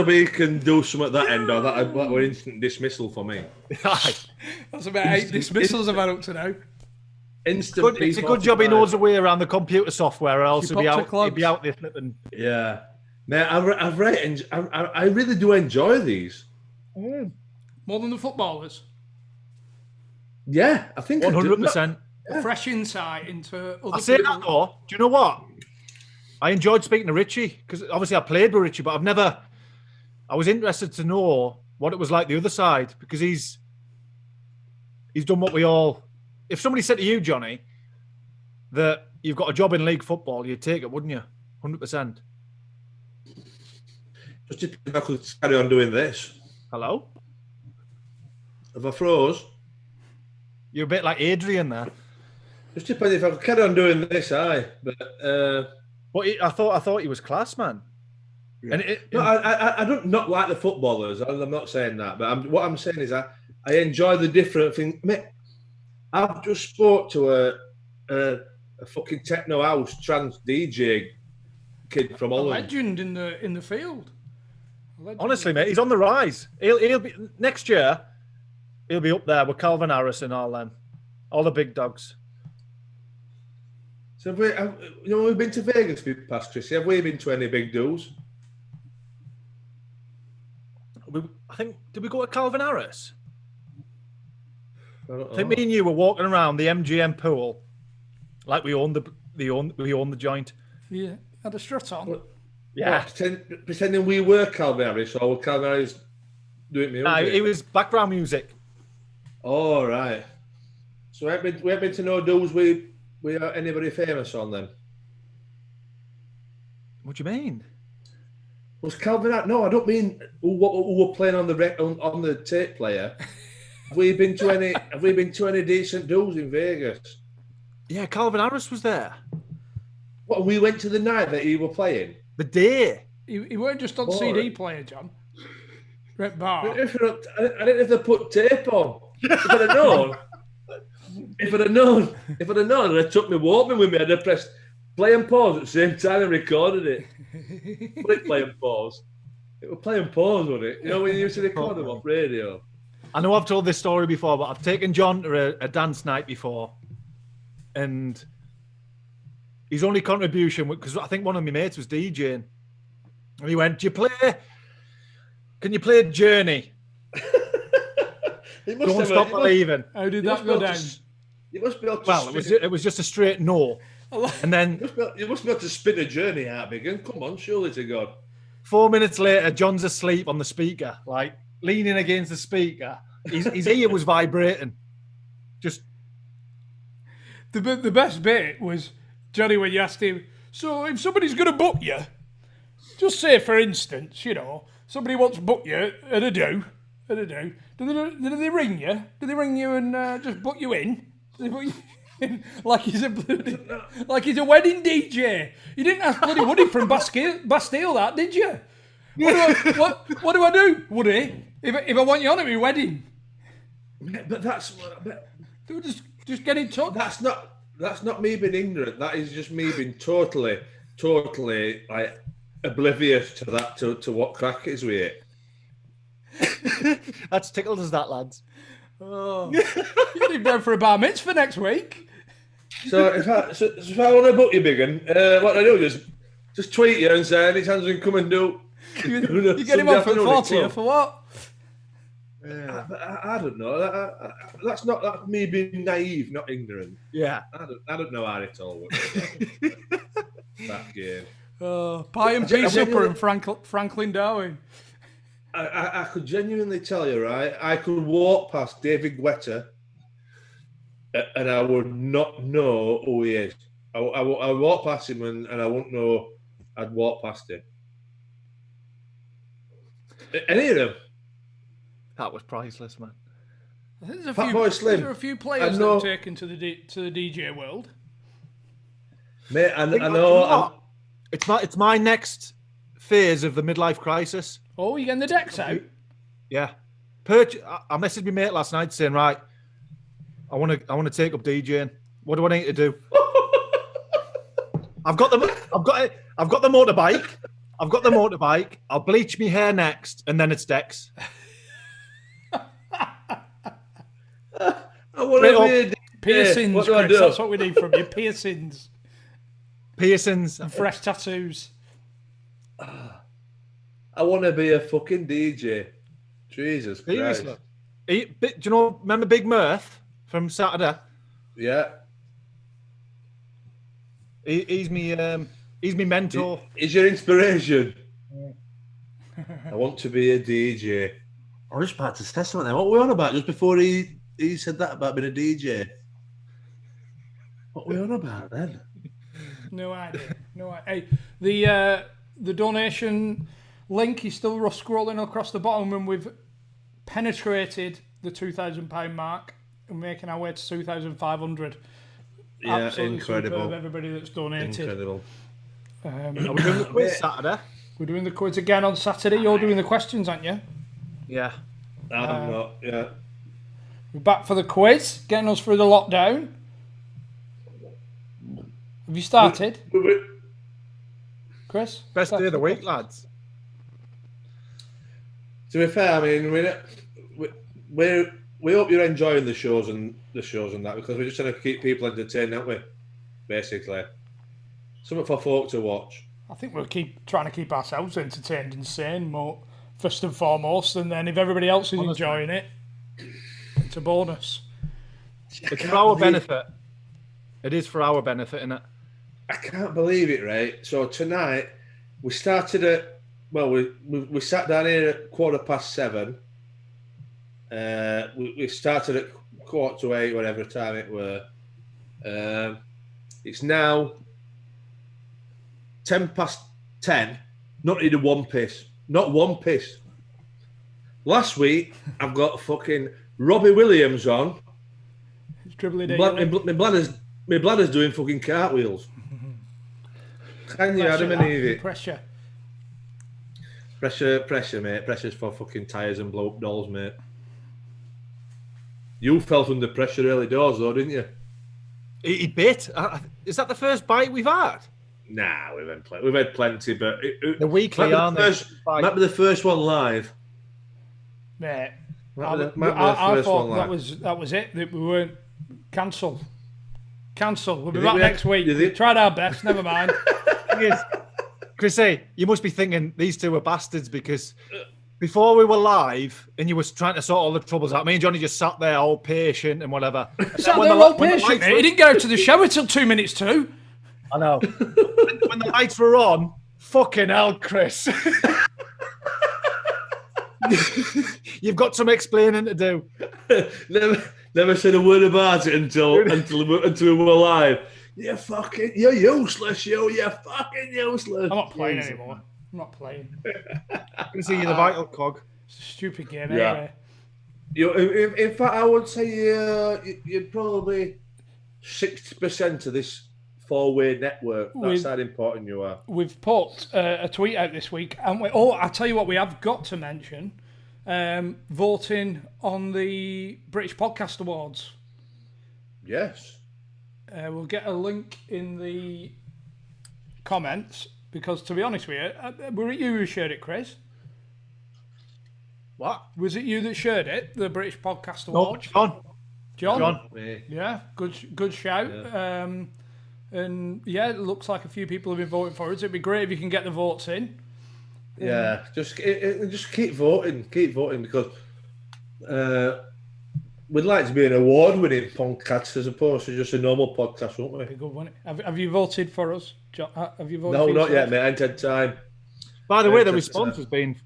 He can do something at that end, or that were instant dismissal for me. That's about 8 dismissals I've had up to now. Instant. It's a good job he knows the way around the computer software, or else he'd be out there flipping. Yeah, man, I really do enjoy these. More than the footballers. Yeah, I think 100%. Fresh insight into other I say people. that though. Do you know what? I enjoyed speaking to Richie because obviously I played with Richie, but I was interested to know what it was like the other side because he's done what we all. If somebody said to you, Johnny, that you've got a job in league football, you'd take it, wouldn't you? 100%. Just if I could carry on doing this. Hello? If I froze. You're a bit like Adrian there. Just depends if I could carry on doing this, But I thought he was class, man. Yeah. And I don't not like the footballers. I'm not saying that, but what I'm saying is I enjoy the different things. Mate, I've just spoke to a fucking techno house trance DJ kid from Holland. A legend in the field. Honestly, mate, he's on the rise. He'll be next year. He'll be up there with Calvin Harris and all them, all the big dogs. So we've been to Vegas past Chrissy. Have we been to any big duels? I think, did we go to Calvin Harris? I think me and you were walking around the MGM pool like we owned the joint. Yeah, had a strut on. Yeah, pretending we were Calvin Harris, or were Calvin Harris doing music? Nah, it was background music. Oh, right. So we haven't been to no duels we are anybody famous on then? What do you mean? Was Calvin Harris? No, I don't mean who were playing on the tape player. Have we been to any decent duels in Vegas? Yeah, Calvin Harris was there. What, we went to the night that he were playing? The day. He weren't just on CD player, John. Red bar. I didn't know if they put tape on. If I'd have known, and I took my Walkman with me, I'd have pressed play and pause at the same time and recorded it. Put it play and pause. It was play and pause, wasn't it? You know when you used to record them off radio. I know I've told this story before, but I've taken John to a dance night before, and his only contribution, because I think one of my mates was DJing, and he went, can you play Journey? Don't Stop Believing. How did that go down? You must be able to. Well, it was just a straight no. And then you must be able to spin a Journey out, Biggin. Come on, surely to God. 4 minutes later, John's asleep on the speaker, like leaning against the speaker. His ear was vibrating. Just the best bit was Johnny when you asked him. So if somebody's going to book you, just say for instance, somebody wants to book you at a do. Do they ring you? Do they ring you and just book you in? Do they book you in? Like he's a wedding DJ. You didn't ask bloody Woody from Bastille that, did you? What do I do, Woody? If I want you on at my wedding? But that's just get in touch. That's not me being ignorant. That is just me being totally like oblivious to that to what crack is with it. That's tickled us, that lads. Oh, you're going down for a bar mitzvah next week. So if I want to book you, Biggin, what I do is just tweet you and say any chance we can come and do. You get him on for 40 for what? Yeah. I don't know. That's me being naive, not ignorant. Yeah. I don't know how it all works. That game. Pie and pea supper and Franklin Darwin. I could genuinely tell you, right? I could walk past David Guetta and I would not know who he is. I walk past him and I wouldn't know I'd walk past him. Any of them. That was priceless, man. I think there are a few players that have taken to the DJ world. Mate, I know. It's my next phase of the midlife crisis. Oh, you getting the decks out? Yeah. I messaged my mate last night saying, right, I want to take up DJing. What do I need to do? I've got the motorbike. I've got the motorbike. I'll bleach my hair next, and then it's decks. I want to be a piercings, what do I Chris. do? That's what we need from you. Piercings. And fresh tattoos. I want to be a fucking DJ. Jesus Christ. Do you know, remember Big Mirth from Saturday? Yeah. He's me mentor. He's your inspiration. I want to be a DJ. I was just about to say something. What were we on about just before he said that about being a DJ? What were we on about then? No idea. Hey, the donation link is still scrolling across the bottom, and we've penetrated the £2,000 mark and making our way to 2,500. Yeah, absolutely incredible. Superb, everybody that's donated. Incredible. Are we doing the quiz Saturday? We're doing the quiz again on Saturday. You're doing the questions, aren't you? Yeah. I'm not. Yeah. We're back for the quiz, getting us through the lockdown. Have you started, Chris? Best day of the week, lads. To be fair, I mean, we hope you're enjoying the shows and that, because we're just trying to keep people entertained, aren't we? Basically, something for folk to watch. I think we'll keep trying to keep ourselves entertained and sane, more first and foremost, and then if everybody else is enjoying it, it's a bonus. It's for our benefit. It is for our benefit, isn't it? I can't believe it, right? So tonight we started at we sat down here at 7:15. We started at 7:45, whatever time it were. It's now 10:10. Not even one piss. Not one piss. Last week I've got fucking Robbie Williams on. He's dribbling My bladder's doing fucking cartwheels. Can you Adam believe it? Pressure, mate. Pressure's for fucking tyres and blow up dolls, mate. You felt under pressure early doors, though, didn't you? He bit. Is that the first bite we've had? Nah, we've had plenty, but the weekly, aren't they? Might be the first one live. Mate, I thought that was it. That we weren't cancel. We'll be back next week. We tried our best. Never mind. Chrissy, you must be thinking these two are bastards, because before we were live and you were trying to sort all the troubles out, me and Johnny just sat there all patient and whatever. Sat there all patient, mate. He didn't go to the shower till 2 minutes to. I know. When the lights were on, fucking hell, Chris. You've got some explaining to do. Never said a word about it until we were live. You're useless, you. You're fucking useless. I'm not playing anymore. I'm not playing. I can see you're the vital cog. It's a stupid game anyway. In fact, I would say you're probably 60% of this four-way network. That's how important you are. We've put a tweet out this week, and I'll tell you what we have got to mention. Voting on the British Podcast Awards. Yes. We'll get a link in the comments, because to be honest with you, were it you who shared it, Chris? What? Was it you that shared it, the British Podcast Awards? No, John? Me. Yeah, good shout. Yeah. And yeah, it looks like a few people have been voting for it. It'd be great if you can get the votes in. Yeah, just keep voting, because we'd like to be an award-winning podcast as opposed to just a normal podcast, won't we? Be good, won't it? Have you voted for us, John? Have you voted? No, for not yet, mate. I ain't had time. By the way, the response has been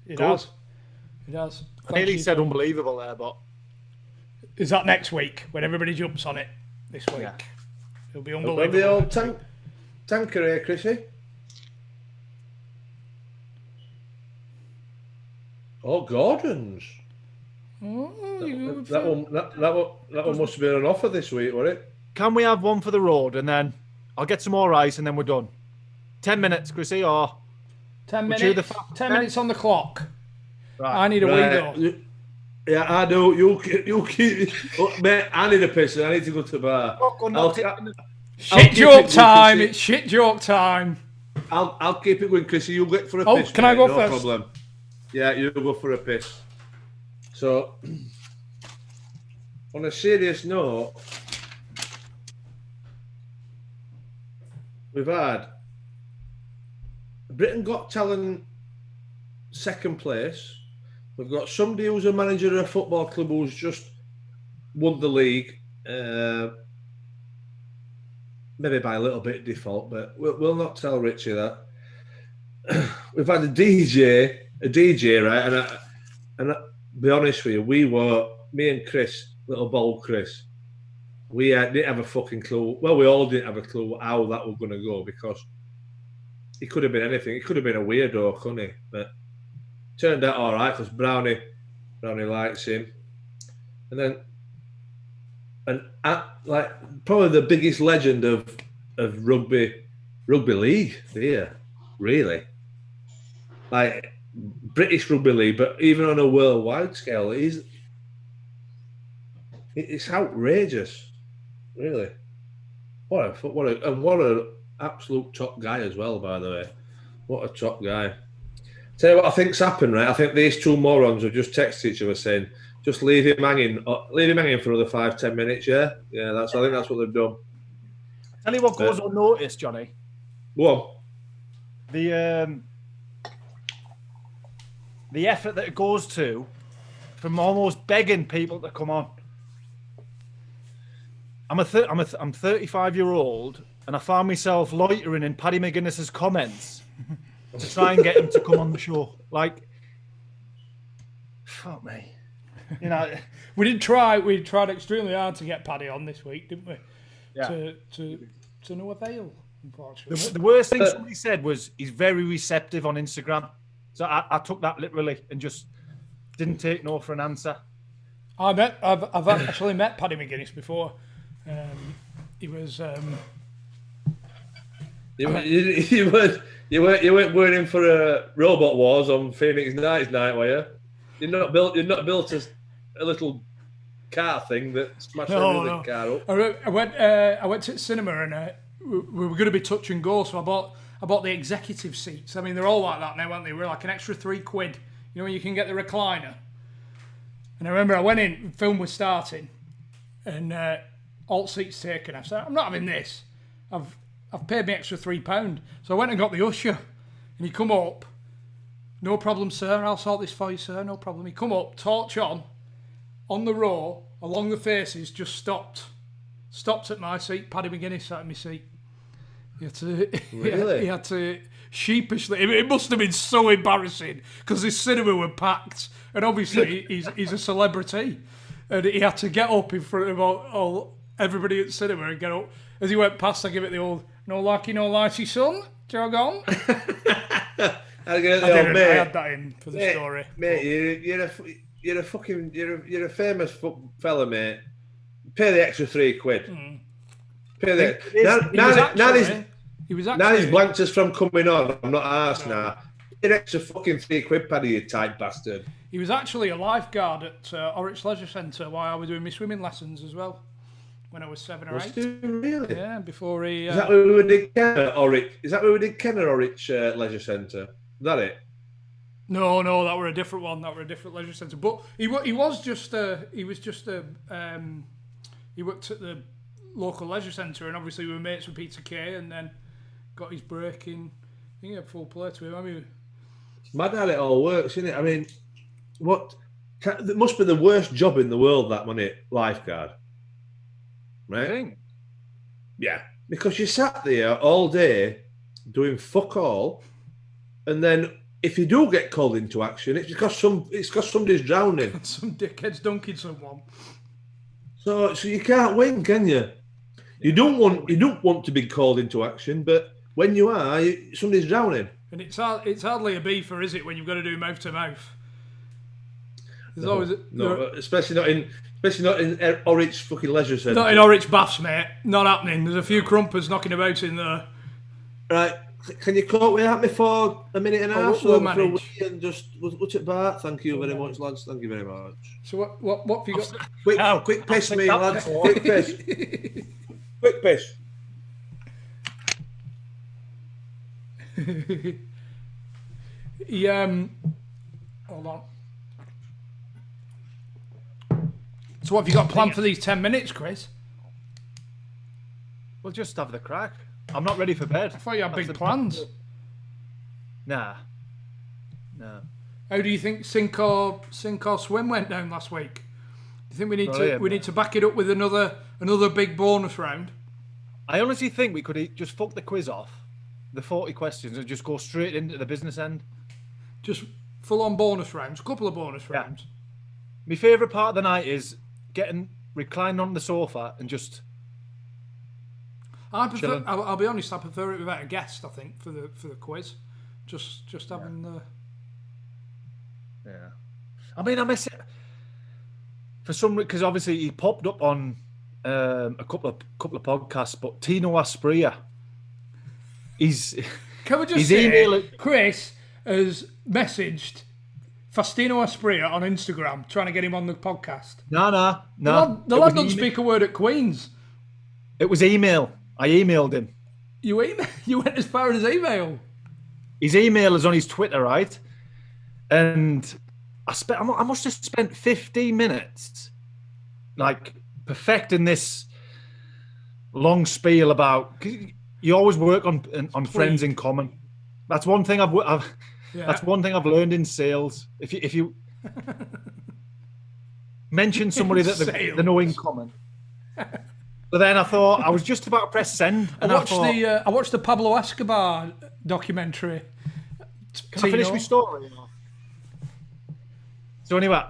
good. It has. I nearly said unbelievable there, but is that next week when everybody jumps on it? This week, yeah. It'll be unbelievable. The old tanker here, Chrissy. Oh, Gordon's. That one must have been an offer this week, wasn't it? Can we have one for the road, and then I'll get some more ice, and then we're done. 10 minutes, Chrissy, or 10 minutes. 10 minutes on the clock. Right. I need a window. Yeah, I do. You keep. Mate, I need a piss. I need to go to the bar. Shit joke time. It's shit joke time. I'll keep it going, Chrissy. You'll get for a piss. Can I go first? No problem. Yeah, you'll go for a piss. So, on a serious note, we've had Britain Got Talent second place. We've got somebody who's a manager of a football club who's just won the league. Maybe by a little bit default, but we'll not tell Richie that. We've had a DJ, right? And be honest with you, me and Chris, little bold Chris, we didn't have a fucking clue. Well, we all didn't have a clue how that was going to go, because he could have been anything. He could have been a weirdo, couldn't he? But turned out all right, because Brownie likes him. And then, like, probably the biggest legend of rugby league here, really. Like, British Rugby League, but even on a worldwide scale, It's outrageous, really. What an absolute top guy as well, by the way. What a top guy. Tell you what I think's happened, right? I think these two morons have just texted each other saying, just leave him hanging for another 5-10 minutes, yeah? Yeah, I think that's what they've done. Tell you what goes unnoticed, Johnny. What? The effort that it goes to from almost begging people to come on. I'm 35-year-old, and I found myself loitering in Paddy McGuinness's comments to try and get him to come on the show. Like, fuck me. You know, we tried extremely hard to get Paddy on this week, didn't we? Yeah. To no avail, unfortunately. The worst thing somebody said was he's very receptive on Instagram. So I took that literally and just didn't take no for an answer. I've actually met Paddy McGuinness before. He was. You weren't in for a Robot Wars on Phoenix Nights night, were you? You're not built a little car thing that smashed every car up. I went to the cinema and we were going to be touch and go, so I bought the executive seats. I mean, they're all like that now, aren't they? We're like an extra £3. You know, you can get the recliner. And I remember I went in, the film was starting, and all seats taken. I said, I'm not having this. I've paid me extra £3. So I went and got the usher, and he come up. No problem, sir. I'll sort this for you, sir. No problem. He come up, torch on the row, along the faces, just stopped at my seat. Paddy McGuinness sat in my seat. He had to sheepishly. It must have been so embarrassing because this cinema were packed, and obviously he's a celebrity, and he had to get up in front of all everybody at the cinema and get up. As he went past, I give it the old "no likey, no lighty, son." Jog on. I had that in for the story. Mate, you're a famous fella, mate. Pay the extra £3. Pay the. Now he's blanked us from coming on. I'm not arsed now. Pay the extra fucking £3, Paddy, you tight bastard. He was actually a lifeguard at Orwich Leisure Centre while I was doing my swimming lessons as well. When I was 7 or 8. Was he really? Yeah, before he. Is that where we did Ken at Orwich? Is that where we did Ken at Orwich Leisure Centre? Is that it? No, that were a different one. That were a different leisure centre. But he worked at the local leisure centre, and obviously we were mates with Peter Kay, and then got his break in. I think he had full play to him. I mean, it's mad how it all works, isn't it? I mean, it must be the worst job in the world, that money lifeguard. Right? Yeah, because you sat there all day doing fuck all, and then if you do get called into action, it's because somebody's drowning. Some dickhead's dunking someone. So you can't win, can you? You don't want to be called into action, but when you are, somebody's drowning. And it's hardly a beefer, is it? When you've got to do mouth to mouth. Especially not in Orwich fucking leisure centre. Not in Orwich baths, mate. Not happening. There's a few crumpers knocking about in there. Right. Can you cope with that for a minute and a half? We'll manage. And just what's it back? Thank you very much, lads. Thank you very much. So what have you got? Quick piss me, lads. Quick piss. Quick piss. Hold on. So what have you got planned for these 10 minutes, Chris? We'll just have the crack. I'm not ready for bed. I thought you had big plans. Nah. No. How do you think sink or swim went down last week? Do you think we need to back it up with another big bonus round? I honestly think we could just fuck the quiz off, the 40 questions, and just go straight into the business end. Just full on bonus rounds, a couple of bonus rounds. My favourite part of the night is reclining on the sofa and just. I'll be honest. I prefer it without a guest. I think for the quiz, just having the. Yeah, I mean, I miss it for some because obviously he popped up on a couple of podcasts, but Tino Asprilla, Can we just say Chris has messaged Faustino Espria on Instagram, trying to get him on the podcast. No. The lad doesn't speak a word at Queen's. It was email. I emailed him. You went as far as email? His email is on his Twitter, right? And I must have spent 15 minutes, like, perfecting this long spiel about. You always work on friends in common. That's one thing That's one thing I've learned in sales. If you mention somebody that they know in common. But then I thought I was just about to press send, and I watched the Pablo Escobar documentary. Can I finish my story? So anyway,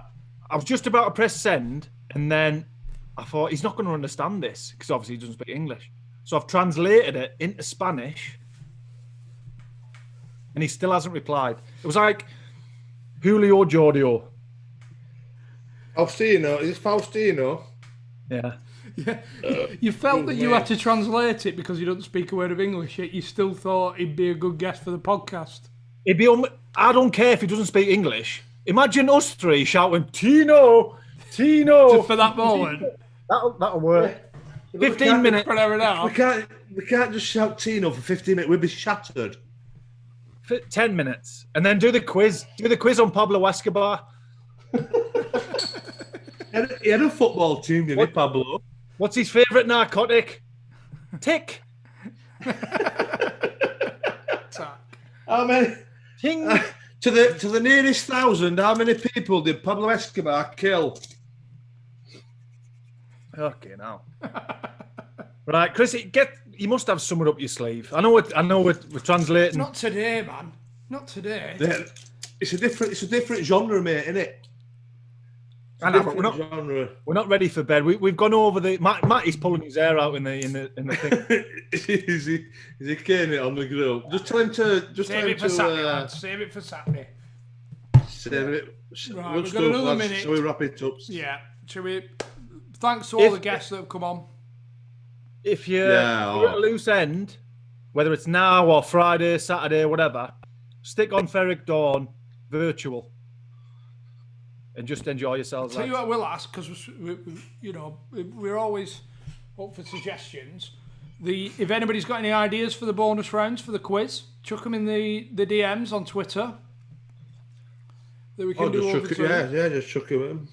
I was just about to press send, and then I thought he's not going to understand this because obviously he doesn't speak English. So I've translated it into Spanish, and he still hasn't replied. It was like Julio Jordio. Faustino, is it Faustino? Yeah. Yeah. You felt that you had to translate it because you don't speak a word of English, yet you still thought he'd be a good guest for the podcast. I don't care if he doesn't speak English. Imagine us three shouting, Tino! Just for that moment. That'll work. 15 minutes. We can't just shout Tino for 15 minutes. We'd be shattered. 10 minutes. And then do the quiz. Do the quiz on Pablo Escobar. He had a football team, didn't he, Pablo? What's his favourite narcotic? Tick. How many? Ting. To the nearest 1,000, how many people did Pablo Escobar kill? Okay, now. Right, Chris, you must have someone up your sleeve. I know we're translating. Not today, man. Not today. It's a different genre, mate, isn't it? We're not ready for bed. We've gone over the. Matty's pulling his hair out in the thing. is he caning it on the grill? Just tell him to. Save it for Saturday. Save it for Saturday. Save it. Right, we've got another minute. Shall we wrap it up? Yeah. Shall we? Thanks to all the guests that have come on. If you're at a loose end, whether it's now or Friday, Saturday, whatever, stick on Ferreck Dawn virtual. And just enjoy yourselves. Tell you what we'll ask, because we're always up for suggestions. If anybody's got any ideas for the bonus rounds for the quiz, chuck them in the DMs on Twitter. That we can do all the time. Just chuck them in.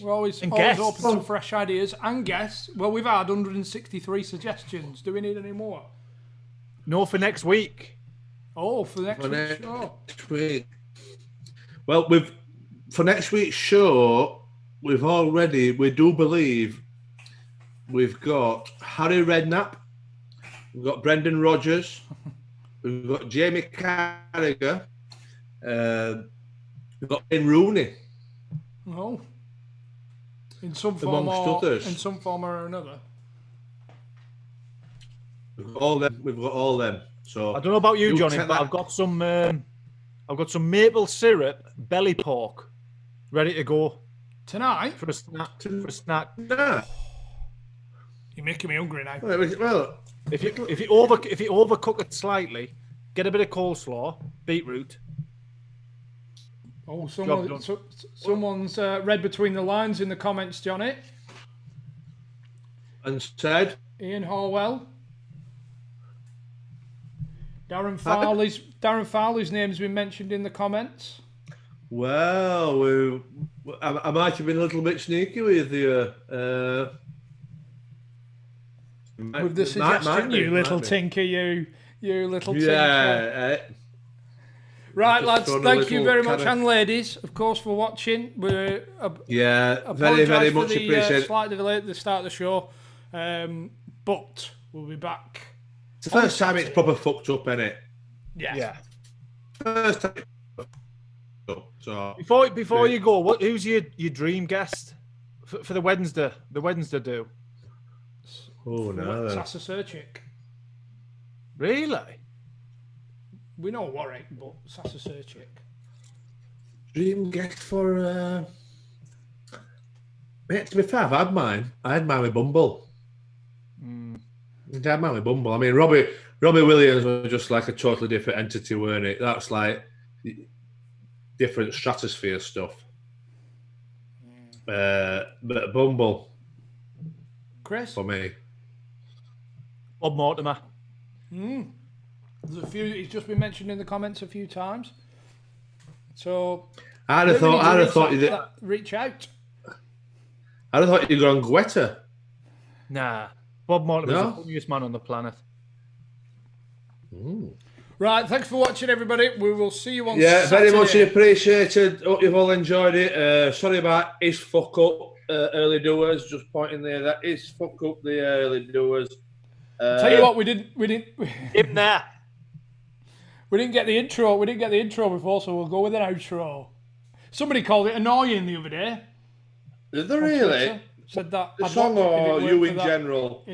We're always open to fresh ideas and guests. Well, we've had 163 suggestions. Do we need any more? No, for next week. Oh, for next week. Well, for next week's show, we do believe we've got Harry Redknapp, we've got Brendan Rodgers, we've got Jamie Carragher, we've got Ben Rooney. Oh, in some form or another. We've got all them. So I don't know about you, Johnny, but I've got some maple syrup belly pork ready to go tonight for a snack. Nah. You're making me hungry now. Well, if you overcook it slightly, get a bit of coleslaw, beetroot. Oh, someone's read between the lines in the comments, Johnny. And said Ian Horwell. Darren Farley's name's been mentioned in the comments. Well, I might have been a little bit sneaky with you. With the suggestion, you little tinker, you little tinker. Yeah. Right, lads, thank you very much, and ladies, of course, for watching. Very, very much appreciated. Slightly delayed at the start of the show, but we'll be back. It's the first time it's proper fucked up, isn't it? Yeah. First time. So before you go, who's your dream guest for the Wednesday? The Wednesday do. Oh no, Sasa Serchik. Really? We know Warwick, but Sasa Serchik. Dream guest for. Mate, to be fair, I had mine with Bumble. I had mine with Bumble. I mean, Robbie Williams was just like a totally different entity, weren't it? That's like. different stratosphere stuff. But Bumble Chris? for me. Bob Mortimer. There's a few. He's just been mentioned in the comments a few times. So I'd have thought you'd reach out. I'd have thought you'd gone Guetta. Nah. Bob Mortimer's the funniest man on the planet. Right, thanks for watching, everybody. We will see you on Saturday. Very much appreciated. Hope you've all enjoyed it. Sorry about his fuck up early doers. Just pointing there, that is fuck up the early doers. Tell you what, we didn't Him there. We didn't get the intro. We didn't get the intro before, so we'll go with an outro. Somebody called it annoying the other day. Did they really? Said that. The song or you in general?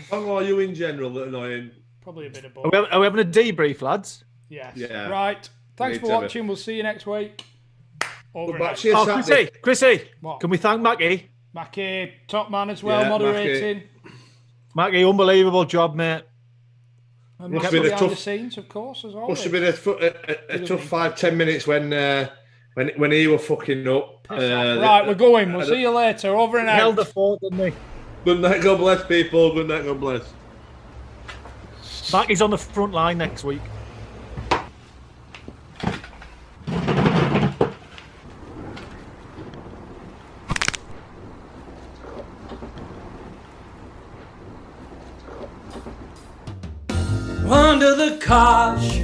Song or you in general that annoying? Probably a bit of both. Are we having a debrief, lads? Yes. Yeah. Right. Thanks for watching. We'll see you next week. Over and out. Chrissy, what? Can we thank Mackie? Mackie, top man as well, moderating. Mackie, unbelievable job, mate. And must be behind the scenes, of course, as always. Must have been a tough 5-10 minutes when he was fucking up. Right, we're going. We'll see you later. Over and out. Held the fort, didn't he? Good night, God bless, people. Good night, God bless. Mackie's on the front line next week. Under the Cosh,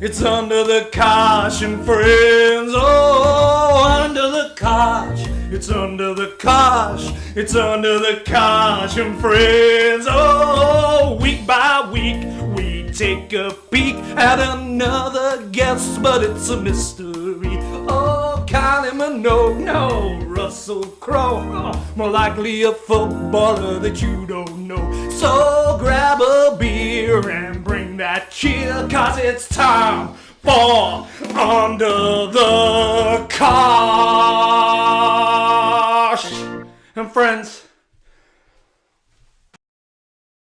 it's under the Cosh and friends. Oh, under the Cosh, it's under the Cosh, it's under the Cosh and friends. Oh, week by week we take a peek at another guest, but it's a mystery. Oh, Kylie Minogue, no, Russell Crowe, more likely a footballer that you don't know. So grab a beer and bring that cheer, 'cause it's time for Under the Cosh. And friends,